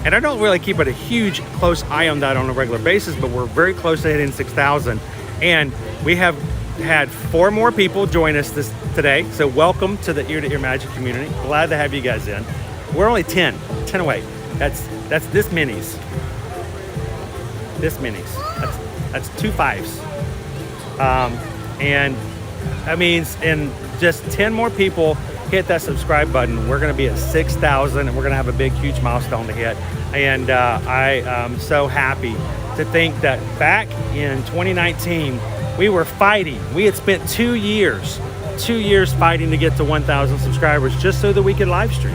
[SPEAKER 1] And I don't really keep a huge close eye on that on a regular basis, but we're very close to hitting 6,000. And we have had 4 more people join us today. So welcome to the Ear to Ear Magic community. Glad to have you guys in. We're only 10 away. That's this minis. That's 2 5s. And that means in just 10 more people hit that subscribe button, we're going to be at 6,000, and we're going to have a big, huge milestone to hit. And I am so happy to think that back in 2019, we were fighting. We had spent 2 years fighting to get to 1,000 subscribers just so that we could live stream.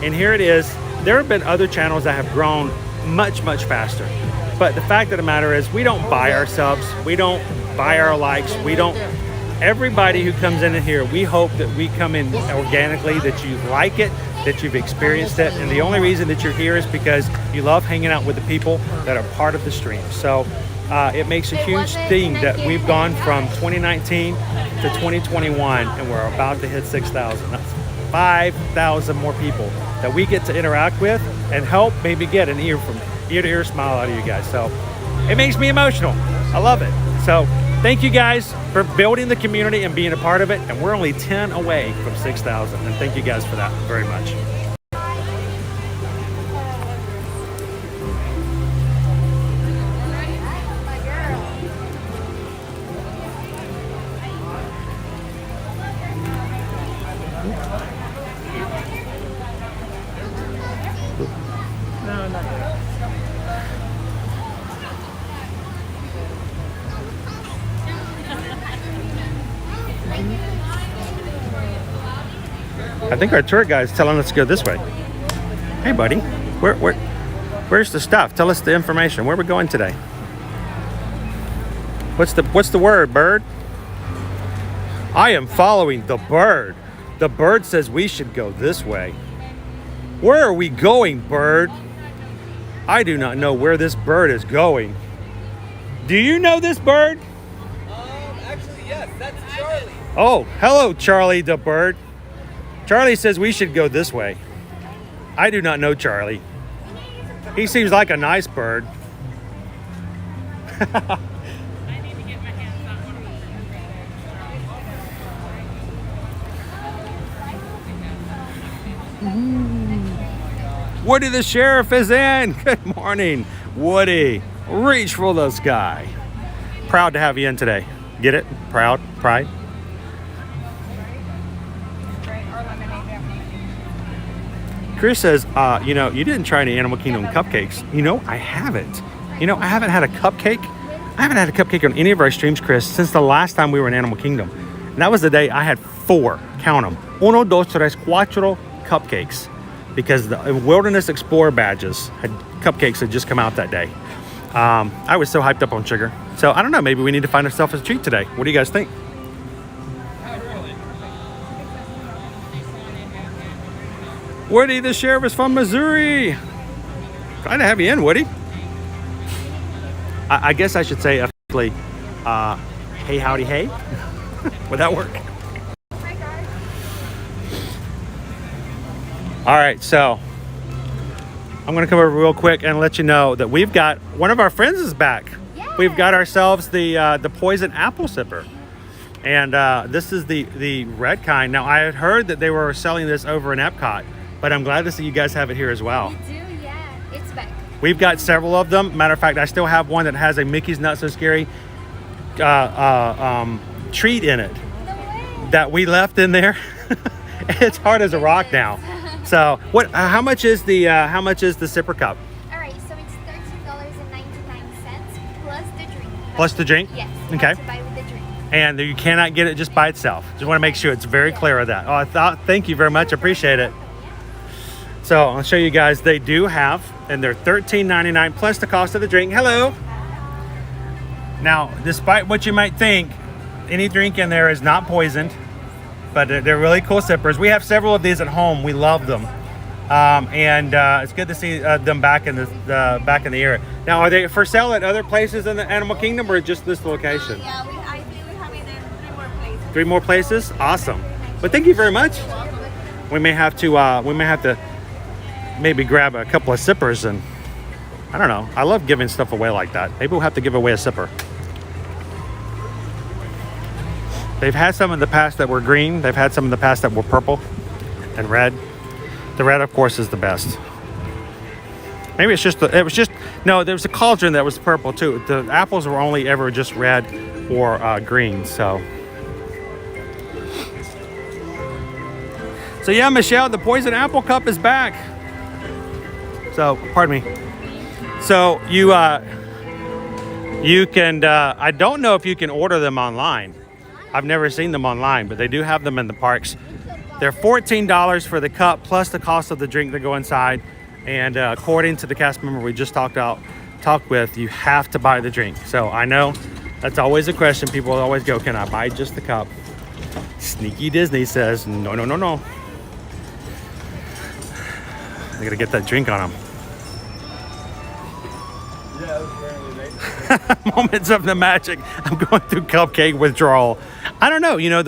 [SPEAKER 1] And here it is. There have been other channels that have grown much, much faster. But the fact of the matter is, we don't buy our subs. We don't buy our likes. Everybody who comes in here, we hope that we come in organically, that you like it, that you've experienced it. And the only reason that you're here is because you love hanging out with the people that are part of the stream. So it makes a huge thing that we've gone from 2019 to 2021, and we're about to hit 6,000. That's 5,000 more people that we get to interact with and help maybe get an ear to ear smile out of you guys. So it makes me emotional. I love it. So thank you guys for building the community and being a part of it. And we're only 10 away from 6,000. And thank you guys for that very much. I think our tour guide is telling us to go this way. Hey, buddy, where's the stuff? Tell us the information. Where are we going today? What's the word, bird? I am following the bird. The bird says we should go this way. Where are we going, bird? I do not know where this bird is going. Do you know this bird?
[SPEAKER 2] Actually, yes, that's Charlie.
[SPEAKER 1] Oh, hello, Charlie the bird. Charlie says we should go this way. I do not know Charlie. He seems like a nice bird. Woody the sheriff is in. Good morning, Woody. Reach for the sky. Proud to have you in today. Get it? Proud? Pride? Chris says, you know, you didn't try any Animal Kingdom cupcakes. You know, I haven't. You know, I haven't had a cupcake. I haven't had a cupcake on any of our streams, Chris, since the last time we were in Animal Kingdom. And that was the day I had 4, count them, 1, 2, 3, 4 cupcakes. Because the Wilderness Explorer badges had cupcakes had just come out that day. I was so hyped up on sugar. So I don't know, maybe we need to find ourselves a treat today. What do you guys think? Woody the sheriff is from Missouri. Glad to have you in, Woody. I guess I should say officially, hey howdy hey. Would that work? All right, so I'm gonna come over real quick and let you know that we've got one of our friends is back.
[SPEAKER 8] Yeah.
[SPEAKER 1] We've got ourselves the poison apple sipper, and this is the red kind. Now I had heard that they were selling this over in Epcot, but I'm glad to see you guys have it here as well.
[SPEAKER 8] We do, yeah. It's back.
[SPEAKER 1] We've got several of them. Matter of fact, I still have one that has a Mickey's Not So Scary treat in it that we left in there. It's hard as a rock now. So what? How much is the sipper cup?
[SPEAKER 8] All right, so it's $13.99 plus the drink.
[SPEAKER 1] Plus the drink?
[SPEAKER 8] Yes. You
[SPEAKER 1] Okay.
[SPEAKER 8] have to buy with the drink.
[SPEAKER 1] And you cannot get it just by itself. Just want to make sure it's very clear of that. Oh, thank you very much. Appreciate it. So I'll show you guys. They do have, and they're $13.99 plus the cost of the drink. Hello. Now, despite what you might think, any drink in there is not poisoned. But they're really cool sippers. We have several of these at home. We love them, and it's good to see them back in the area. Now, are they for sale at other places in the Animal Kingdom, or just this location?
[SPEAKER 7] Yeah, I think we have it in 3 more places.
[SPEAKER 1] 3 more places. Awesome. But thank you very much. We may have to maybe grab a couple of sippers, and I don't know. I love giving stuff away like that. Maybe we'll have to give away a sipper. They've had some in the past that were green. They've had some in the past that were purple and red. The red, of course, is the best. Maybe it's just no, there was a cauldron that was purple too. The apples were only ever just red or green, so. So yeah, Michelle, the poison apple cup is back. So, pardon me. So you can, I don't know if you can order them online. I've never seen them online, but they do have them in the parks. They're $14 for the cup plus the cost of the drink that go inside. And according to the cast member we just talked with, you have to buy the drink. So I know that's always a question. People always go, can I buy just the cup? Sneaky Disney says, no, no, no, no. I gotta get that drink on them. Moments of the magic. I'm going through cupcake withdrawal. I don't know. You know,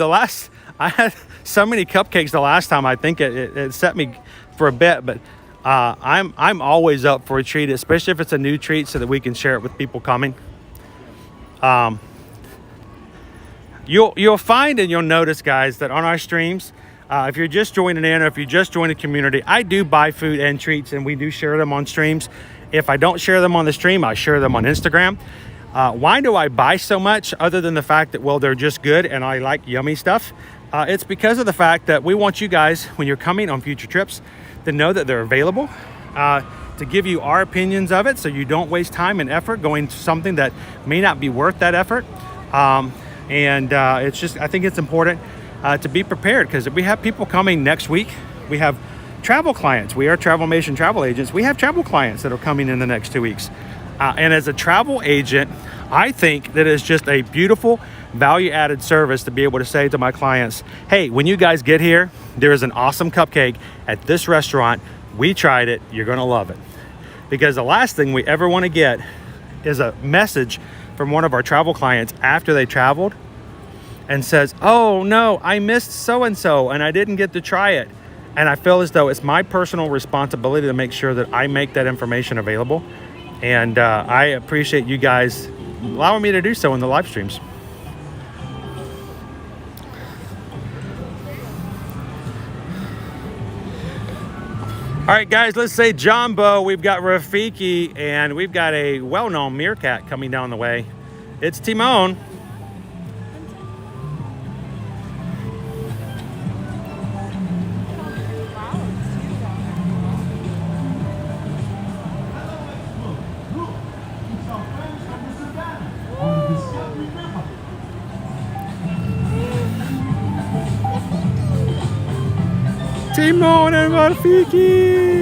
[SPEAKER 1] I had so many cupcakes the last time. I think it set me for a bit. But I'm always up for a treat, especially if it's a new treat, so that we can share it with people coming. You'll find and you'll notice, guys, that on our streams, if you're just joining in or if you just joined the community, I do buy food and treats, and we do share them on streams. If I don't share them on the stream, I share them on Instagram. Why do I buy so much, other than the fact that, well, they're just good and I like yummy stuff? It's because of the fact that we want you guys, when you're coming on future trips, to know that they're available, to give you our opinions of it, so you don't waste time and effort going to something that may not be worth that effort. It's just, I think it's important. to be prepared, because we have people coming next week. We have travel clients. We are Travelmation travel agents. We have travel clients that are coming in the next 2 weeks. And as a travel agent, I think that it's just a beautiful value-added service to be able to say to my clients, hey, when you guys get here, there is an awesome cupcake at this restaurant. We tried it. You're going to love it. Because the last thing we ever want to get is a message from one of our travel clients after they traveled and says, oh no, I missed so-and-so and I didn't get to try it. And I feel as though it's my personal responsibility to make sure that I make that information available. And I appreciate you guys allowing me to do so in the live streams. All right, guys, let's say Jumbo. We've got Rafiki, and we've got a well-known meerkat coming down the way. It's Timon. Timon and Rafiki.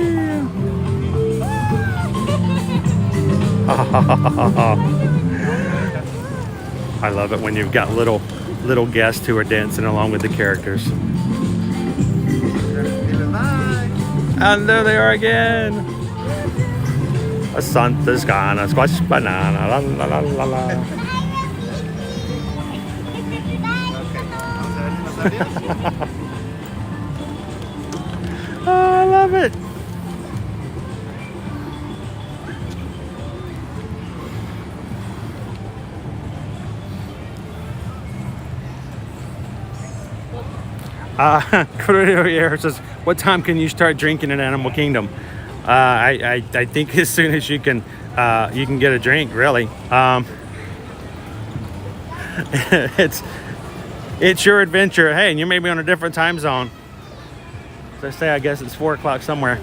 [SPEAKER 1] I love it when you've got little guests who are dancing along with the characters. And there they are again. A Santa's gonna squash banana. La, la, la, la, la. Oh, I love it. Corridor says, what time can you start drinking in Animal Kingdom? I think as soon as you can get a drink, really. It's your adventure. Hey, and you may be on a different time zone. As I say, I guess it's 4 o'clock somewhere.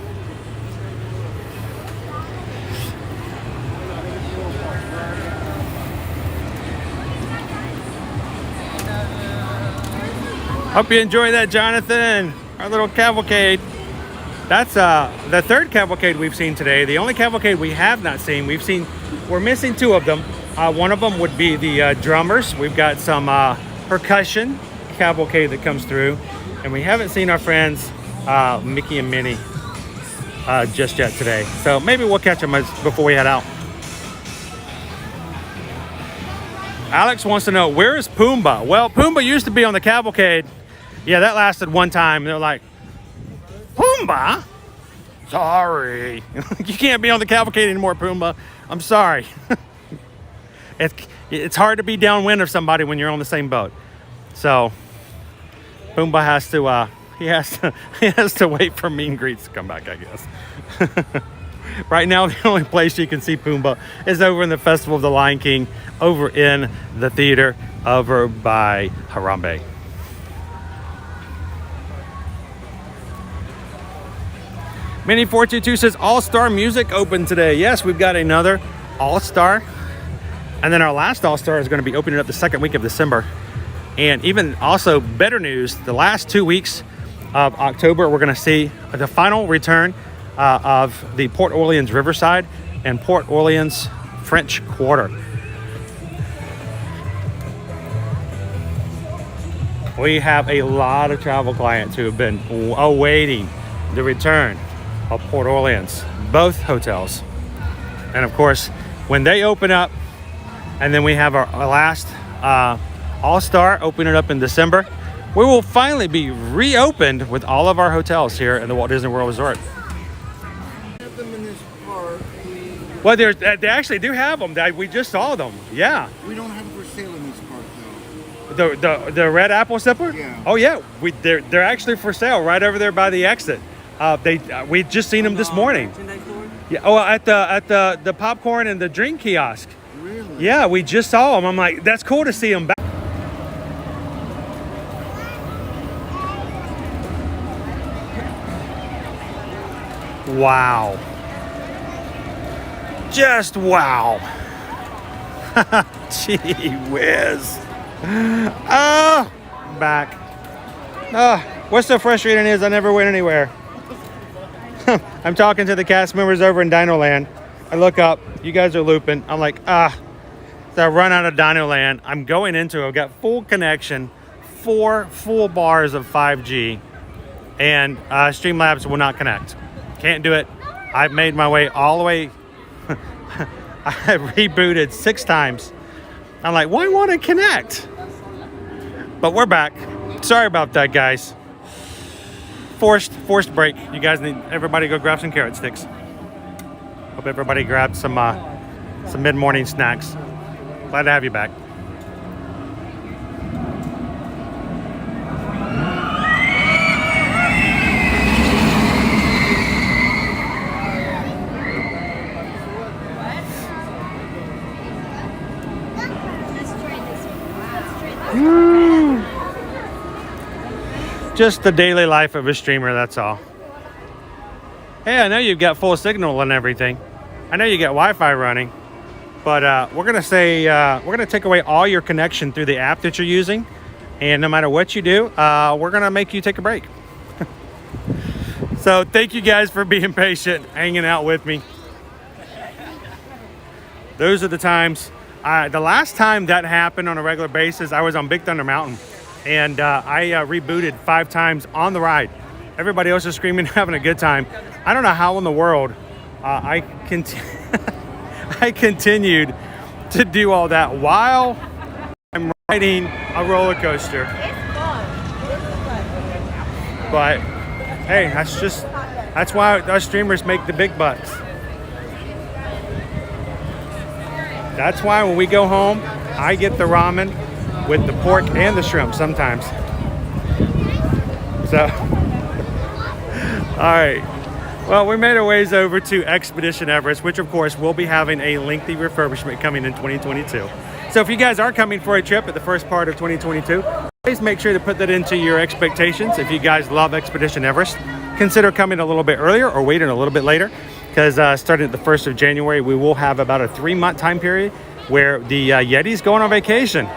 [SPEAKER 1] Hope you enjoy that, Jonathan. Our little cavalcade. That's the third cavalcade we've seen today. The only cavalcade we have not seen. We're missing 2 of them. One of them would be the drummers. We've got some percussion cavalcade that comes through, and we haven't seen our friends Mickey and Minnie just yet today. So maybe we'll catch them before we head out. Alex wants to know, where is Pumbaa? Well, Pumbaa used to be on the cavalcade. Yeah, that lasted one time. They're like, Pumbaa? Sorry. You can't be on the cavalcade anymore, Pumbaa. I'm sorry. It's hard to be downwind of somebody when you're on the same boat. So Pumbaa has to he has to wait for meet and greets to come back, I guess. Right now, the only place you can see Pumbaa is over in the Festival of the Lion King, over in the theater over by Harambe. Minnie422 says All-Star Music opened today. Yes, we've got another All-Star. And then our last All-Star is going to be opening up the second week of December. And even also better news, the last 2 weeks of October, we're going to see the final return of the Port Orleans Riverside and Port Orleans French Quarter. We have a lot of travel clients who have been awaiting the return of Port Orleans, both hotels. And of course, when they open up, and then we have our last All-Star opening up in December, we will finally be reopened with all of our hotels here in the Walt Disney World Resort.
[SPEAKER 9] Have them in this park.
[SPEAKER 1] Well, they actually do have them. We just saw them. Yeah.
[SPEAKER 9] We don't have them for sale in this park, though.
[SPEAKER 1] The red apple zipper?
[SPEAKER 9] Yeah.
[SPEAKER 1] Oh yeah, they're actually for sale right over there by the exit. We just seen them this morning. Yeah. Oh, at the popcorn and the drink kiosk.
[SPEAKER 9] Really?
[SPEAKER 1] Yeah, we just saw them. I'm like, that's cool to see them back. Wow. Just wow. Gee whiz. Oh, back. What's so frustrating is I never went anywhere. I'm talking to the cast members over in Dino Land. I look up, you guys are looping. I'm like, so I run out of Dino Land. I'm going into it. I've got full connection, 4 full bars of 5G, and Streamlabs will not connect. Can't do it. I've made my way all the way. I rebooted 6 times. I'm like, why won't it connect? But we're back. Sorry about that, guys. Forced break. You guys need everybody go grab some carrot sticks. Hope everybody grabbed some mid-morning snacks. Glad to have you back. Just the daily life of a streamer, that's all. Hey, I know you've got full signal and everything. I know you got Wi-Fi running, but we're gonna take away all your connection through the app that you're using, and no matter what you do, we're gonna make you take a break. So thank you guys for being patient, hanging out with me. Those are the times. The last time that happened on a regular basis, I was on Big Thunder Mountain. And I rebooted 5 times on the ride. Everybody else is screaming, having a good time. I don't know how in the world I continued to do all that while I'm riding a roller coaster. But hey, that's why us streamers make the big bucks. That's why when we go home, I get the ramen with the pork and the shrimp sometimes. So, all right. Well, we made our ways over to Expedition Everest, which of course will be having a lengthy refurbishment coming in 2022. So if you guys are coming for a trip at the first part of 2022, please make sure to put that into your expectations. If you guys love Expedition Everest, consider coming a little bit earlier or waiting a little bit later, because starting at the 1st of January, we will have about a 3-month time period where the Yeti's going on vacation.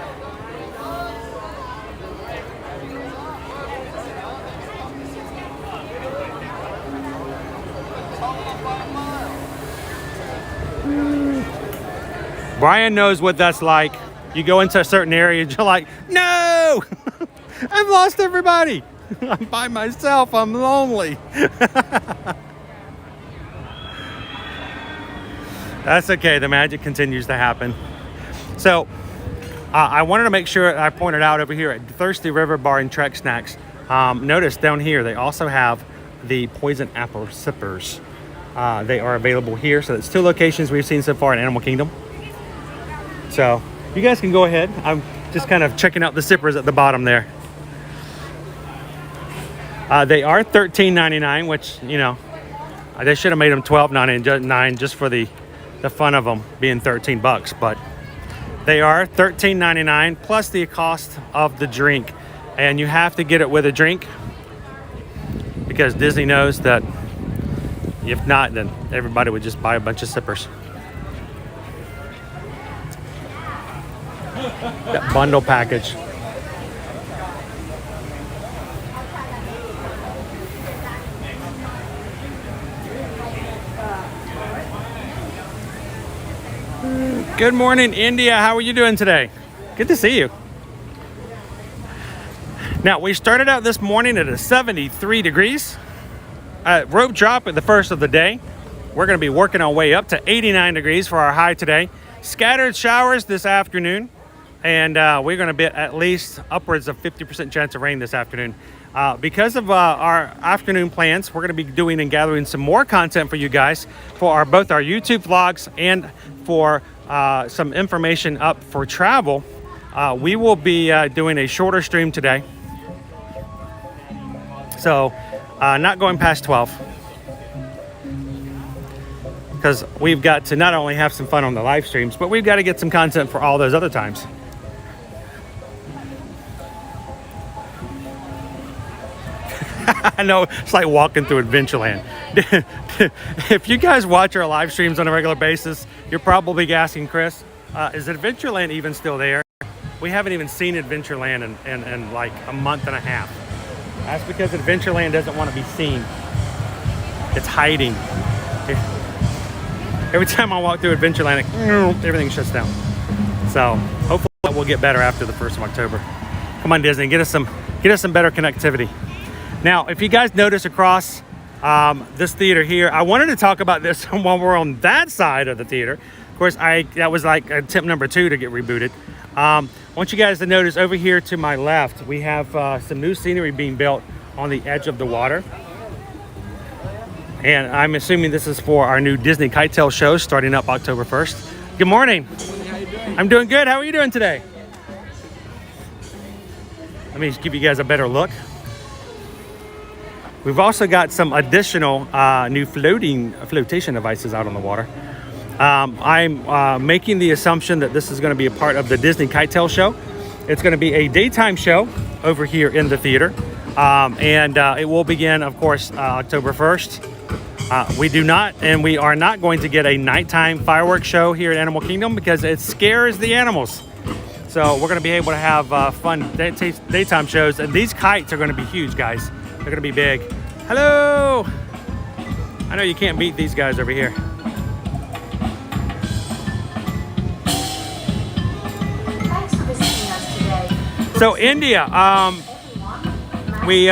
[SPEAKER 1] Brian knows what that's like. You go into a certain area and you're like, no, I've lost everybody. I'm by myself. I'm lonely. That's okay. The magic continues to happen. So I wanted to make sure I pointed out over here at Thirsty River Bar and Trek Snacks. Notice down here, they also have the poison apple sippers. They are available here. So it's 2 locations we've seen so far in Animal Kingdom. So you guys can go ahead. I'm just kind of checking out the sippers at the bottom there. They are $13.99, which, you know, they should have made them $12.99 just for the fun of them being $13. But they are $13.99 plus the cost of the drink. And you have to get it with a drink because Disney knows that if not, then everybody would just buy a bunch of sippers. That bundle package. Good morning, India. How are you doing today? Good to see you. Now, we started out this morning at a 73 degrees. Rope drop at the first of the day. We're going to be working our way up to 89 degrees for our high today. Scattered showers this afternoon. And we're going to be at least upwards of 50% chance of rain this afternoon. Because of our afternoon plans, we're going to be doing and gathering some more content for you guys for both our YouTube vlogs and for some information up for travel. We will be doing a shorter stream today. So not going past 12. Because we've got to not only have some fun on the live streams, but we've got to get some content for all those other times. I know, it's like walking through Adventureland. If you guys watch our live streams on a regular basis, you're probably asking Chris, is Adventureland even still there? We haven't even seen Adventureland in like a month and a half. That's because Adventureland doesn't want to be seen. It's hiding. Every time I walk through Adventureland, everything shuts down. So hopefully that will get better after the 1st of October. Come on, Disney, get us some better connectivity. Now, if you guys notice across this theater here, I wanted to talk about this while we're on that side of the theater. Of course, that was like attempt number 2 to get rebooted. I want you guys to notice over here to my left, we have some new scenery being built on the edge of the water. And I'm assuming this is for our new Disney Kite Tail show starting up October 1st. Good morning.
[SPEAKER 2] How you doing?
[SPEAKER 1] I'm doing good. How are you doing today? Let me just give you guys a better look. We've also got some additional new flotation devices out on the water. I'm making the assumption that this is going to be a part of the Disney Kite Tail show. It's going to be a daytime show over here in the theater. And it will begin, of course, October 1st. We are not going to get a nighttime fireworks show here at Animal Kingdom because it scares the animals. So we're going to be able to have fun daytime shows. And these kites are going to be huge, guys. They're going to be big. Hello! I know you can't beat these guys over here.
[SPEAKER 5] Thanks for visiting us today.
[SPEAKER 1] So India, we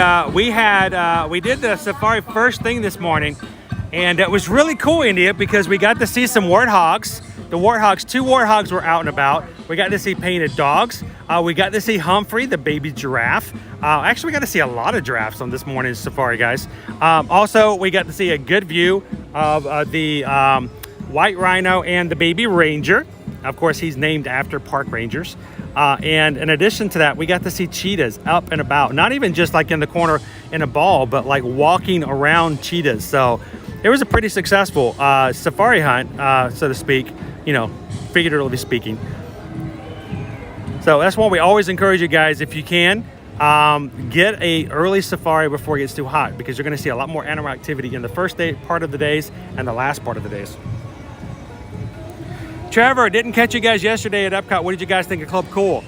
[SPEAKER 1] did the safari first thing this morning, and it was really cool, India, because we got to see some warthogs. The warthogs, 2 warthogs were out and about. We got to see painted dogs. We got to see Humphrey, the baby giraffe. Actually, we got to see a lot of giraffes on this morning's safari, guys. Also, we got to see a good view of the white rhino and the baby ranger. Of course, he's named after park rangers. And in addition to that, we got to see cheetahs up and about. Not even just like in the corner in a ball, but like walking around cheetahs. So it was a pretty successful safari hunt, so to speak, figuratively speaking. So that's why we always encourage you guys, if you can, get a early safari before it gets too hot, because you're going to see a lot more animal activity in the first part of the days and the last part of the days. Trevor, didn't catch you guys yesterday at Epcot. What did you guys think of Club Cool?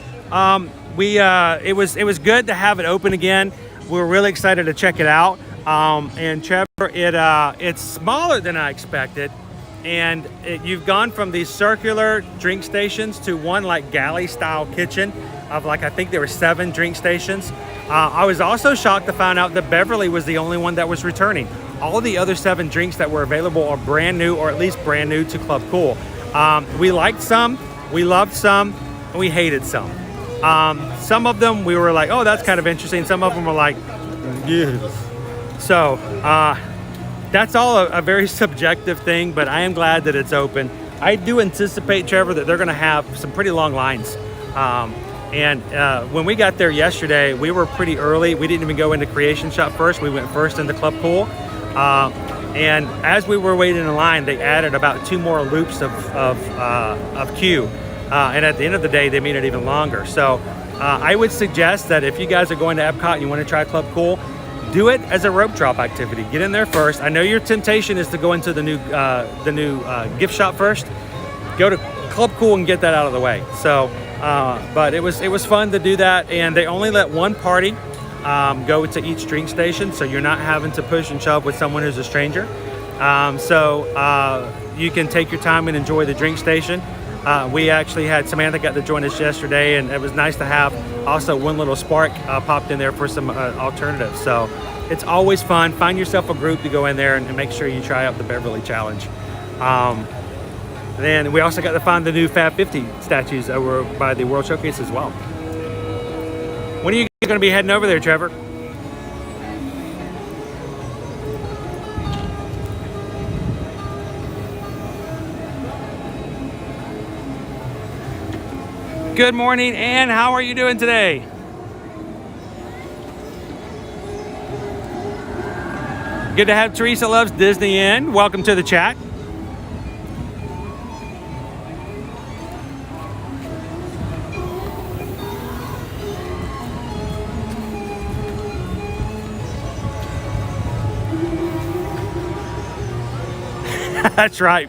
[SPEAKER 1] It was good to have it open again. We were really excited to check it out. And Trevor, it's smaller than I expected. And you've gone from these circular drink stations to one like galley style kitchen of like, I think there were 7 drink stations. I was also shocked to find out that Beverly was the only one that was returning. All the other 7 drinks that were available are brand new, or at least brand new to Club Cool. We liked some, we loved some, and we hated some. Some of them we were like, oh, that's kind of interesting. Some of them were like, yes. So that's all a very subjective thing, but I am glad that it's open. I do anticipate, Trevor, that they're going to have some pretty long lines. When we got there yesterday, we were pretty early. We didn't even go into Creation Shop first. We went first into Club Cool. And as we were waiting in line, they added about 2 more loops of queue. And at the end of the day, they made it even longer. So I would suggest that if you guys are going to Epcot and you want to try Club Cool, do it as a rope drop activity. Get in there first. I know your temptation is to go into the new gift shop first. Go to Club Cool and get that out of the way. So, but it was fun to do that, and they only let 1 party go to each drink station, so you're not having to push and shove with someone who's a stranger. So you can take your time and enjoy the drink station. We actually had Samantha got to join us yesterday, and it was nice to have also one little spark popped in there for some alternatives. So it's always fun. Find yourself a group to go in there and make sure you try out the Beverly Challenge. Then we also got to find the new Fab 50 statues over by the World Showcase as well. When are you going to be heading over there, Trevor? Good morning, Ann. How are you doing today? Good to have Teresa Loves Disney in. Welcome to the chat. That's right.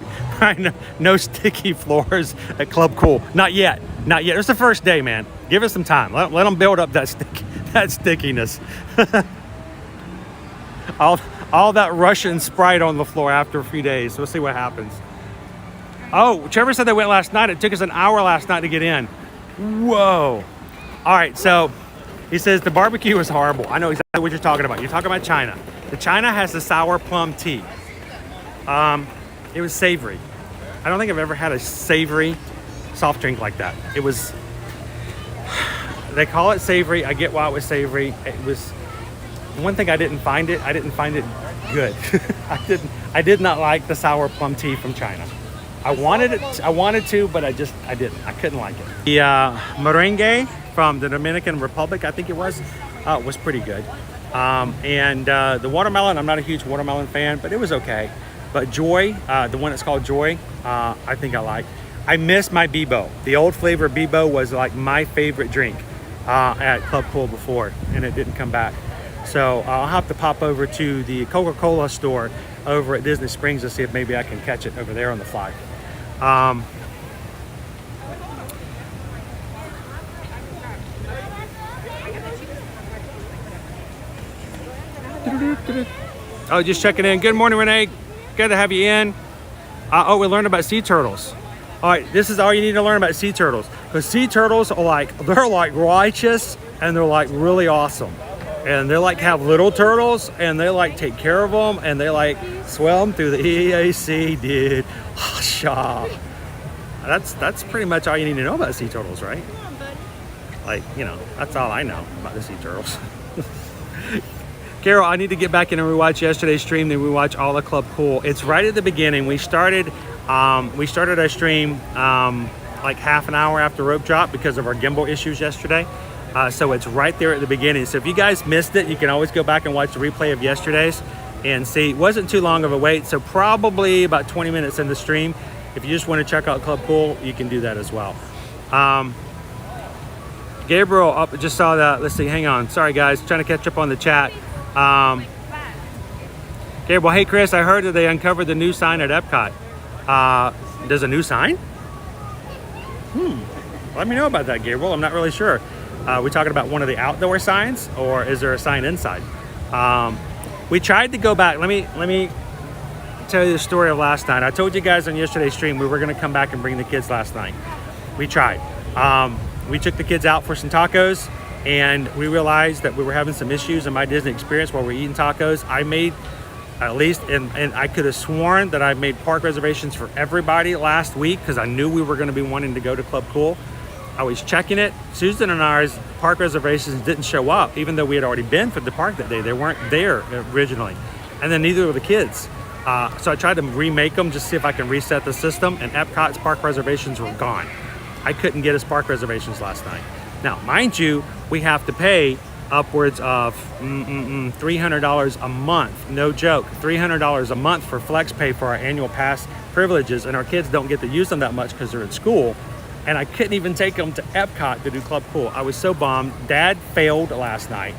[SPEAKER 1] No sticky floors at Club Cool. Not yet. Not yet. It's the first day, man. Give us some time. Let them build up that stickiness. all that Russian Sprite on the floor after a few days. We'll see what happens. Oh, Trevor said they went last night. It took us an hour last night to get in. Whoa. All right, so he says the barbecue was horrible. I know exactly what you're talking about. You're talking about China. The China has the sour plum tea. It was savory. I don't think I've ever had a savory soft drink like that. It was, they call it savory. I get why it was savory. It was, one thing I didn't find it good. I did not like the sour plum tea from China. I wanted to, but I didn't. I couldn't like it. The merengue from the Dominican Republic, I think it was pretty good. And the watermelon, I'm not a huge watermelon fan, but it was okay. But Joy, the one that's called Joy, I think I like. I miss my Bebo. The old flavor Bebo was like my favorite drink at Club Cool before, and it didn't come back. So I'll have to pop over to the Coca-Cola store over at Disney Springs to see if maybe I can catch it over there on the fly. Oh, just checking in. Good morning, Renee. Good to have you in. Oh, we learned about sea turtles. All right, this is all you need to learn about sea turtles. Because sea turtles are like, they're like righteous and they're like really awesome. And they like have little turtles and they like take care of them and they like swim through the EAC, dude. Shaw. That's pretty much all you need to know about sea turtles, right? Like, you know, that's all I know about the sea turtles. Carol, I need to get back in and rewatch yesterday's stream, then rewatch all the Club Cool. It's right at the beginning. We started our stream like half an hour after rope drop because of our gimbal issues yesterday. So it's right there at the beginning. So if you guys missed it, you can always go back and watch the replay of yesterday's and see. It wasn't too long of a wait, so probably about 20 minutes in the stream. If you just want to check out Club Cool, you can do that as well. Gabriel, just saw that. Let's see, hang on. Sorry guys, trying to catch up on the chat. Gabriel, hey Chris, I heard that they uncovered the new sign at Epcot. There's a new sign? Let me know about that, Gabriel. I'm not really sure. We talking about one of the outdoor signs, or is there a sign inside? We tried to go back. Let me tell you the story of last night. I told you guys on yesterday's stream we were going to come back and bring the kids last night. We tried. We took the kids out for some tacos, and we realized that we were having some issues in my Disney experience while we're eating tacos. I made at least, and I could have sworn that I made park reservations for everybody last week because I knew we were going to be wanting to go to Club Cool. I was checking it. Susan and ours park reservations didn't show up, even though we had already been for the park that day. They weren't there originally, and then neither were the kids. So I tried to remake them, just see if I can reset the system, and Epcot's park reservations were gone. I couldn't get us park reservations last night. Now, mind you, we have to pay upwards of $300 a month. No joke, $300 a month for flex pay for our annual pass privileges, and our kids don't get to use them that much because they're at school. And I couldn't even take them to Epcot to do Club Cool. I was so bummed. Dad failed last night.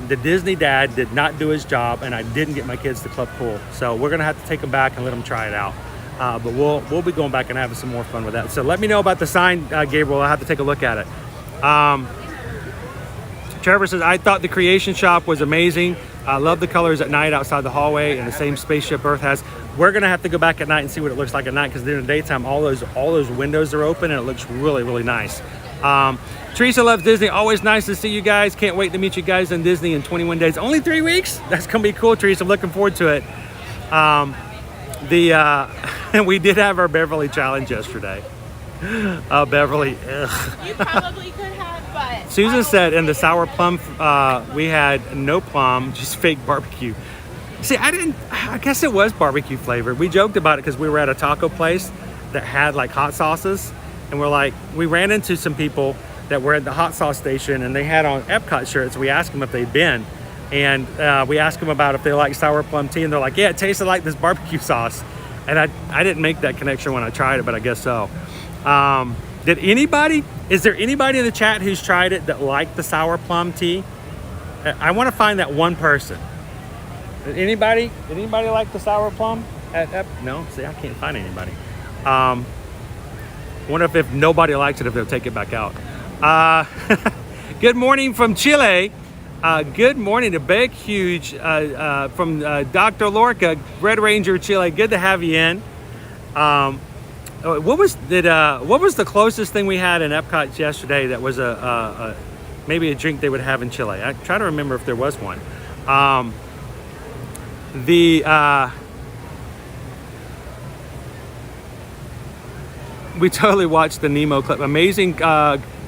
[SPEAKER 1] The Disney dad did not do his job, and I didn't get my kids to Club Cool. So we're gonna have to take them back and let them try it out. But we'll be going back and having some more fun with that. So let me know about the sign, Gabriel. I'll have to take a look at it. Trevor says, I thought the creation shop was amazing. I love the colors at night outside the hallway and the same spaceship Earth has. We're gonna have to go back at night and see what it looks like at night, because during the daytime, all those windows are open and it looks really, really nice. Teresa loves Disney. Always nice to see you guys. Can't wait to meet you guys in Disney in 21 days. Only 3 weeks? That's gonna be cool, Teresa. I'm looking forward to it. We did have our Beverly challenge yesterday. Beverly, ugh.
[SPEAKER 7] You probably could have, but
[SPEAKER 1] Susan said in the sour plum, we had no plum, just fake barbecue. See, I guess it was barbecue flavored. We joked about it because we were at a taco place that had like hot sauces, and we ran into some people that were at the hot sauce station, and they had on Epcot shirts. We asked them if they'd been, and we asked them about if they like sour plum tea, and they're like, yeah, it tasted like this barbecue sauce. And I didn't make that connection when I tried it, but I guess so. Is there anybody in the chat who's tried it that liked the sour plum tea? I want to find that one person. Anybody like the sour plum? No? See, I can't find anybody. Wonder if nobody likes it, if they'll take it back out. Good morning from Chile. Good morning, a big, huge from Dr. Lorca, Red Ranger Chile. Good to have you in. What was the closest thing we had in Epcot yesterday that was maybe a drink they would have in Chile? I try to remember if there was one. We totally watched the Nemo clip. Amazing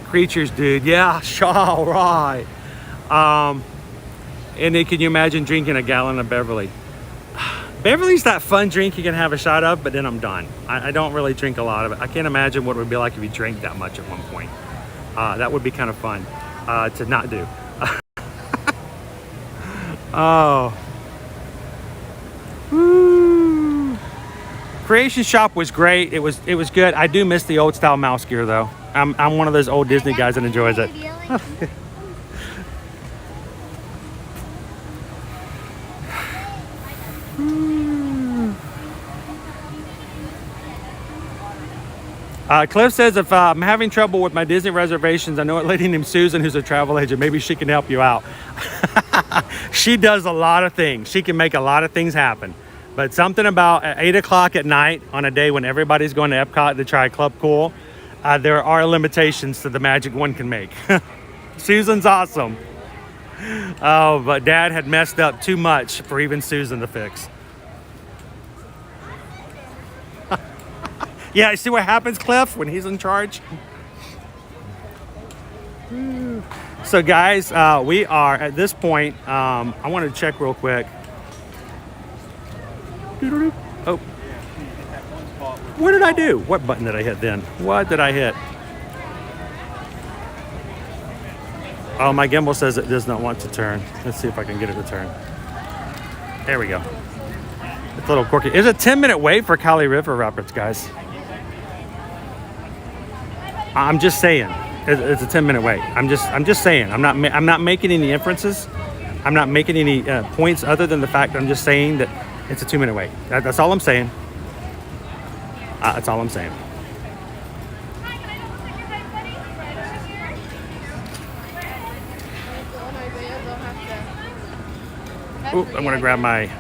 [SPEAKER 1] creatures, dude. Yeah, all right. And then can you imagine drinking a gallon of Beverly? Beverly's that fun drink you can have a shot of, but then I'm done. I don't really drink a lot of it. I can't imagine what it would be like if you drank that much at one point. That would be kind of fun to not do. Oh. Woo. Creation Shop was great. It was good. I do miss the old style mouse gear though. I'm one of those old Disney guys that enjoys it. Cliff says if I'm having trouble with my Disney reservations, I know a lady named Susan who's a travel agent. Maybe she can help you out. She does a lot of things. She can make a lot of things happen. But something about at 8 o'clock at night on a day when everybody's going to Epcot to try Club Cool, there are limitations to the magic one can make. Susan's awesome. Oh, but Dad had messed up too much for even Susan to fix. Yeah, you see what happens, Cliff, when he's in charge? So guys, we are at this point, I want to check real quick. Oh, what did I do? What button did I hit then? What did I hit? Oh, my gimbal says it does not want to turn. Let's see if I can get it to turn. There we go. It's a little quirky. It's a 10-minute wait for Cali River Rapids, guys. I'm just saying, it's a 10-minute wait. I'm just saying. I'm not making any inferences. I'm not making any points other than the fact that I'm just saying that it's a 2-minute wait. That's all I'm saying. That's all I'm saying. Ooh, I'm gonna grab my.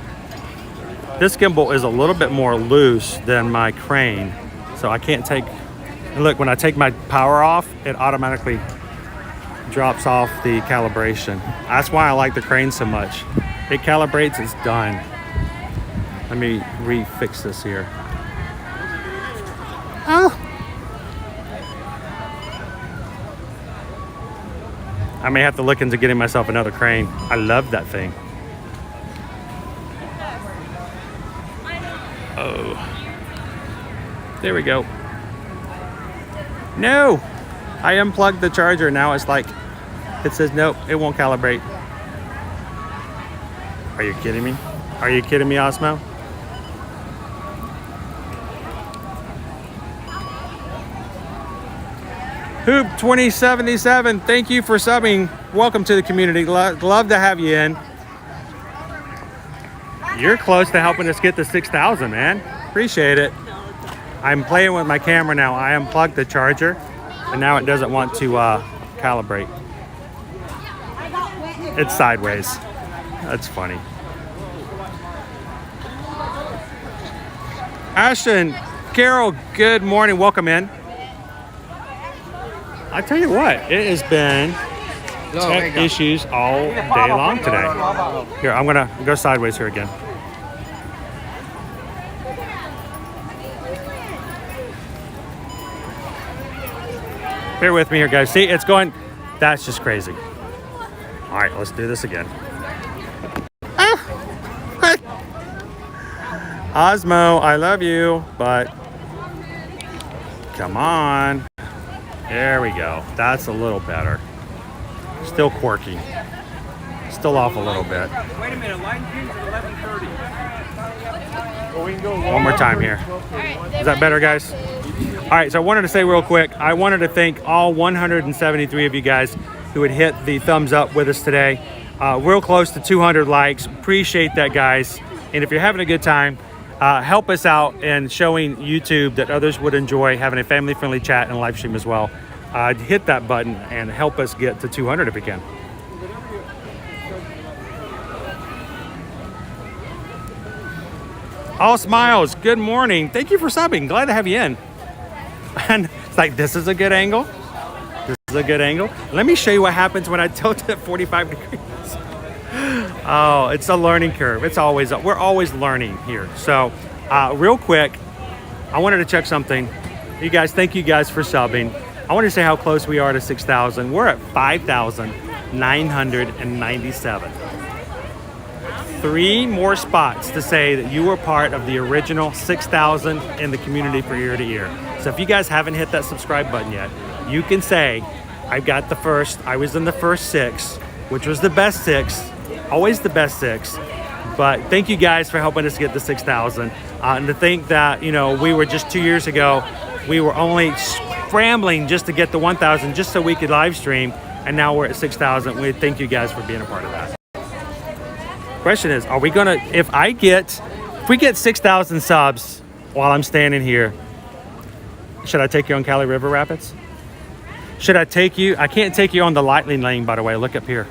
[SPEAKER 1] This gimbal is a little bit more loose than my crane, so I can't take. And look, when I take my power off, it automatically drops off the calibration. That's why I like the crane so much. It calibrates, it's done. Let me refix this here. Oh. I may have to look into getting myself another crane. I love that thing. Oh. There we go. No, I unplugged the charger. Now it's like, it says, nope, it won't calibrate. Are you kidding me? Are you kidding me, Osmo? Hoop 2077, thank you for subbing. Welcome to the community. Love to have you in. You're close to helping us get to 6,000, man. Appreciate it. I'm playing with my camera now. I unplugged the charger, and now it doesn't want to calibrate. It's sideways. That's funny. Ashton, Carol, good morning. Welcome in. I tell you what, it has been tech issues all day long today. Here, I'm gonna go sideways here again. Bear with me here, guys. See, it's going, that's just crazy. All right, let's do this again. Osmo, I love you, but come on. There we go. That's a little better. Still quirky. Still off a little bit.
[SPEAKER 9] Wait a minute, line Kings at 11:30.
[SPEAKER 1] One more time here. Is that better, guys? All right, so I wanted to say real quick, I wanted to thank all 173 of you guys who had hit the thumbs up with us today. Real close to 200 likes. Appreciate that, guys. And if you're having a good time, help us out in showing YouTube that others would enjoy having a family-friendly chat and live stream as well. Hit that button and help us get to 200 if you can. All Smiles, good morning. Thank you for subbing. Glad to have you in. And it's like, this is a good angle. This is a good angle. Let me show you what happens when I tilt it 45 degrees. Oh, it's a learning curve. We're always learning here. So real quick, I wanted to check something. You guys, thank you guys for subbing. I want to say how close we are to 6,000. We're at 5,997. 3 more spots to say that you were part of the original 6,000 in the community for year to year. So if you guys haven't hit that subscribe button yet, you can say, I was in the first 6, which was the best 6, always the best 6. But thank you guys for helping us get to 6,000. And to think that, you know, we were just 2 years ago, we were only scrambling just to get to 1,000 just so we could live stream. And now we're at 6,000. We thank you guys for being a part of that. Question is, are we gonna, if we get 6,000 subs while I'm standing here, should I take you on Cali River Rapids? Should I take you? I can't take you on the Lightning Lane, by the way. Look up here.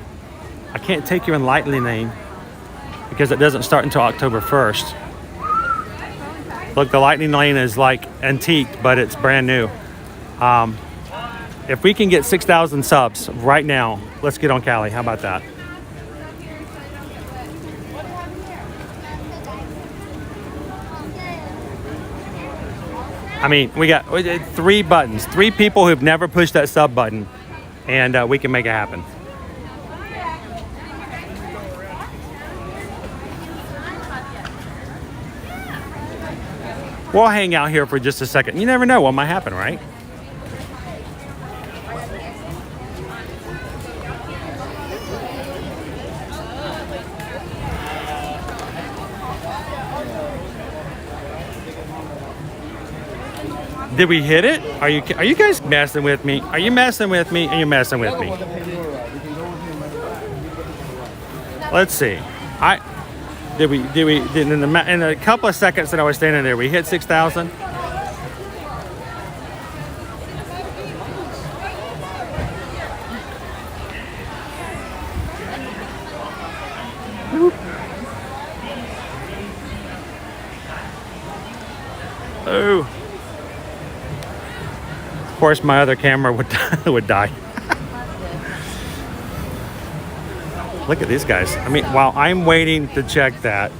[SPEAKER 1] I can't take you in Lightning Lane because it doesn't start until October 1st. Look, the Lightning Lane is like antiqued, but it's brand new. If we can get 6,000 subs right now, let's get on Cali. How about that? I mean, we got 3 buttons, 3 people who've never pushed that sub button, and we can make it happen. We'll hang out here for just a second. You never know what might happen, right? Did we hit it? Are you guys messing with me? Are you messing with me? Are you messing with me? Let's see. In a couple of seconds that I was standing there, we hit 6,000. Oh. Of course, my other camera would die. Look at these guys. I mean, while I'm waiting to check that,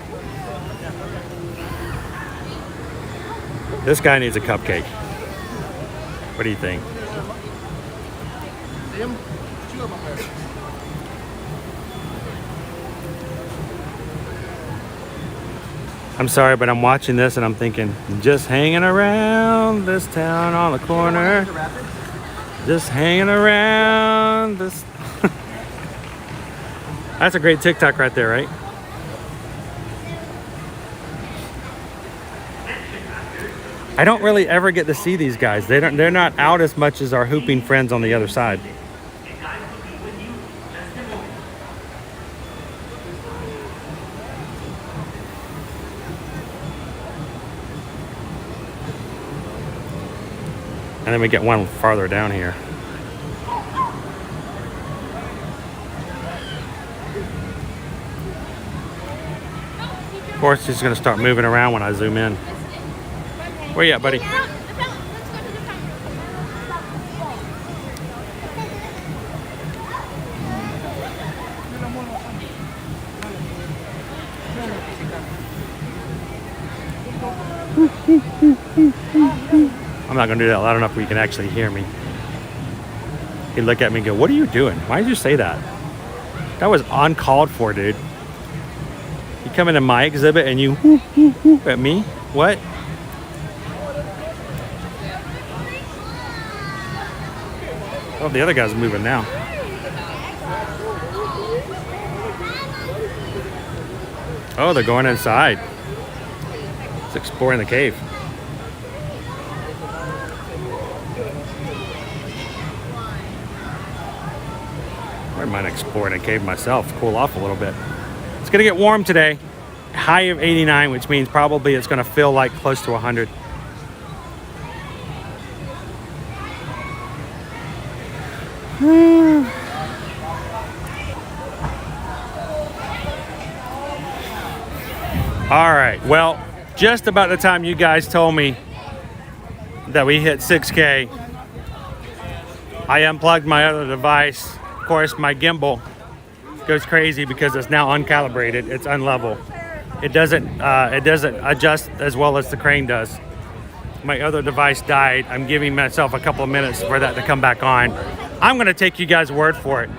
[SPEAKER 1] this guy needs a cupcake. What do you think? I'm sorry, but I'm watching this and I'm thinking, just hanging around this town on the corner. Just hanging around this. That's a great TikTok right there, right? I don't really ever get to see these guys. They're not out as much as our hooping friends on the other side. And then we get one farther down here. Of course, he's gonna start moving around when I zoom in. Where you at, buddy? I'm not gonna do that loud enough where you can actually hear me. He'd look at me and go, "What are you doing? Why did you say that? That was uncalled for, dude. You come into my exhibit and you whoop at me? What?" Oh, the other guy's moving now. Oh, they're going inside. It's exploring the cave. I might explore in a cave myself, cool off a little bit. It's gonna get warm today. High of 89, which means probably it's gonna feel like close to 100. All right, well, just about the time you guys told me that we hit 6K, I unplugged my other device. Of course, my gimbal goes crazy because it's now uncalibrated. It's unlevel. It doesn't adjust as well as the crane does. My other device died. I'm giving myself a couple of minutes for that to come back on. I'm gonna take you guys' word for it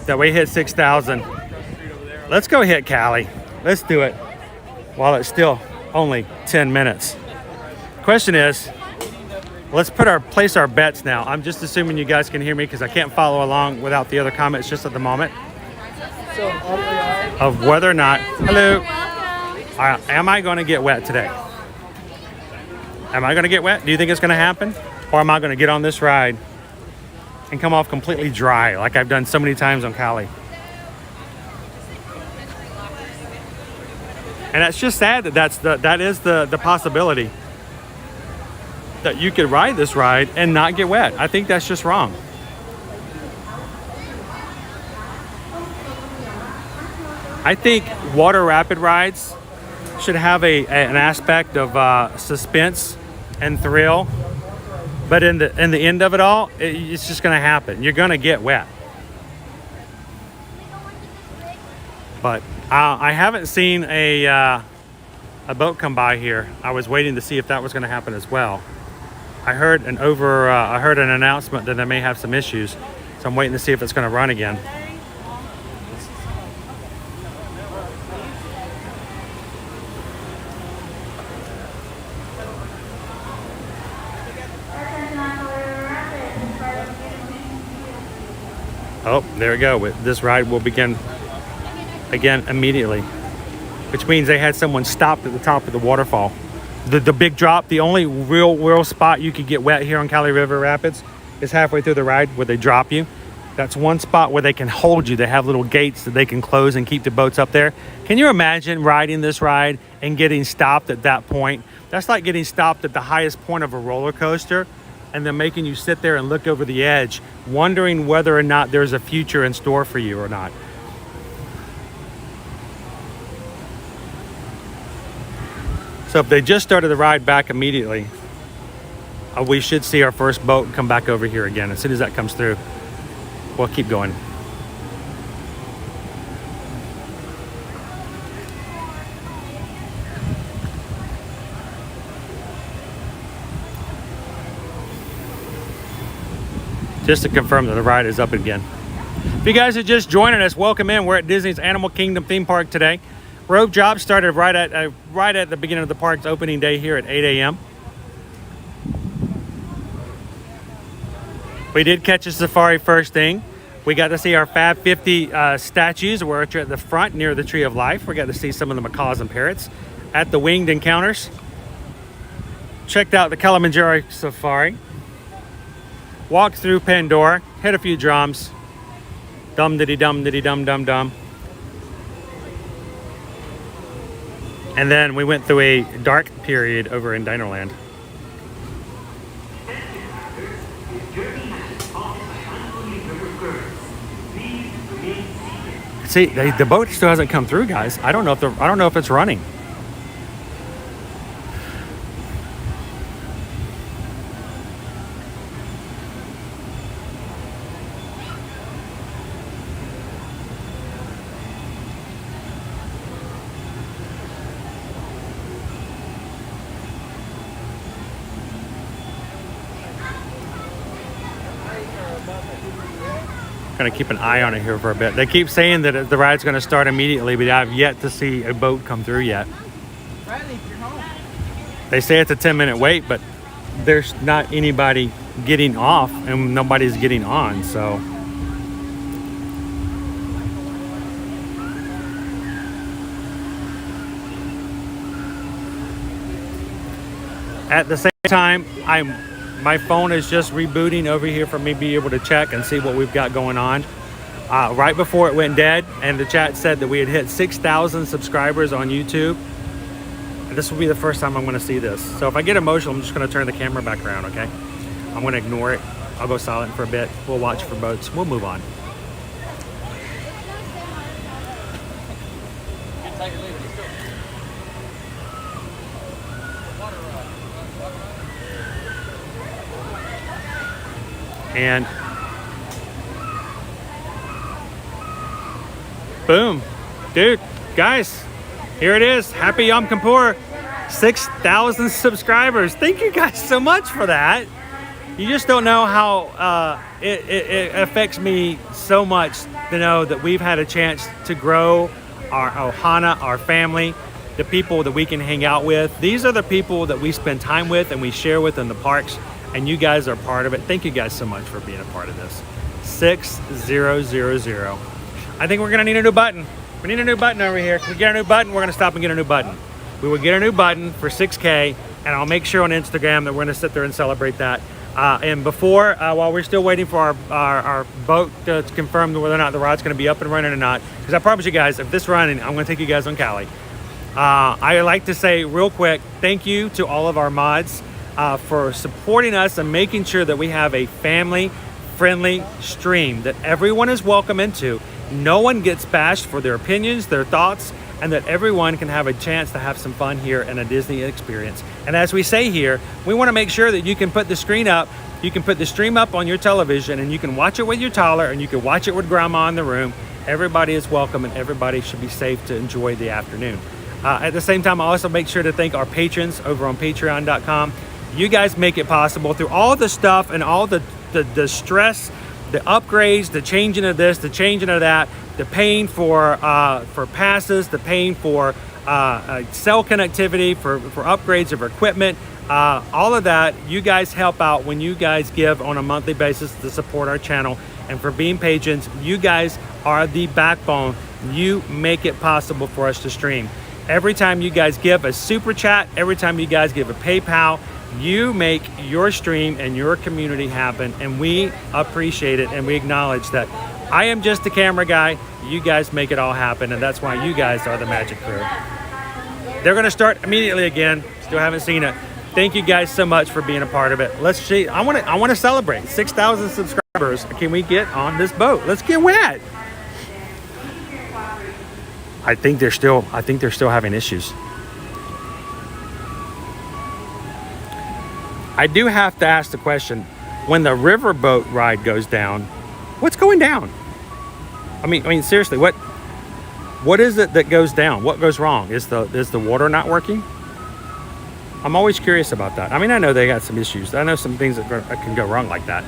[SPEAKER 1] that we hit 6,000. Let's go hit Cali. Let's do it while it's still only 10 minutes. Question is, let's place our bets now. I'm just assuming you guys can hear me because I can't follow along without the other comments just at the moment. Of whether or not, hello, am I going to get wet today? Am I going to get wet? Do you think it's going to happen? Or am I going to get on this ride and come off completely dry like I've done so many times on Cali? And it's just sad that that is the possibility that you could ride this ride and not get wet. I think that's just wrong. I think water rapid rides should have an aspect of suspense and thrill, but in the end of it all, it's just going to happen. You're going to get wet. But I haven't seen a boat come by here. I was waiting to see if that was going to happen as well. I heard an announcement that they may have some issues, so I'm waiting to see if it's going to run again. Oh, there we go. This ride will begin again immediately, which means they had someone stopped at the top of the waterfall. The big drop, the only real spot you could get wet here on Cali River Rapids is halfway through the ride where they drop you. That's one spot where they can hold you. They have little gates that they can close and keep the boats up there. Can you imagine riding this ride and getting stopped at that point? That's like getting stopped at the highest point of a roller coaster and then making you sit there and look over the edge, wondering whether or not there's a future in store for you or not. So if they just started the ride back immediately, we should see our first boat come back over here again. As soon as that comes through, we'll keep going. Just to confirm that the ride is up again. If you guys are just joining us, welcome in. We're at Disney's Animal Kingdom theme park today. Rope drop started right at the beginning of the park's opening day here at 8 a.m. We did catch a safari first thing. We got to see our Fab 50 statues. We're at the front near the Tree of Life. We got to see some of the macaws and parrots at the winged encounters. Checked out the Kilimanjaro Safari. Walked through Pandora, hit a few drums. Dum diddy dum diddy dum dum dum. And then we went through a dark period over in Dinerland. See, the boat still hasn't come through, guys. I don't know if it's running. Going to keep an eye on it here for a bit. They keep saying that the ride's going to start immediately, but I've yet to see a boat come through yet. They say it's a 10-minute wait, but there's not anybody getting off and nobody's getting on, so. At the same time, my phone is just rebooting over here for me to be able to check and see what we've got going on. Right before it went dead, and the chat said that we had hit 6,000 subscribers on YouTube. And this will be the first time I'm going to see this. So if I get emotional, I'm just going to turn the camera back around, okay? I'm going to ignore it. I'll go silent for a bit. We'll watch for boats. We'll move on. And boom, dude, guys, here it is. Happy Yom Kippur, 6,000 subscribers. Thank you guys so much for that. You just don't know how it affects me so much to know that we've had a chance to grow our Ohana, our family, the people that we can hang out with. These are the people that we spend time with and we share with in the parks, and you guys are part of it. Thank you guys so much for being a part of this. 6000. I think we're gonna need a new button. We need a new button over here. If we get a new button, we're gonna stop and get a new button. We will get a new button for 6K, and I'll make sure on Instagram that we're gonna sit there and celebrate that. And before, while we're still waiting for our boat to confirm whether or not the rod's gonna be up and running or not, because I promise you guys, if this running, I'm gonna take you guys on Cali. I like to say real quick, thank you to all of our mods for supporting us and making sure that we have a family-friendly stream that everyone is welcome into. No one gets bashed for their opinions, their thoughts, and that everyone can have a chance to have some fun here in a Disney experience. And as we say here, we want to make sure that you can put the screen up, you can put the stream up on your television, and you can watch it with your toddler, and you can watch it with grandma in the room. Everybody is welcome, and everybody should be safe to enjoy the afternoon. At the same time, I also make sure to thank our patrons over on patreon.com. You guys make it possible through all the stuff and all the stress, the upgrades, the changing of this, the changing of that, the paying for passes, the paying for cell connectivity, for upgrades of equipment, all of that. You guys help out when you guys give on a monthly basis to support our channel. And for being patrons, you guys are the backbone. You make it possible for us to stream. Every time you guys give a super chat, every time you guys give a PayPal, you make your stream and your community happen, and we appreciate it, and we acknowledge that I am just a camera guy. You guys make it all happen, and that's why you guys are the magic crew. They're gonna start immediately again. Still haven't seen it. Thank you guys so much for being a part of it. Let's see. I want to celebrate 6,000 subscribers. Can we get on this boat? Let's get wet. I think they're still having issues. I do have to ask the question, when the riverboat ride goes down, what's going down? I mean seriously, what is it that goes down? What goes wrong? Is the water not working? I'm always curious about that. I mean, I know they got some issues. I know some things that can go wrong like that.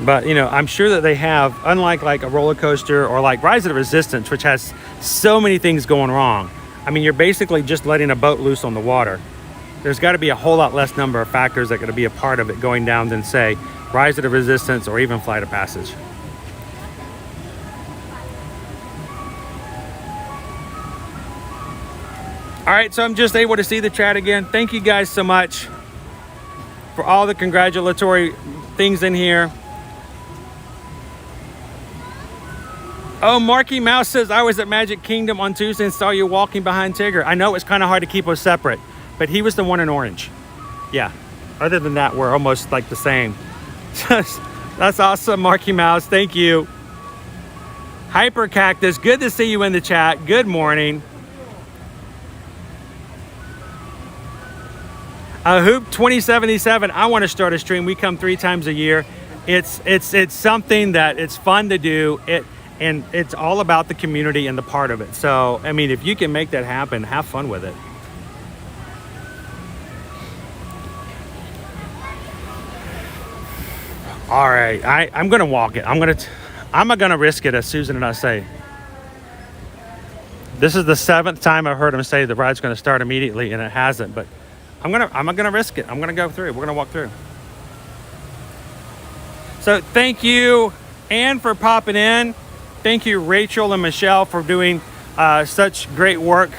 [SPEAKER 1] But, you know, I'm sure that they have, unlike like a roller coaster or like Rise of the Resistance, which has so many things going wrong. I mean, you're basically just letting a boat loose on the water. There's got to be a whole lot less number of factors that are going to be a part of it going down than, say, Rise of the Resistance or even Flight of Passage. All right, so I'm just able to see the chat again. Thank you guys so much for all the congratulatory things in here. Oh, Marky Mouse says, I was at Magic Kingdom on Tuesday and saw you walking behind Tigger. I know it's kind of hard to keep us separate, but he was the one in orange. Yeah, other than that, we're almost like the same. That's awesome, Marky Mouse. Thank you. Hyper Cactus, good to see you in the chat. Good morning. Hoop 2077, I want to start a stream. We come 3 times a year. It's something that it's fun to do. And it's all about the community and the part of it. So, I mean, if you can make that happen, have fun with it. All right, I'm gonna walk it. I'm gonna risk it, as Susan and I say. This is the 7th time I've heard him say the ride's gonna start immediately, and it hasn't. But I'm gonna risk it. I'm gonna go through. We're gonna walk through. So thank you, Anne, for popping in. Thank you, Rachel and Michelle, for doing such great work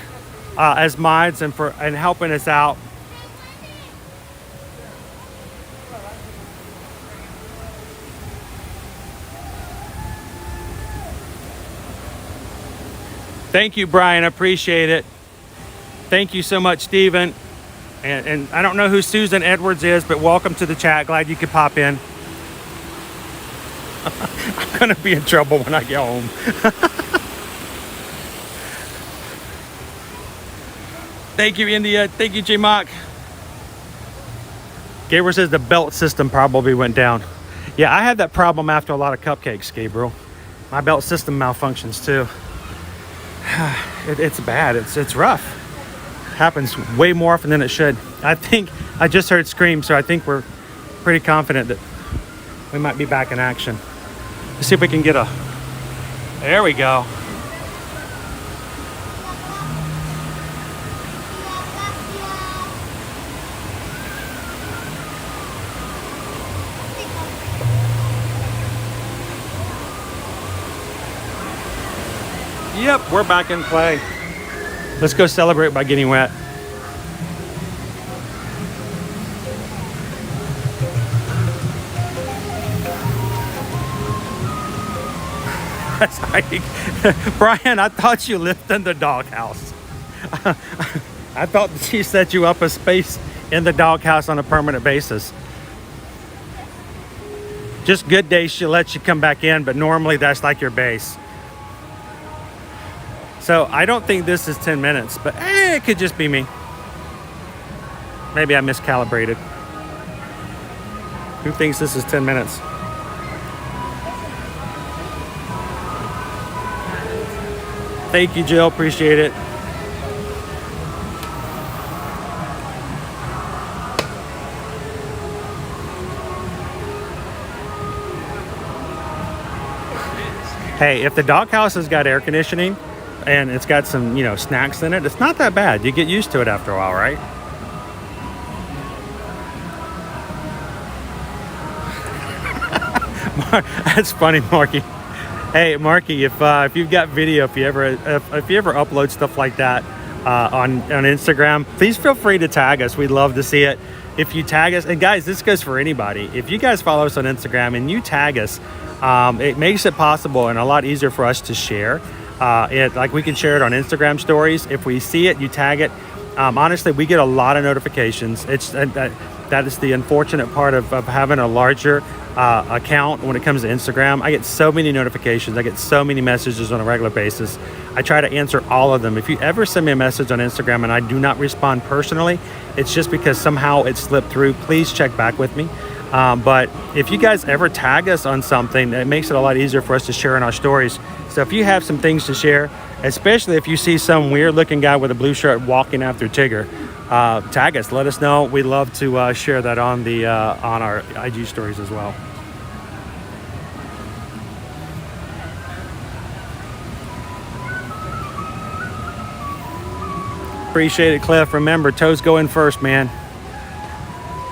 [SPEAKER 1] as mods and helping us out. Thank you, Brian. I appreciate it. Thank you so much, Stephen. And I don't know who Susan Edwards is, but welcome to the chat. Glad you could pop in. I'm gonna be in trouble when I get home. Thank you, India. Thank you, J-Mock. Gabriel says the belt system probably went down. Yeah, I had that problem after a lot of cupcakes, Gabriel. My belt system malfunctions too. It's bad. It's rough. Happens way more often than it should. I think I just heard screams, so I think we're pretty confident that we might be back in action. Let's see if we can get a... There we go. Yep, we're back in play. Let's go celebrate by getting wet. Brian, I thought you lived in the doghouse. I thought she set you up a space in the doghouse on a permanent basis. Just good days she lets you come back in, but normally that's like your base. So I don't think this is 10 minutes, but it could just be me. Maybe I miscalibrated. Who thinks this is 10 minutes? Thank you, Jill. Appreciate it. Hey, if the doghouse has got air conditioning and it's got some, snacks in it, it's not that bad. You get used to it after a while, right? That's funny, Marky. Hey, Marky, if you've got video, if you ever upload stuff like that on Instagram, please feel free to tag us. We'd love to see it. If you tag us, and guys, this goes for anybody. If you guys follow us on Instagram and you tag us, it makes it possible and a lot easier for us to share. Like we can share it on Instagram stories. If we see it, you tag it. Honestly, we get a lot of notifications. That is the unfortunate part of having a larger account when it comes to Instagram. I get so many notifications. I get so many messages on a regular basis. I try to answer all of them. If you ever send me a message on Instagram and I do not respond personally, it's just because somehow it slipped through. Please check back with me. But if you guys ever tag us on something, it makes it a lot easier for us to share in our stories. So if you have some things to share, especially if you see some weird looking guy with a blue shirt walking after Tigger, tag us, let us know. We'd love to share that on our IG stories as well. Appreciate it, Cliff. Remember, toes go in first, man.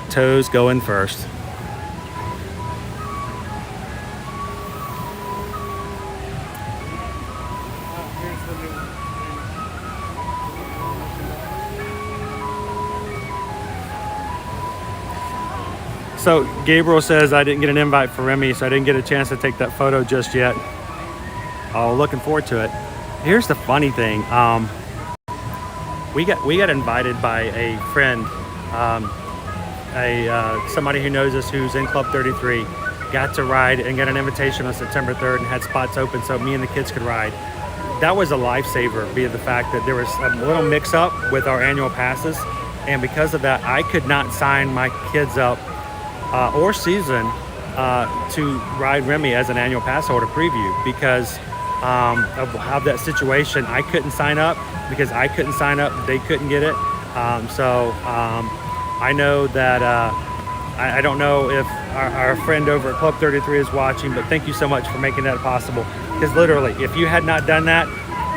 [SPEAKER 1] Toes go in first. So Gabriel says I didn't get an invite for Remy, so I didn't get a chance to take that photo just yet. Oh, looking forward to it. Here's the funny thing. We got invited by a friend, somebody who knows us who's in Club 33, got to ride and got an invitation on September 3rd and had spots open so me and the kids could ride. That was a lifesaver, via the fact that there was a little mix up with our annual passes, and because of that, I could not sign my kids up or season to ride Remy as an annual pass holder preview because of how that situation. I couldn't sign up because I couldn't sign up, they couldn't get it. I know that I don't know if our friend over at Club 33 is watching, but thank you so much for making that possible, because literally if you had not done that,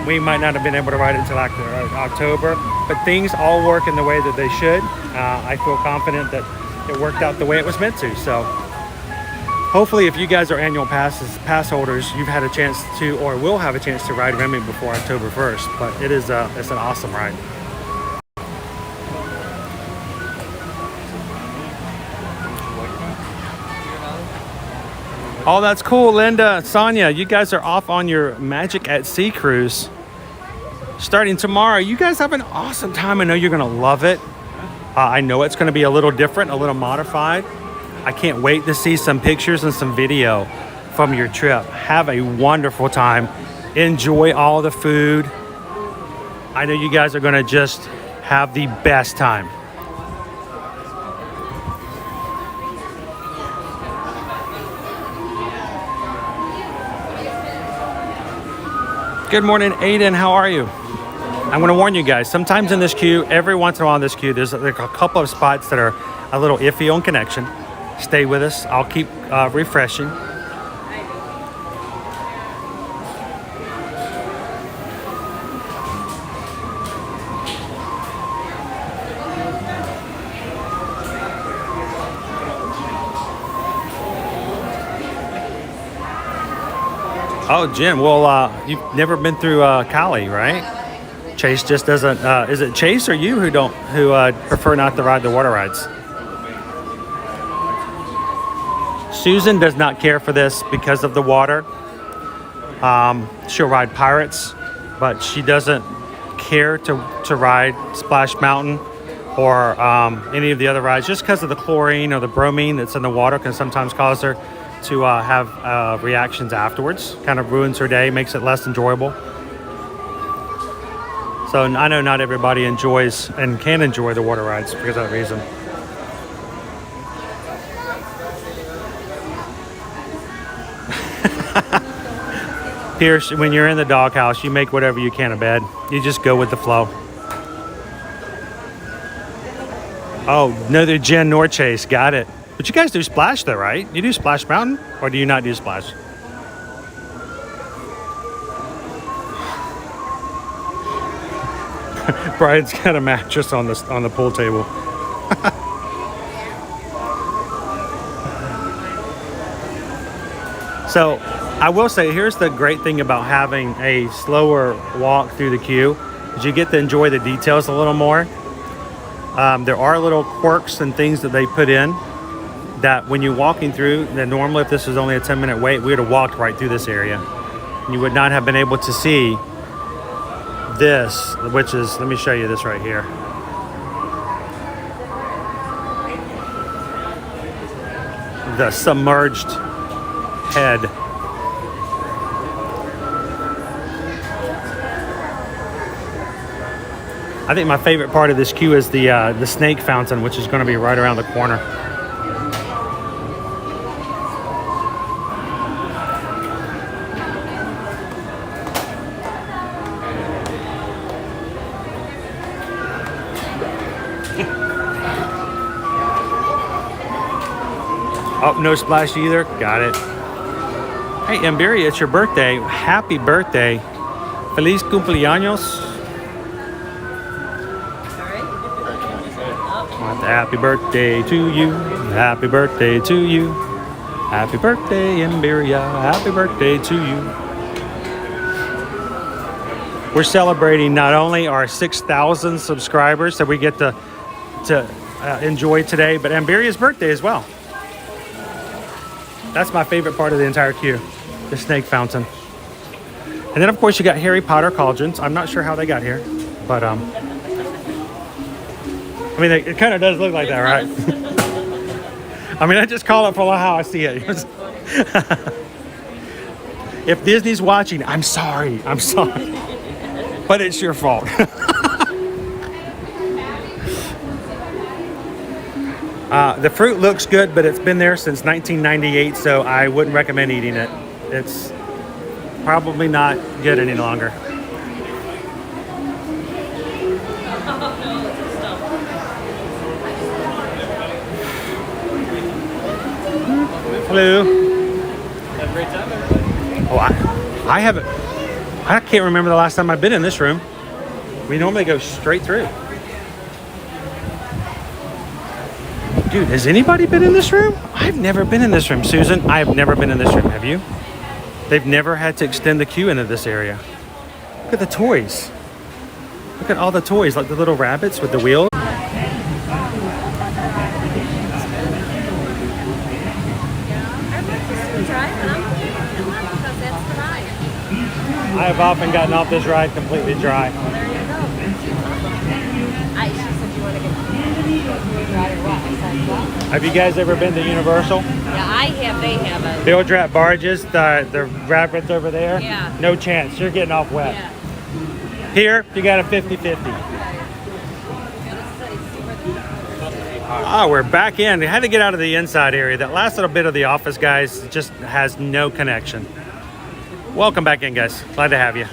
[SPEAKER 1] we might not have been able to ride it until October, but things all work in the way that they should. I feel confident that it worked out the way it was meant to. So hopefully if you guys are annual pass holders, you've had a chance to, or will have a chance to ride Remy before October 1st, but it's an awesome ride. Oh, that's cool, Linda. Sonia, you guys are off on your Magic at Sea cruise starting tomorrow. You guys have an awesome time. I know you're gonna love it. I know it's gonna be a little different, a little modified. I can't wait to see some pictures and some video from your trip. Have a wonderful time. Enjoy all the food. I know you guys are gonna just have the best time. Good morning, Aiden. How are you? I'm going to warn you guys, sometimes in this queue, every once in a while in this queue, there's a couple of spots that are a little iffy on connection. Stay with us. I'll keep refreshing. Oh, Jim, well, you've never been through Cali, right? Chase just doesn't, is it Chase or you who prefer not to ride the water rides? Susan does not care for this because of the water. She'll ride Pirates, but she doesn't care to ride Splash Mountain or any of the other rides just because of the chlorine or the bromine that's in the water can sometimes cause her to have reactions afterwards. Kind of ruins her day, makes it less enjoyable. So I know not everybody enjoys and can enjoy the water rides because of that reason. Pierce, when you're in the doghouse, you make whatever you can of bed. You just go with the flow. Oh, neither Jen nor Chase. Got it. But you guys do Splash though, right? You do Splash Mountain, or do you not do Splash? Brian's got a mattress on the pool table. So I will say, here's the great thing about having a slower walk through the queue, is you get to enjoy the details a little more. There are little quirks and things that they put in that when you're walking through, that normally if this was only a 10-minute wait, we would have walked right through this area. You would not have been able to see this, which is, let me show you this right here. The submerged head. I think my favorite part of this queue is the snake fountain, which is going to be right around the corner. Oh, no splash either. Got it. Hey, Amberia, it's your birthday. Happy birthday. Feliz cumpleaños. Happy birthday to you. Happy birthday to you. Happy birthday, Amberia. Happy birthday to you. We're celebrating not only our 6,000 subscribers that we get to enjoy today, but Amberia's birthday as well. That's my favorite part of the entire queue, the snake fountain. And then, of course, you got Harry Potter cauldrons. I'm not sure how they got here, but I mean, it kind of does look like that, right? I mean, I just call it for how I see it. If Disney's watching, I'm sorry. I'm sorry. But it's your fault. The fruit looks good, but it's been there since 1998, so I wouldn't recommend eating it. It's probably not good any longer. Hello.
[SPEAKER 2] Have a great time, everybody.
[SPEAKER 1] Oh, I haven't. I can't remember the last time I've been in this room. We normally go straight through. Dude, has anybody been in this room? I've never been in this room. Susan, I have never been in this room. Have you? They've never had to extend the queue into this area. Look at the toys. Look at all the toys, like the little rabbits with the wheels. I have often gotten off this ride completely dry.
[SPEAKER 10] Well, there you go. She said you want to get dry or what? I said, well.
[SPEAKER 1] Have you guys ever been to Universal?
[SPEAKER 10] Yeah, I have. They haven't.
[SPEAKER 1] The old drop barges, the rapids over there?
[SPEAKER 10] Yeah.
[SPEAKER 1] No chance. You're getting off wet.
[SPEAKER 10] Yeah.
[SPEAKER 1] Here, you got a 50-50. Oh, we're back in. We had to get out of the inside area. That last little bit of the office, guys, just has no connection. Welcome back in, guys. Glad to have you.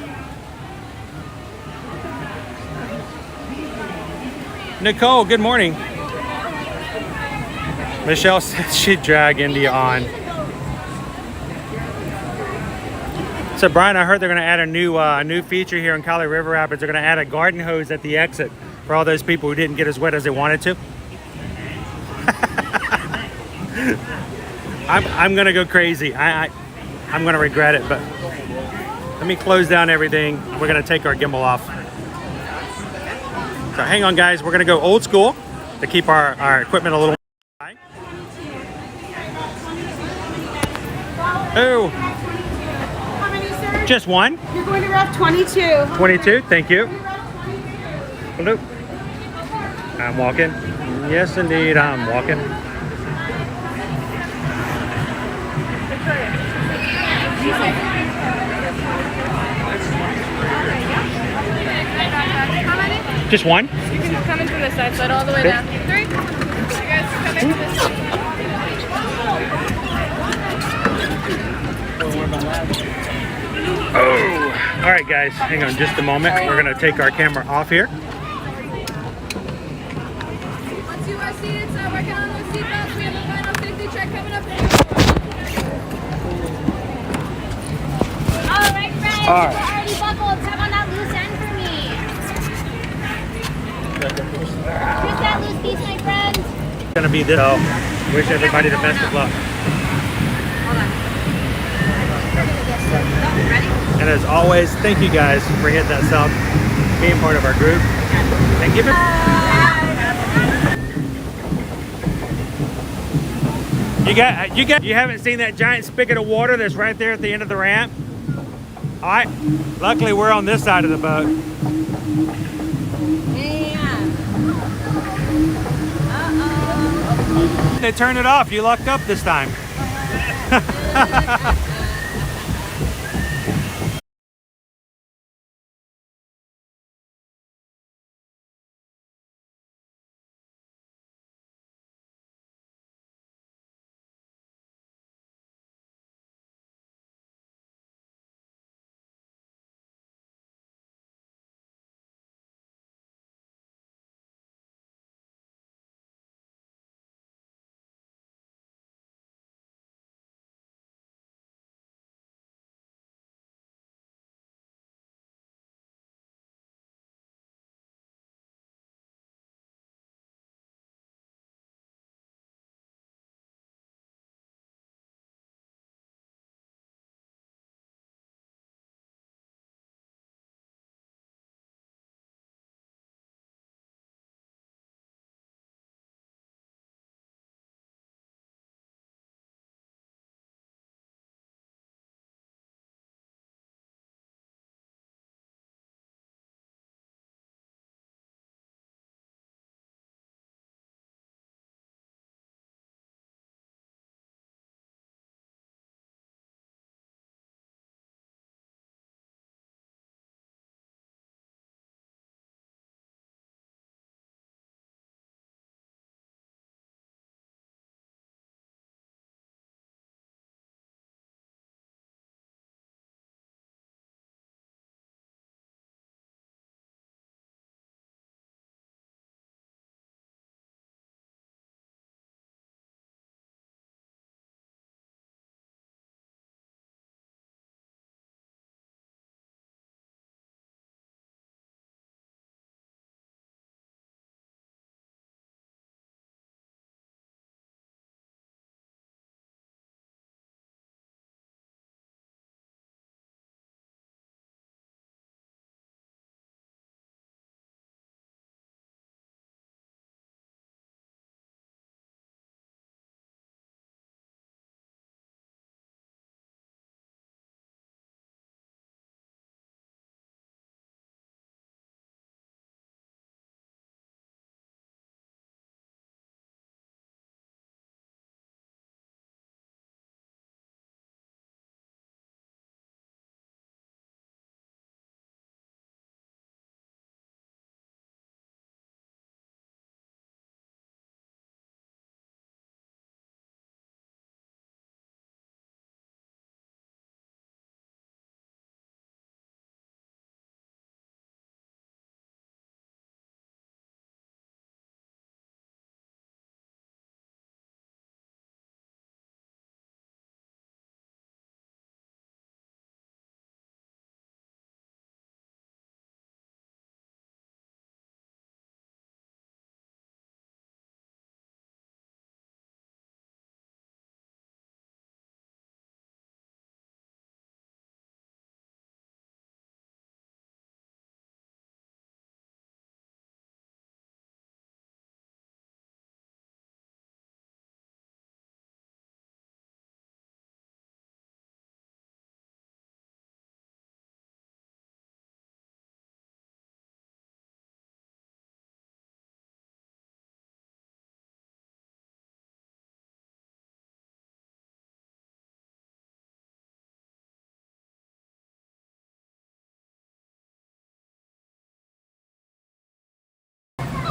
[SPEAKER 1] Nicole, good morning. Michelle said she'd drag India on. So Brian, I heard they're going to add a new feature here in Cali River Rapids. They're going to add a garden hose at the exit for all those people who didn't get as wet as they wanted to. I'm going to go crazy. I'm going to regret it, but let me close down everything. We're going to take our gimbal off. So hang on, guys. We're going to go old school to keep our equipment a little high. Oh.
[SPEAKER 7] How many, sir?
[SPEAKER 1] Just one.
[SPEAKER 7] You're going to grab 22.
[SPEAKER 1] 22, thank you. Hello. I'm walking. Yes, indeed, I'm walking. Just one?
[SPEAKER 10] You can come in from this side, slide all the way down. 3. You guys come in from this side.
[SPEAKER 1] Oh, all right, guys, hang on just a moment. We're gonna take our camera off here.
[SPEAKER 10] Once you are seated, start working on those seatbelts. We have a final safety check coming up.
[SPEAKER 8] All right, friends.
[SPEAKER 1] All right.
[SPEAKER 8] We're already buckled. Tap on that loose end for me. Here's that loose piece, my friend.
[SPEAKER 1] It's gonna be this. So, wish everybody the best of luck. And as always, thank you guys for hitting that sub, being part of our group, and give it. You haven't seen that giant spigot of water that's right there at the end of the ramp? All right. Luckily, we're on this side of the boat. They turned it off. You lucked up this time.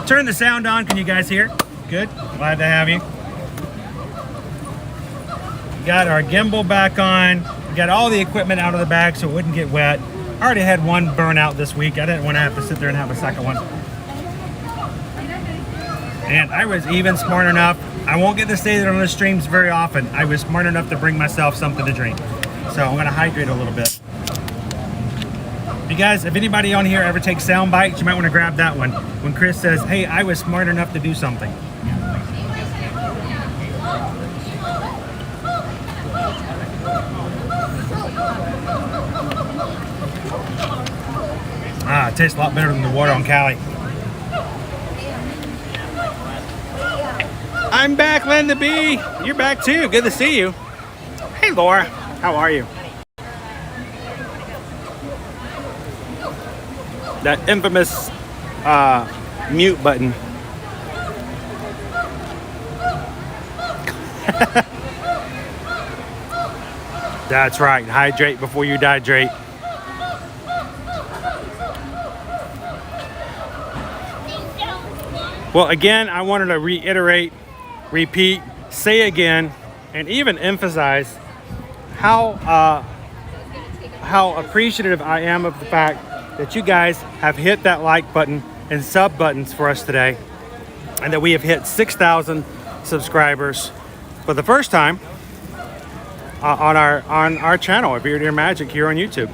[SPEAKER 1] Turn the sound on. Can you guys hear? Good. Glad to have you. Got our gimbal back on. Got all the equipment out of the bag so it wouldn't get wet. I already had one burnout this week. I didn't want to have to sit there and have a second one. And I was even smart enough. I won't get to say that on the streams very often. I was smart enough to bring myself something to drink. So I'm going to hydrate a little bit. You guys, if anybody on here ever takes sound bites, you might want to grab that one. When Chris says, hey, I was smart enough to do something. Ah, it tastes a lot better than the water on Cali. I'm back, Linda B. You're back too. Good to see you. Hey, Laura. How are you? That infamous mute button. That's right. Hydrate before you dehydrate. Well, again, I wanted to reiterate, repeat, say again, and even emphasize how appreciative I am of the fact that you guys have hit that like button and sub buttons for us today, and that we have hit 6,000 subscribers for the first time on our channel of Ear to Ear Magic here on YouTube.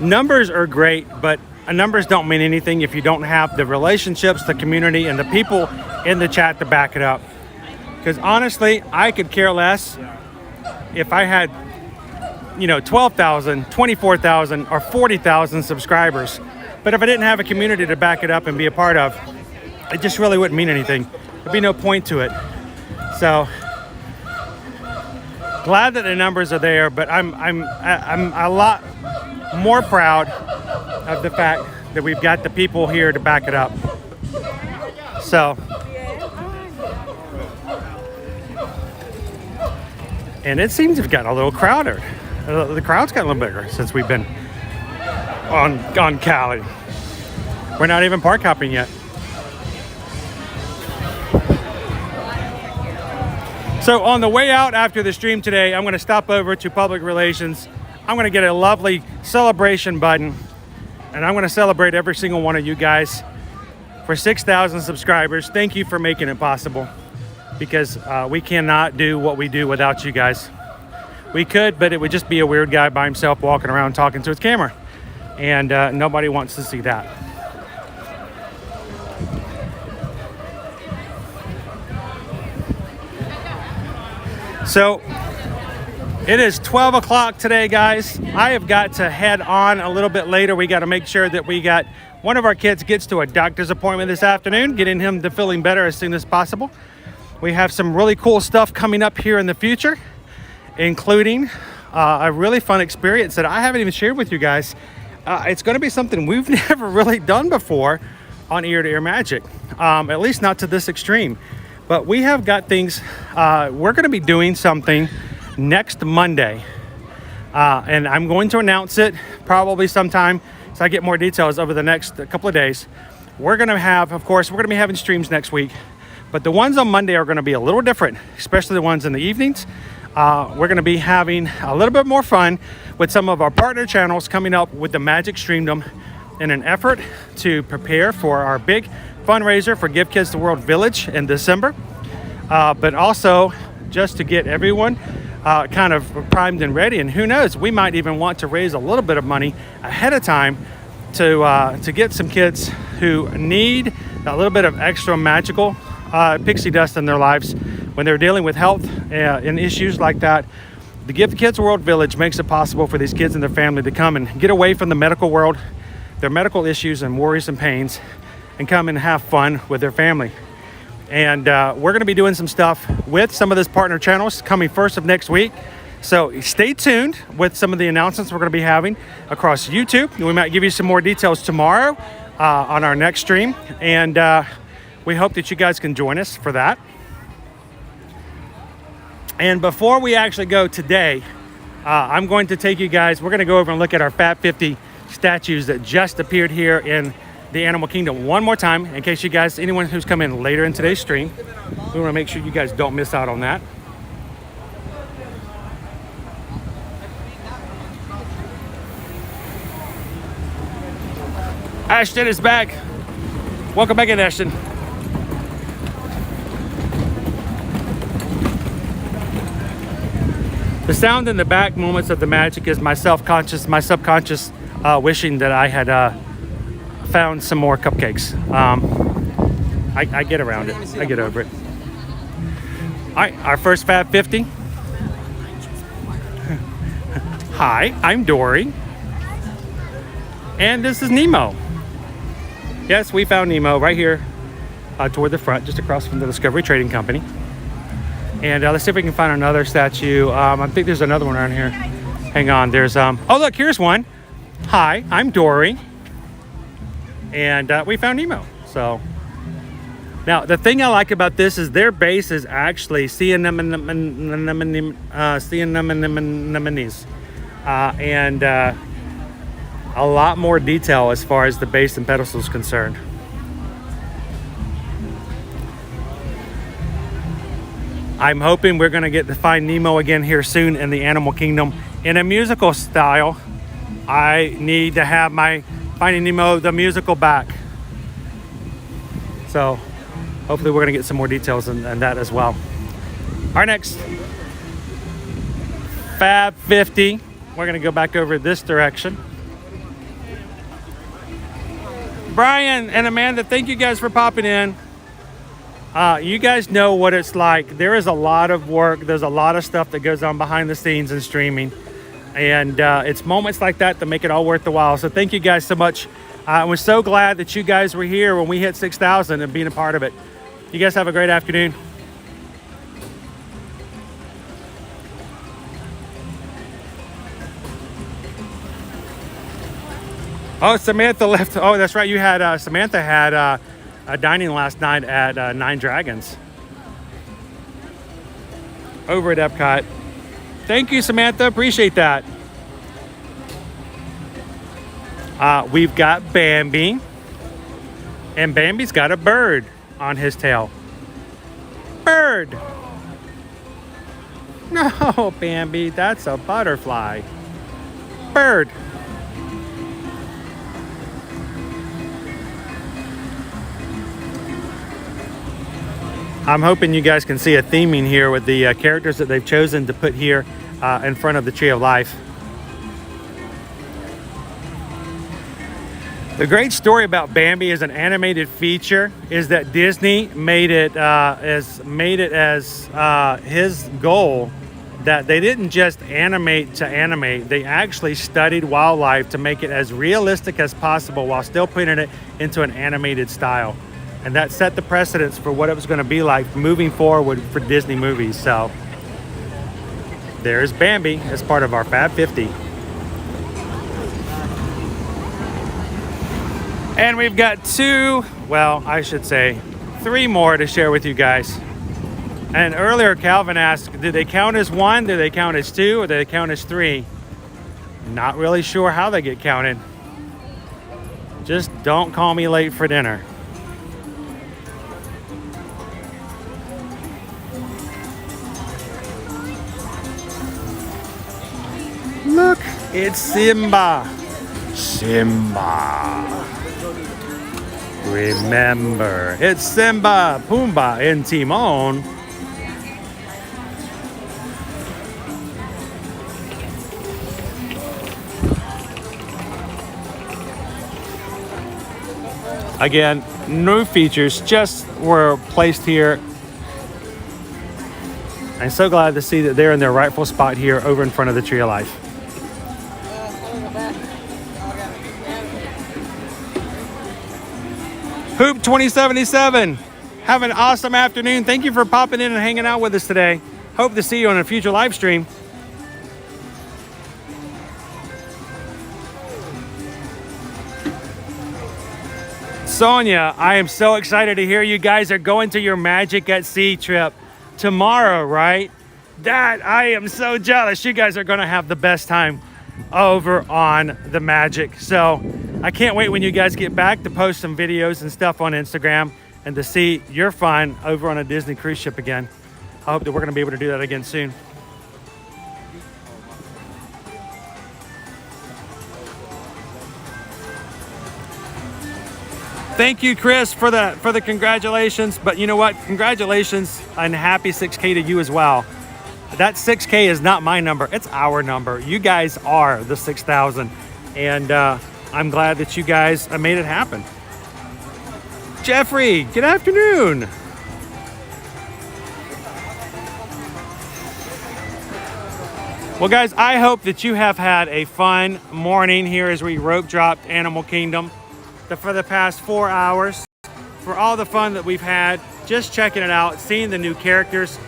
[SPEAKER 1] Numbers are great, but numbers don't mean anything if you don't have the relationships, the community, and the people in the chat to back it up. Because honestly, I could care less if I had 12,000, 24,000, or 40,000 subscribers. But if I didn't have a community to back it up and be a part of, it just really wouldn't mean anything. There'd be no point to it. So glad that the numbers are there, but I'm a lot more proud of the fact that we've got the people here to back it up. So, and it seems to have gotten a little crowded. The crowd's gotten a little bigger since we've been on Cali. We're not even park hopping yet. So on the way out after the stream today, I'm going to stop over to Public Relations. I'm going to get a lovely celebration button, and I'm going to celebrate every single one of you guys for 6,000 subscribers. Thank you for making it possible, because we cannot do what we do without you guys. We could, but it would just be a weird guy by himself walking around talking to his camera, and nobody wants to see that. So it is 12 o'clock today, guys. I have got to head on a little bit later. We got to make sure that we got one of our kids gets to a doctor's appointment this afternoon, getting him to feeling better as soon as possible. We have some really cool stuff coming up here in the future, including a really fun experience that I haven't even shared with you guys. It's going to be something we've never really done before on Ear to Ear Magic, at least not to this extreme. But we have got things. We're going to be doing something next Monday, and I'm going to announce it probably sometime so I get more details over the next couple of days. We're going to have, of course, we're going to be having streams next week, but the ones on Monday are going to be a little different, especially the ones in the evenings. We're going to be having a little bit more fun with some of our partner channels coming up with the Magic Streamdom in an effort to prepare for our big fundraiser for Give Kids the World Village in December, but also just to get everyone kind of primed and ready. And who knows, we might even want to raise a little bit of money ahead of time to get some kids who need a little bit of extra magical pixie dust in their lives when they're dealing with health and issues like that. The Give the Kids World Village makes it possible for these kids and their family to come and get away from the medical world, their medical issues and worries and pains, and come and have fun with their family. And we're going to be doing some stuff with some of those partner channels coming first of next week. So stay tuned with some of the announcements we're going to be having across YouTube. We might give you some more details tomorrow on our next stream. And we hope that you guys can join us for that. And before we actually go today, I'm going to take you guys, we're going to go over and look at our Fat 50 statues that just appeared here in the Animal Kingdom one more time in case you guys, anyone who's come in later in today's stream, we want to make sure you guys don't miss out on that. Ashton is back. Welcome back in, Ashton. The sound in the back moments of the magic is my subconscious wishing that I had found some more cupcakes. I get around it. I get over it. All right, our first Fab 50. Hi, I'm Dory. And this is Nemo. Yes, we found Nemo right here toward the front, just across from the Discovery Trading Company. And let's see if we can find another statue. I think there's another one around here. Hang on, there's, oh look, here's one. Hi, I'm Dory. And we found Nemo, so. Now, the thing I like about this is their base is actually sea anemones. And a lot more detail as far as the base and pedestal is concerned. I'm hoping we're going to get to find Nemo again here soon in the Animal Kingdom in a musical style. I need to have my Finding Nemo the musical back. So hopefully we're going to get some more details in that as well. Our next Fab 50, we're going to go back over this direction. Brian and Amanda, thank you guys for popping in. You guys know what it's like. There is a lot of work. There's a lot of stuff that goes on behind the scenes in streaming. And it's moments like that that make it all worth the while. So thank you guys so much. We're so glad that you guys were here when we hit 6,000 and being a part of it. You guys have a great afternoon. Oh, Samantha left. Oh, that's right. You had Samantha had a dining last night at Nine Dragons over at Epcot. Thank you, Samantha. Appreciate that. We've got Bambi, and Bambi's got a bird on his tail. Bird. No, Bambi, that's a butterfly. Bird. I'm hoping you guys can see a theming here with the characters that they've chosen to put here in front of the Tree of Life. The great story about Bambi as an animated feature is that Disney made it as his goal that they didn't just animate to animate. They actually studied wildlife to make it as realistic as possible while still putting it into an animated style. And that set the precedence for what it was going to be like moving forward for Disney movies. So there's Bambi as part of our Fab 50. And we've got three more to share with you guys. And earlier Calvin asked, do they count as one, do they count as two, or do they count as three? Not really sure how they get counted. Just don't call me late for dinner. Look, it's Simba. Simba. Remember, it's Simba, Pumbaa, and Timon. Again, new features just were placed here. I'm so glad to see that they're in their rightful spot here over in front of the Tree of Life. Hoop 2077, have an awesome afternoon. Thank you for popping in and hanging out with us today. Hope to see you on a future live stream. Sonia, I am so excited to hear you guys are going to your Magic at Sea trip tomorrow, right? I am so jealous. You guys are going to have the best time over on the Magic. So I can't wait when you guys get back to post some videos and stuff on Instagram and to see your fun over on a Disney cruise ship again. I hope that we're going to be able to do that again soon. Thank you, Chris, for the congratulations. But you know what? Congratulations and happy 6K to you as well. That 6K is not my number. It's our number. You guys are the 6,000. And I'm glad that you guys made it happen. Jeffrey, good afternoon. Well, guys, I hope that you have had a fun morning here as we rope dropped Animal Kingdom for the past 4 hours. For all the fun that we've had, just checking it out, seeing the new characters,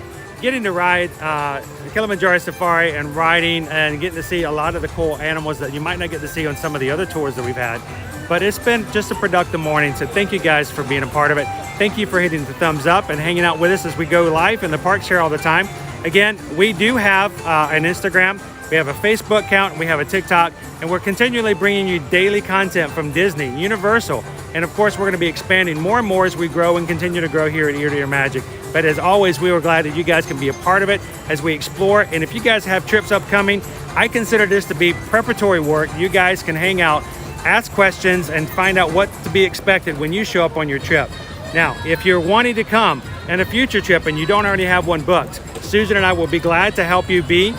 [SPEAKER 1] getting to ride the Kilimanjaro Safari and riding and getting to see a lot of the cool animals that you might not get to see on some of the other tours that we've had. But it's been just a productive morning, so thank you guys for being a part of it. Thank you for hitting the thumbs up and hanging out with us as we go live in the parks here all the time. Again, we do have an Instagram, we have a Facebook account, and we have a TikTok, and we're continually bringing you daily content from Disney, Universal, and of course we're going to be expanding more and more as we grow and continue to grow here at Ear to Ear Magic. But as always, we were glad that you guys can be a part of it as we explore. And if you guys have trips upcoming, I consider this to be preparatory work. You guys can hang out, ask questions, and find out what to be expected when you show up on your trip. Now, if you're wanting to come on a future trip and you don't already have one booked, Susan and I will be glad to help you be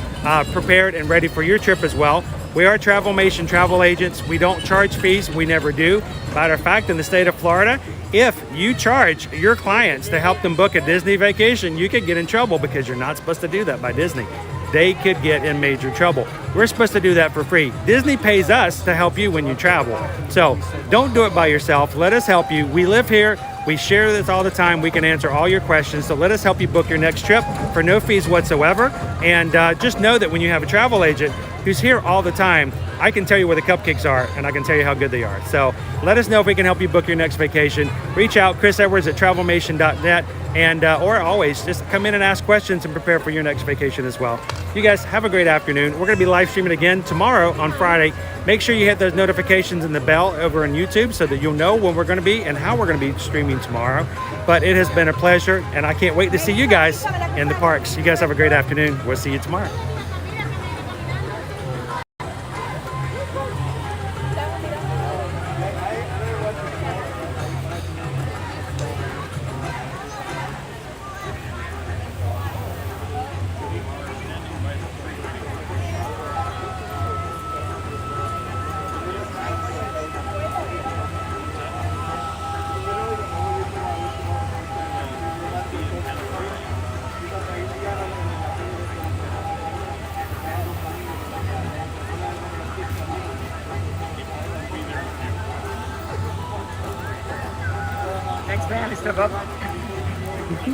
[SPEAKER 1] prepared and ready for your trip as well. We are Travelmation travel agents. We don't charge fees. We never do. Matter of fact, in the state of Florida, if you charge your clients to help them book a Disney vacation, you could get in trouble because you're not supposed to do that by Disney. They could get in major trouble. We're supposed to do that for free. Disney pays us to help you when you travel. So don't do it by yourself. Let us help you. We live here. We share this all the time. We can answer all your questions. So let us help you book your next trip for no fees whatsoever. And just know that when you have a travel agent who's here all the time, I can tell you where the cupcakes are and I can tell you how good they are. So let us know if we can help you book your next vacation. Reach out, Chris Edwards at travelmation.net. And or always just come in and ask questions and prepare for your next vacation as well. You guys have a great afternoon. We're going to be live streaming again tomorrow on Friday. Make sure you hit those notifications and the bell over on YouTube so that you'll know when we're going to be and how we're going to be streaming tomorrow. But it has been a pleasure, and I can't wait to see you guys in the parks. You guys have a great afternoon. We'll see you tomorrow.
[SPEAKER 2] Thanks, man. I step up.